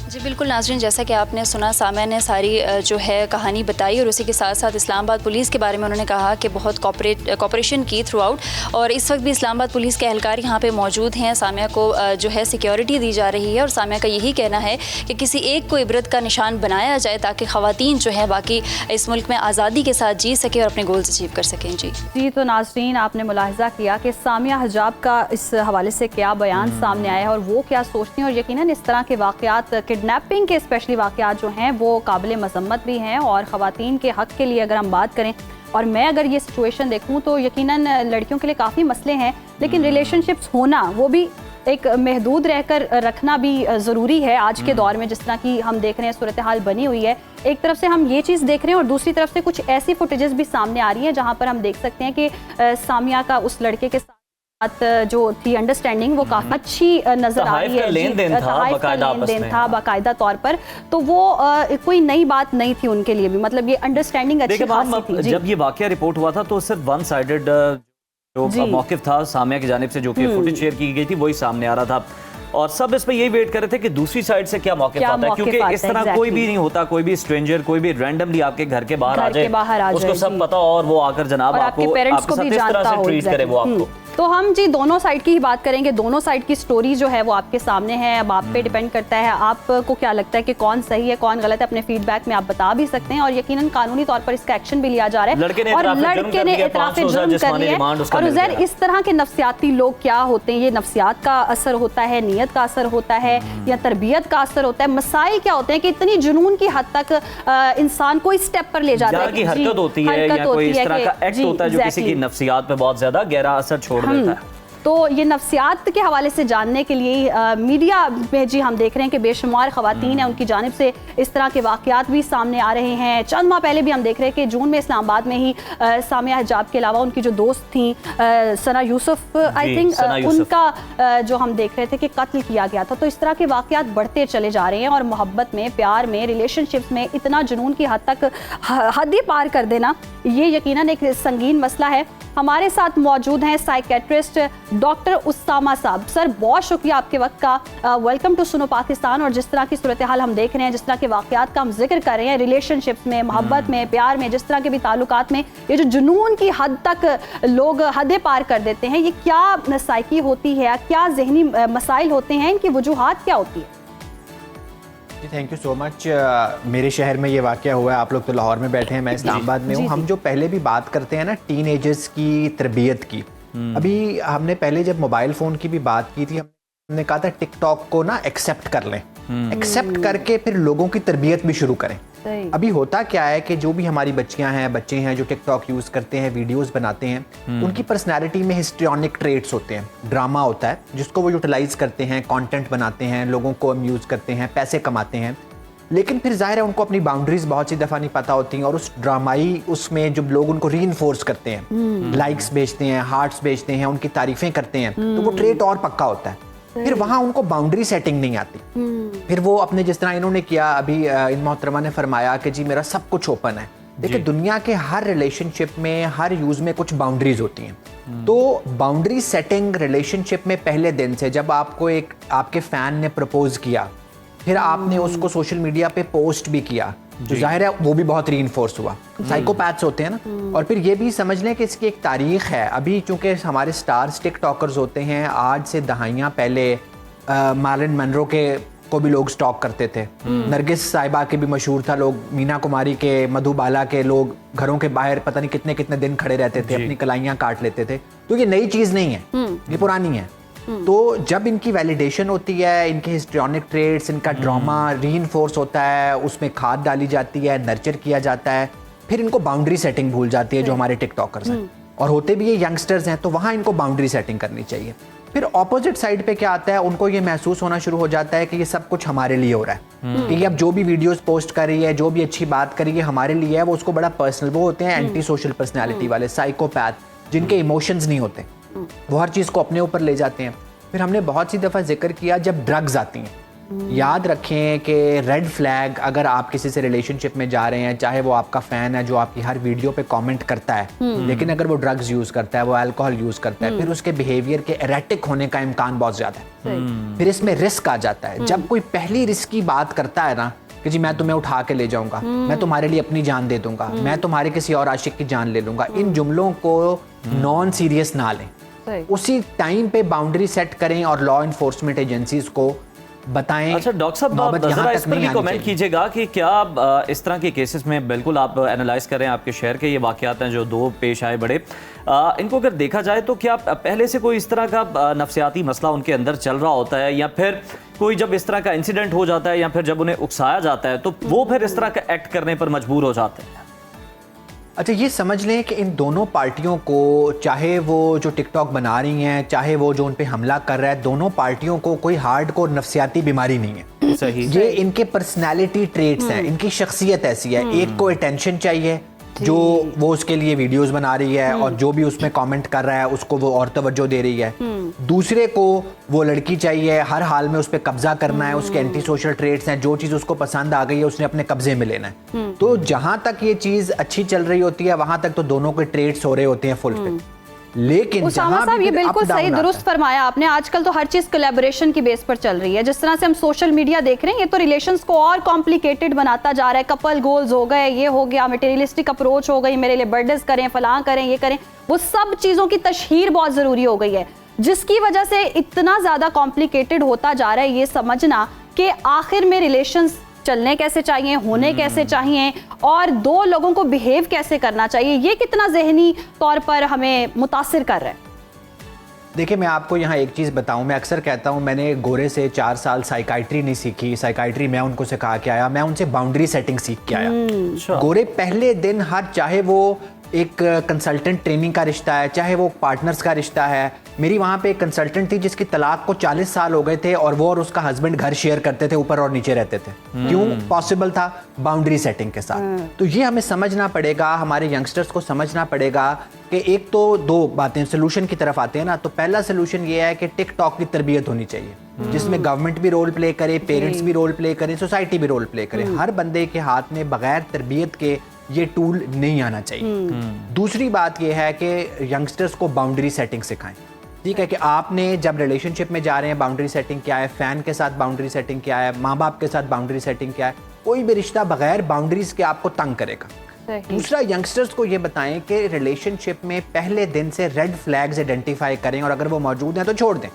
जी बिल्कुल नाज़रीन, जैसा कि आपने सुना, सामिया ने सारी जो है कहानी बताई और उसी के साथ साथ इस्लामाबाद पुलिस के बारे में उन्होंने कहा कि बहुत कोऑपरेशन की थ्रू आउट, और इस वक्त भी इस्लामाबाद पुलिस के एहलकार यहाँ पे मौजूद हैं। सामिया को जो है सिक्योरिटी दी जा रही है और सामिया का यही कहना है कि किसी एक को इबरत का निशान बनाया जाए ताकि ख़वातीन जो है बाकी इस मुल्क में आज़ादी के साथ जी सकें और अपने गोल्स अचीव कर सकें। जी तो नाज़रीन, आपने मुलाहिज़ा किया कि सामिया हिजाब का इस हवाले से क्या बयान सामने आया है और वो क्या सोचती हैं, और यकीनन इस तरह के वाक़यात, किडनैपिंग के स्पेशली वाक़यात जो हैं वो काबिल मज़म्मत भी हैं। और ख़वातीन के हक़ के लिए अगर हम बात करें, और मैं अगर ये सिचुएशन देखूं तो यकीनन लड़कियों के लिए काफ़ी मसले हैं, लेकिन रिलेशनशिप्स होना वो भी एक महदूद रहकर रखना भी ज़रूरी है आज के दौर में। जिस तरह की हम देख रहे हैं सूरत हाल बनी हुई है, एक तरफ से हम ये चीज़ देख रहे हैं और दूसरी तरफ से कुछ ऐसी फुटेजेस भी सामने आ रही हैं जहाँ पर हम देख सकते हैं कि सामिया का उस लड़के के साथ जो थी अंडरस्टैंडिंग वो काफी अच्छी नजर आ रही है। लेन-देन था बाकायदा तौर पर, तो वो कोई नई बात नहीं थी उनके लिए भी, मतलब ये अंडरस्टैंडिंग अच्छी खासी थी। जब ये वाकया रिपोर्ट हुआ था तो सिर्फ वन साइडेड जो मौकिफ था सामिया की जानिब से जो कि फुटेज शेयर की गई थी वही सामने आ रहा था, और सब इसमें यही वेट कर रहे थे कि दूसरी साइड से क्या मौके आता है, क्योंकि इस तरह कोई भी नहीं होता, कोई भी स्ट्रेंजर, कोई भी रैंडमली आपके घर के बाहर आ जाए, उसको सब पता और वो आकर जनाब आपको पेरेंट्स को भी जानता हो, ट्रीट करे वो आपको। तो हम जी दोनों साइड की ही बात करेंगे, दोनों साइड की स्टोरी जो है वो आपके सामने है। अब आप पे डिपेंड करता है आपको क्या लगता है कि कौन सही है कौन गलत है, अपने फीडबैक में आप बता भी सकते हैं, और यकीनन कानूनी तौर पर इसका एक्शन भी लिया जा रहा है। और लड़के ने इतराफ जुर्म कर लिया है। और उज़ैर, इस तरह के नफ्सियाती लोग क्या होते हैं, ये नफ्सियात का असर होता है, नीयत का असर होता है या तरबियत का असर होता है? मसाइल क्या होते हैं कि इतनी जुनून की हद तक इंसान को इस स्टेप पर ले जाता है, हरकत होती है या कोई इस तरह का एक्ट होता है जो किसी की नफ्सियात पे बहुत ज्यादा गहरा असर छोड़ देता है। तो ये नफ्सियात के हवाले से जानने के लिए मीडिया में जी हम देख रहे हैं कि बेशुमार ख़वातीन हैं, उनकी जानिब से इस तरह के वाक़यात भी सामने आ रहे हैं। चंद माह पहले भी हम देख रहे हैं कि जून में इस्लामाबाद में ही सामिया हिजाब के अलावा उनकी जो दोस्त थी सना यूसुफ, आई थिंक उनका जो हम देख रहे थे कि कत्ल किया गया था। तो इस तरह के वाक़यात बढ़ते चले जा रहे हैं, और मोहब्बत में, प्यार में, रिलेशनशिप्स में इतना जुनून की हद तक हद ही पार कर देना ये यकीनन एक संगीन मसला है। हमारे साथ मौजूद हैं साइकेट्रिस्ट डॉक्टर उस्सामा साहब। सर, बहुत शुक्रिया आपके वक्त का। वेलकम टू सुनो पाकिस्तान। और जिस तरह की सूरत हाल हम देख रहे हैं, जिस तरह के वाकयात का हम जिक्र कर रहे हैं, रिलेशनशिप्स में, मोहब्बत में, प्यार में, जिस तरह के भी ताल्लुकात में ये जो जुनून की हद तक लोग हदें पार कर देते हैं, ये क्या साइकी होती है, क्या जहनी मसाइल होते हैं, इनकी वजूहात क्या होती है? जी थैंक यू सो मच। मेरे शहर में ये वाक़या हुआ है, आप लोग तो लाहौर में बैठे हैं, मैं इस्लामाबाद में हूँ। हम जो पहले भी बात करते हैं ना टीनेजर्स की तरबियत की, अभी हमने पहले जब मोबाइल फ़ोन की भी बात की थी, हमने कहा था टिकटॉक को ना एक्सेप्ट कर लें, एक्सेप्ट करके फिर लोगों की तरबियत भी शुरू करें। अभी होता क्या है कि जो भी हमारी बच्चियां हैं, बच्चे हैं जो टिकटॉक यूज़ करते हैं, वीडियोस बनाते हैं, उनकी पर्सनैलिटी में हिस्ट्रियोनिक ट्रेट्स होते हैं, ड्रामा होता है जिसको वो यूटिलाइज करते हैं, कंटेंट बनाते हैं, लोगों को अम्यूज़ करते हैं, पैसे कमाते हैं। लेकिन फिर जाहिर है उनको अपनी बाउंड्रीज बहुत सी दफ़ा नहीं पता होती हैं, और उस ड्रामाई उसमें जब लोग उनको रीइंफोर्स करते हैं, लाइक्स भेजते हैं, हार्ट्स भेजते हैं, उनकी तारीफ़ें करते हैं, तो वो ट्रेट और पक्का होता है। फिर वहाँ उनको बाउंड्री सेटिंग नहीं आती। फिर वो अपने जिस तरह इन्होंने किया, अभी इन मोहतरमा ने फरमाया कि जी मेरा सब कुछ ओपन है। देखिए दुनिया के हर रिलेशनशिप में, हर यूज़ में कुछ बाउंड्रीज होती हैं। तो बाउंड्री सेटिंग रिलेशनशिप में पहले दिन से, जब आपको एक आपके फ़ैन ने प्रपोज किया, फिर आपने उसको सोशल मीडिया पे पोस्ट भी किया, तो जाहिर है वो भी बहुत रीइंफोर्स हुआ। साइकोपैथ्स होते हैं ना। और फिर ये भी समझ लें कि इसकी एक तारीख है। अभी चूंकि हमारे स्टार्स टिकटॉकर्स होते हैं, आज से दहाइयाँ पहले मार्लिन मनरो के को भी लोग स्टॉक करते थे, नरगिस साहिबा के भी मशहूर था, लोग मीना कुमारी के, मधुबाला के लोग घरों के बाहर पता नहीं कितने कितने दिन खड़े रहते थे, अपनी कलाइयाँ काट लेते थे। तो ये नई चीज़ नहीं है, ये पुरानी है। तो जब इनकी वैलिडेशन होती है, इनके हिस्ट्रियोनिक ट्रेट्स, इनका ड्रामा रीइंफोर्स होता है, उसमें खाद डाली जाती है, नर्चर किया जाता है, फिर इनको बाउंड्री सेटिंग भूल जाती है जो हमारे टिकटॉकर्स हैं, और होते भी ये यंगस्टर्स हैं, तो वहाँ इनको बाउंड्री सेटिंग करनी चाहिए। फिर ऑपोजिट साइड पे क्या आता है, उनको ये महसूस होना शुरू हो जाता है कि ये सब कुछ हमारे लिए हो रहा है, कि ये अब जो भी वीडियोस पोस्ट कर रही है, जो भी अच्छी बात कर रही है, हमारे लिए है। वो उसको बड़ा पर्सनल, वो होते हैं एंटी सोशल पर्सनैलिटी वाले साइकोपैथ, जिनके इमोशंस नहीं होते, वो हर चीज़ को अपने ऊपर ले जाते हैं। फिर हमने बहुत सी दफ़ा जिक्र किया जब ड्रग्स आती हैं, याद रखें कि रेड फ्लैग, अगर आप किसी से रिलेशनशिप में जा रहे हैं, चाहे वो आपका फ़ैन है जो आपकी हर वीडियो पे कमेंट करता है, लेकिन अगर वो ड्रग्स यूज़ करता है, वो अल्कोहल यूज़ करता है, फिर उसके बिहेवियर के एरेटिक होने का इम्कान बहुत ज़्यादा है। फिर इसमें रिस्क आ जाता है। जब कोई पहली रिस्क की बात करता है ना कि जी मैं तुम्हें उठा के ले जाऊंगा, मैं तुम्हारे लिए अपनी जान दे दूंगा, मैं तुम्हारे किसी और आशिक की जान ले लूंगा, इन जुमलों को नॉन सीरियस ना लें। उसी टाइम पे बाउंड्री सेट करें और लॉ इन्फोर्समेंट एजेंसीज को बताएं। अच्छा डॉक्टर साहब, जरा इस पर भी कमेंट कीजिएगा कि क्या इस तरह के केसेस में, बिल्कुल आप एनालाइज कर रहे हैं, आपके शहर के ये वाकयात हैं जो दो पेश आए बड़े, इनको अगर देखा जाए तो क्या पहले से कोई इस तरह का नफ्सियाती मसला उनके अंदर चल रहा होता है, या फिर कोई जब इस तरह का इंसिडेंट हो जाता है, या फिर जब उन्हें उकसाया जाता है तो वो फिर इस तरह का एक्ट करने पर मजबूर हो जाते हैं? अच्छा, ये समझ लें कि इन दोनों पार्टियों को, चाहे वो जो टिकटॉक बना रही हैं, चाहे वो जो उन पे हमला कर रहा है, दोनों पार्टियों को कोई हार्डकोर नफ्सियाती बीमारी नहीं है। सही। ये इनके पर्सनालिटी ट्रेट्स हैं, इनकी शख्सियत ऐसी है। एक को अटेंशन चाहिए, जो वो उसके लिए वीडियोस बना रही है, और जो भी उसमें कमेंट कर रहा है उसको वो और तवज्जो दे रही है। दूसरे को वो लड़की चाहिए, हर हाल में उस पर कब्जा करना है, उसके एंटी सोशल ट्रेट्स हैं, जो चीज़ उसको पसंद आ गई है उसने अपने कब्जे में लेना है। तो जहां तक ये चीज़ अच्छी चल रही होती है, वहां तक तो दोनों के ट्रेट्स हो रहे होते हैं फुल। लेकिन उसामा साहब, ये बिल्कुल सही दुरुस्त फरमाया आपने। आजकल तो हर चीज कोलैबोरेशन की बेस पर चल रही है। जिस तरह से हम सोशल मीडिया देख रहे हैं, ये तो रिलेशंस को और कॉम्प्लिकेटेड बनाता जा रहा है। कपल गोल्स हो गए, ये हो गया, मटेरियलिस्टिक अप्रोच हो गई, मेरे लिए बर्थडेज करें, फलां करें, ये करें, वो सब चीजों की तशहीर बहुत जरूरी हो गई है, जिसकी वजह से इतना ज्यादा कॉम्प्लिकेटेड होता जा रहा है ये समझना कि आखिर में रिलेशंस चलने कैसे चाहिए, होने कैसे चाहिए, और दो लोगों को बिहेव कैसे करना चाहिए, ये कितना जहनी तौर पर हमें मुतासिर कर रहा है। देखिए, मैं आपको यहाँ एक चीज़ बताऊँ, मैं अक्सर कहता हूँ, मैंने गोरे से 4 साल साइकाइट्री नहीं सीखी, साइकाइट्री मैं उनको सिखा के आया, मैं उनसे बाउंड्री सेटिंग सीख के आया। गोरे पहले दिन चाहे वो एक कंसल्टेंट ट्रेनिंग का रिश्ता है, चाहे वो पार्टनर्स का रिश्ता है। मेरी वहाँ पे एक कंसल्टेंट थी जिसकी तलाक को 40 साल हो गए थे, और वो और उसका हस्बैंड घर शेयर करते थे, ऊपर और नीचे रहते थे। क्यों पॉसिबल था? बाउंड्री सेटिंग के साथ। तो ये हमें समझना पड़ेगा, हमारे यंगस्टर्स को समझना पड़ेगा कि एक तो दो बातें सोल्यूशन की तरफ आते हैं ना। तो पहला सोल्यूशन ये है कि टिकटॉक की तरबियत होनी चाहिए, जिसमें गवर्नमेंट भी रोल प्ले करे, पेरेंट्स भी रोल प्ले करें, सोसाइटी भी रोल प्ले करे। हर बंदे के हाथ में बगैर तरबियत के ये टूल नहीं आना चाहिए। दूसरी बात ये है कि यंगस्टर्स को बाउंड्री सेटिंग सिखाएं। ठीक है कि आपने जब रिलेशनशिप में जा रहे हैं बाउंड्री सेटिंग क्या है, फैन के साथ बाउंड्री सेटिंग क्या है, माँ बाप के साथ बाउंड्री सेटिंग क्या है। कोई भी रिश्ता बगैर बाउंड्रीज के आपको तंग करेगा। दूसरा, यंगस्टर्स को ये बताएं कि रिलेशनशिप में पहले दिन से रेड फ्लैग्स आइडेंटिफाई करें और अगर वो मौजूद हैं तो छोड़ दें।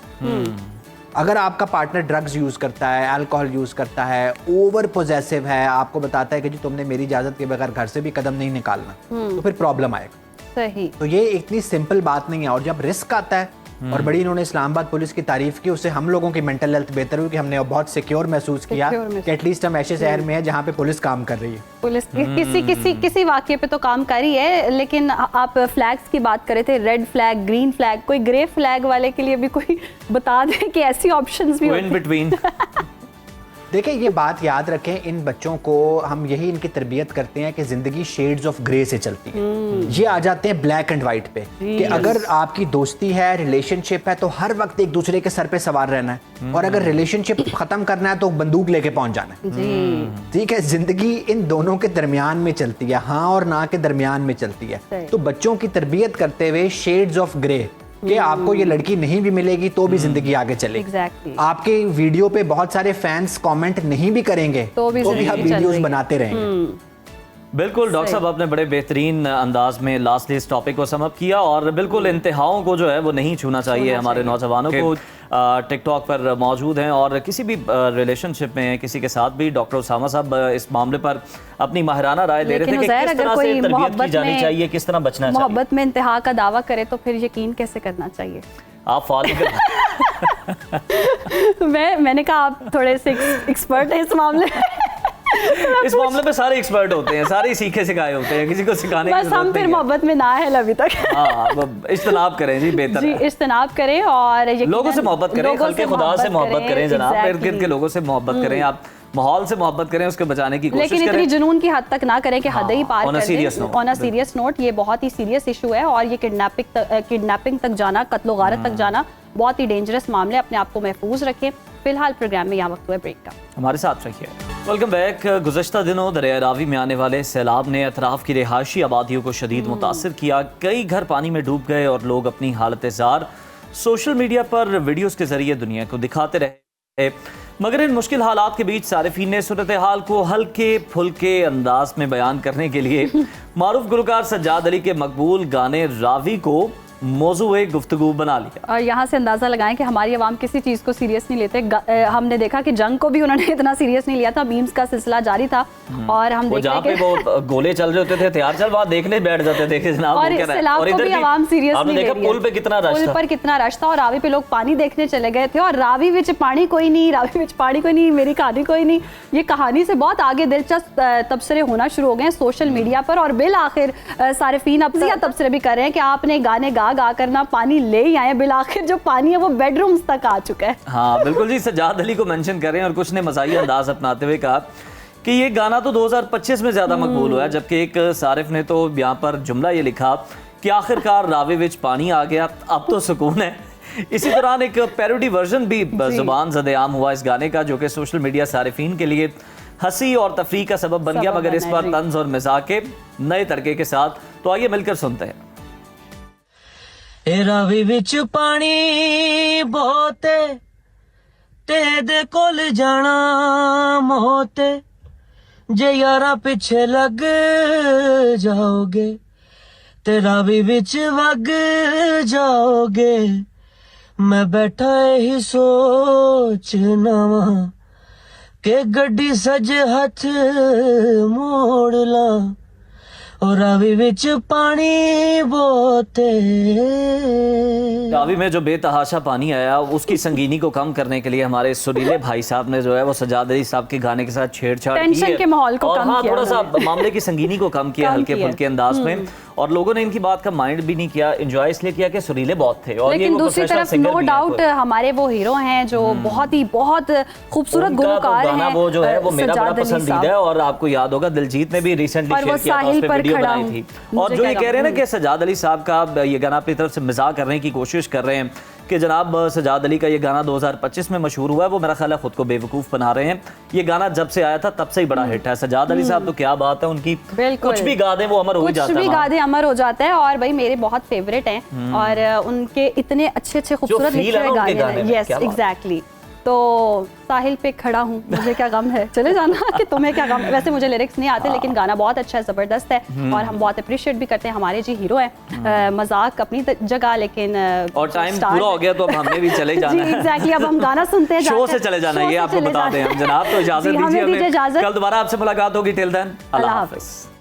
अगर आपका पार्टनर ड्रग्स यूज करता है, अल्कोहल यूज करता है, ओवर पोजेसिव है, आपको बताता है कि जी तुमने मेरी इजाजत के बगैर घर से भी कदम नहीं निकालना, तो फिर प्रॉब्लम आएगा। सही। तो ये इतनी सिंपल बात नहीं है। और जब रिस्क आता है, और बड़ी इन्होंने इस्लामाबाद पुलिस की तारीफ की, उससे हम लोगों की मेंटल हेल्थ बेहतर हुई कि हमने बहुत सिक्योर महसूस किया कि एटलीस्ट हम ऐसे शहर में हैं जहाँ पे पुलिस काम कर रही है। पुलिस किसी वाकये पे तो काम कर रही है, लेकिन आप फ्लैग्स की बात कर रहे थे, रेड फ्लैग, ग्रीन फ्लैग, कोई ग्रे फ्लैग वाले के लिए भी कोई बता दें कि ऐसी ऑप्शंस भी होती हैं। देखिए, ये बात याद रखें, इन बच्चों को हम यही इनकी तरबियत करते हैं कि जिंदगी शेड्स ऑफ ग्रे से चलती है। ये आ जाते हैं ब्लैक एंड व्हाइट पे कि अगर आपकी दोस्ती है, रिलेशनशिप है, तो हर वक्त एक दूसरे के सर पे सवार रहना है, और अगर रिलेशनशिप खत्म करना है तो बंदूक लेके पहुंच जाना है। ठीक है, जिंदगी इन दोनों के दरमियान में चलती है, हाँ और ना के दरमियान में चलती है। तो बच्चों की तरबियत करते हुए शेड्स ऑफ ग्रे कि आपको ये लड़की नहीं भी मिलेगी तो भी जिंदगी आगे चलेगी। आपके वीडियो पे बहुत सारे फैंस कमेंट नहीं भी करेंगे तो भी आप वीडियोस बनाते रहेंगे। बिल्कुल डॉक्टर साहब, आपने बड़े बेहतरीन अंदाज में लास्टली इस टॉपिक को समअप किया, और बिल्कुल इंतहाओं को जो है वो नहीं छूना चाहिए हमारे नौजवानों को। टिकटॉक पर मौजूद हैं और किसी भी रिलेशनशिप में किसी के साथ भी डॉक्टर उसामा साहब इस मामले पर अपनी माहिराना राय दे रहे थे कि किस तरह से तरबियत की जानी चाहिए, किस तरह बचना चाहिए। मोहब्बत में इंतहा का दावा करे तो फिर यकीन कैसे करना चाहिए? आप फालतू मैंने कहा आप थोड़े से एक्सपर्ट हैं इस मामले में। इस मामले पे सारे एक्सपर्ट होते हैं, सारे सीखे सिखाए होते हैं, किसी को सिखाने की बस हम फिर मोहब्बत में ना है अभी तक। इज्तनाब करें जी, बेहतर जी, इज्तनाब करें और लोगों से मोहब्बत करें, खल्के खुदा से मोहब्बत करें जनाब, इर्द गिर्द के लोगों से मोहब्बत करें, आप माहौल से मोहब्बत करें, उसके बचाने की कोशिश करें, लेकिन इतनी जुनून की हद तक ना करें कि हद ही पार कर दें। ऑन अ सीरियस नोट, ये बहुत ही सीरियस इशू है और ये किडनैपिंग तक जाना, कत्लो गारत तक जाना बहुत ही डेंजरस मामले। अपने आप को महफूज रखें। फिलहाल प्रोग्राम में यहाँ वक्त हुआ ब्रेक का, हमारे साथ रखिए। Welcome back. गुज़श्ता दिनों दरिया रावी में आने वाले सैलाब ने अतराफ की रिहायशी आबादियों को शदीद मुतासिर किया। कई घर पानी में डूब गए और लोग अपनी हालत ज़ार सोशल मीडिया पर वीडियोस के जरिए दुनिया को दिखाते रहे, मगर इन मुश्किल हालात के बीच सारिफीन ने सूरत हाल को हल्के फुल्के अंदाज में बयान करने के लिए मारूफ गुलकार सज्जाद अली के मकबूल गाने रावी को मौजूए गुफ्तगू बना लिया। और यहाँ से अंदाजा लगाएं कि हमारी आवाम किसी चीज़ को सीरियस नहीं लेते। हमने देखा कि जंग को भी उन्होंने इतना सीरियस नहीं लिया था, मीम्स का सिलसिला जारी था और हम देख जहाँ पे वो गोले चल रहे होते थे तैयार चल वहाँ देखने बैठ जाते थे जनाब। और सैलाब को भी आवाम सीरियस नहीं ले रही है। पुल पे कितना रश था, पुल पर कितना रश था और रावी पे लोग पानी देखने चले गए थे और रावी विच पानी कोई नहीं, रावी विच पानी कोई नहीं, मेरी कहानी कोई नहीं। ये कहानी से बहुत आगे दिलचस्प तबसरे होना शुरू हो गए सोशल मीडिया पर और बिल आखिर सारिफीन अब तबसरे भी कर रहे हैं कि आपने गाने गा गा करना पानी ले ही आए, बिल आखिर जो पानी है वो बेडरूम्स तक आ चुका है। हाँ बिल्कुल जी, सज्जाद अली को मेंशन कर रहे हैं और कुछ ने मज़ाहिया अंदाज अपनाते हुए कहा कि ये गाना तो 2025 में ज़्यादा मकबूल हुआ है, जबकि एक सारिफ ने तो यहाँ पर जुमला ये लिखा कि आखिरकार रावी विच पानी आ गया, अब तो सुकून है। इसी दौरान एक पैरोडी वर्जन भी जुबान ज़द-ए-आम हुआ इस गाने का, जो कि सोशल मीडिया सारिफीन के लिए हंसी और तफरीह का सबब बन गया, मगर इस पर तंज और मज़ाक के नए तरीके के साथ। तो आइए मिलकर सुनते हैं। रावी विच पानी बहुत तेरे कोल जाना मौत, जे यारा पीछे लग जाओगे ते रावी विच वग जाओगे। मैं बैठा ही सोचना वा के गड्डी सजे हथ मोड़ ला और रावी विच पानी बहुत। रावी में जो बेतहाशा पानी आया उसकी संगीनी को कम करने के लिए हमारे सुरीले भाई साहब ने जो है वो सज्जाद अली साहब के गाने के साथ छेड़छाड़ की है के माहौल को और कम किया, थोड़ा सा मामले की संगीनी को कम किया हल्के फुल्के अंदाज में, और लोगों ने इनकी बात का माइंड भी नहीं किया, एंजॉय इसलिए किया कि सुरीले बहुत थे। और लेकिन दूसरी तरफ नो डाउट हमारे वो हीरो हैं जो बहुत खूबसूरत गुलकार हैं, वो जो है वो मेरा बड़ा पसंदीदा है। और आपको याद होगा दिलजीत ने भी रिसेंटली शेयर किया था, उस पे वीडियो बनाई थी। और जो ये कह रहे हैं ना कि सज्जाद अली साहब का ये गाना अपनी तरफ से मजाक करने की कोशिश कर रहे हैं कि जनाब सजाद अली का ये गाना 2025 में मशहूर हुआ है, वो मेरा ख्याल है खुद को बेवकूफ़ बना रहे हैं। ये गाना जब से आया था तब से ही बड़ा हिट है। सजाद अली साहब तो क्या बात है उनकी, कुछ भी गा दें वो अमर हो जाता है, कुछ भी गा दें अमर हो जाता है। और भाई मेरे बहुत फेवरेट हैं और उनके इतने अच्छे अच्छे खूबसूरत लिखे हुए गाने हैं। Yes exactly. तो साहिल पे खड़ा हूँ, मुझे क्या गम है, चले जाना कि तुम्हें क्या गम है। वैसे मुझे लिरिक्स नहीं आते लेकिन गाना बहुत अच्छा है, ज़बरदस्त है और हम बहुत अप्रिशिएट भी करते हैं। हमारे जी हीरो है, मजाक अपनी जगह लेकिन और टाइम पूरा हो गया तो अब हमने भी चले जाना है। एग्जैक्टली, अब हम गाना सुनते हैं, शो से चले जाना है, ये आपको बता दें हम जनाब। तो इजाजत दीजिए, कल दोबारा आपसे मुलाकात होगी। टिल देन अल्लाह हाफिज़।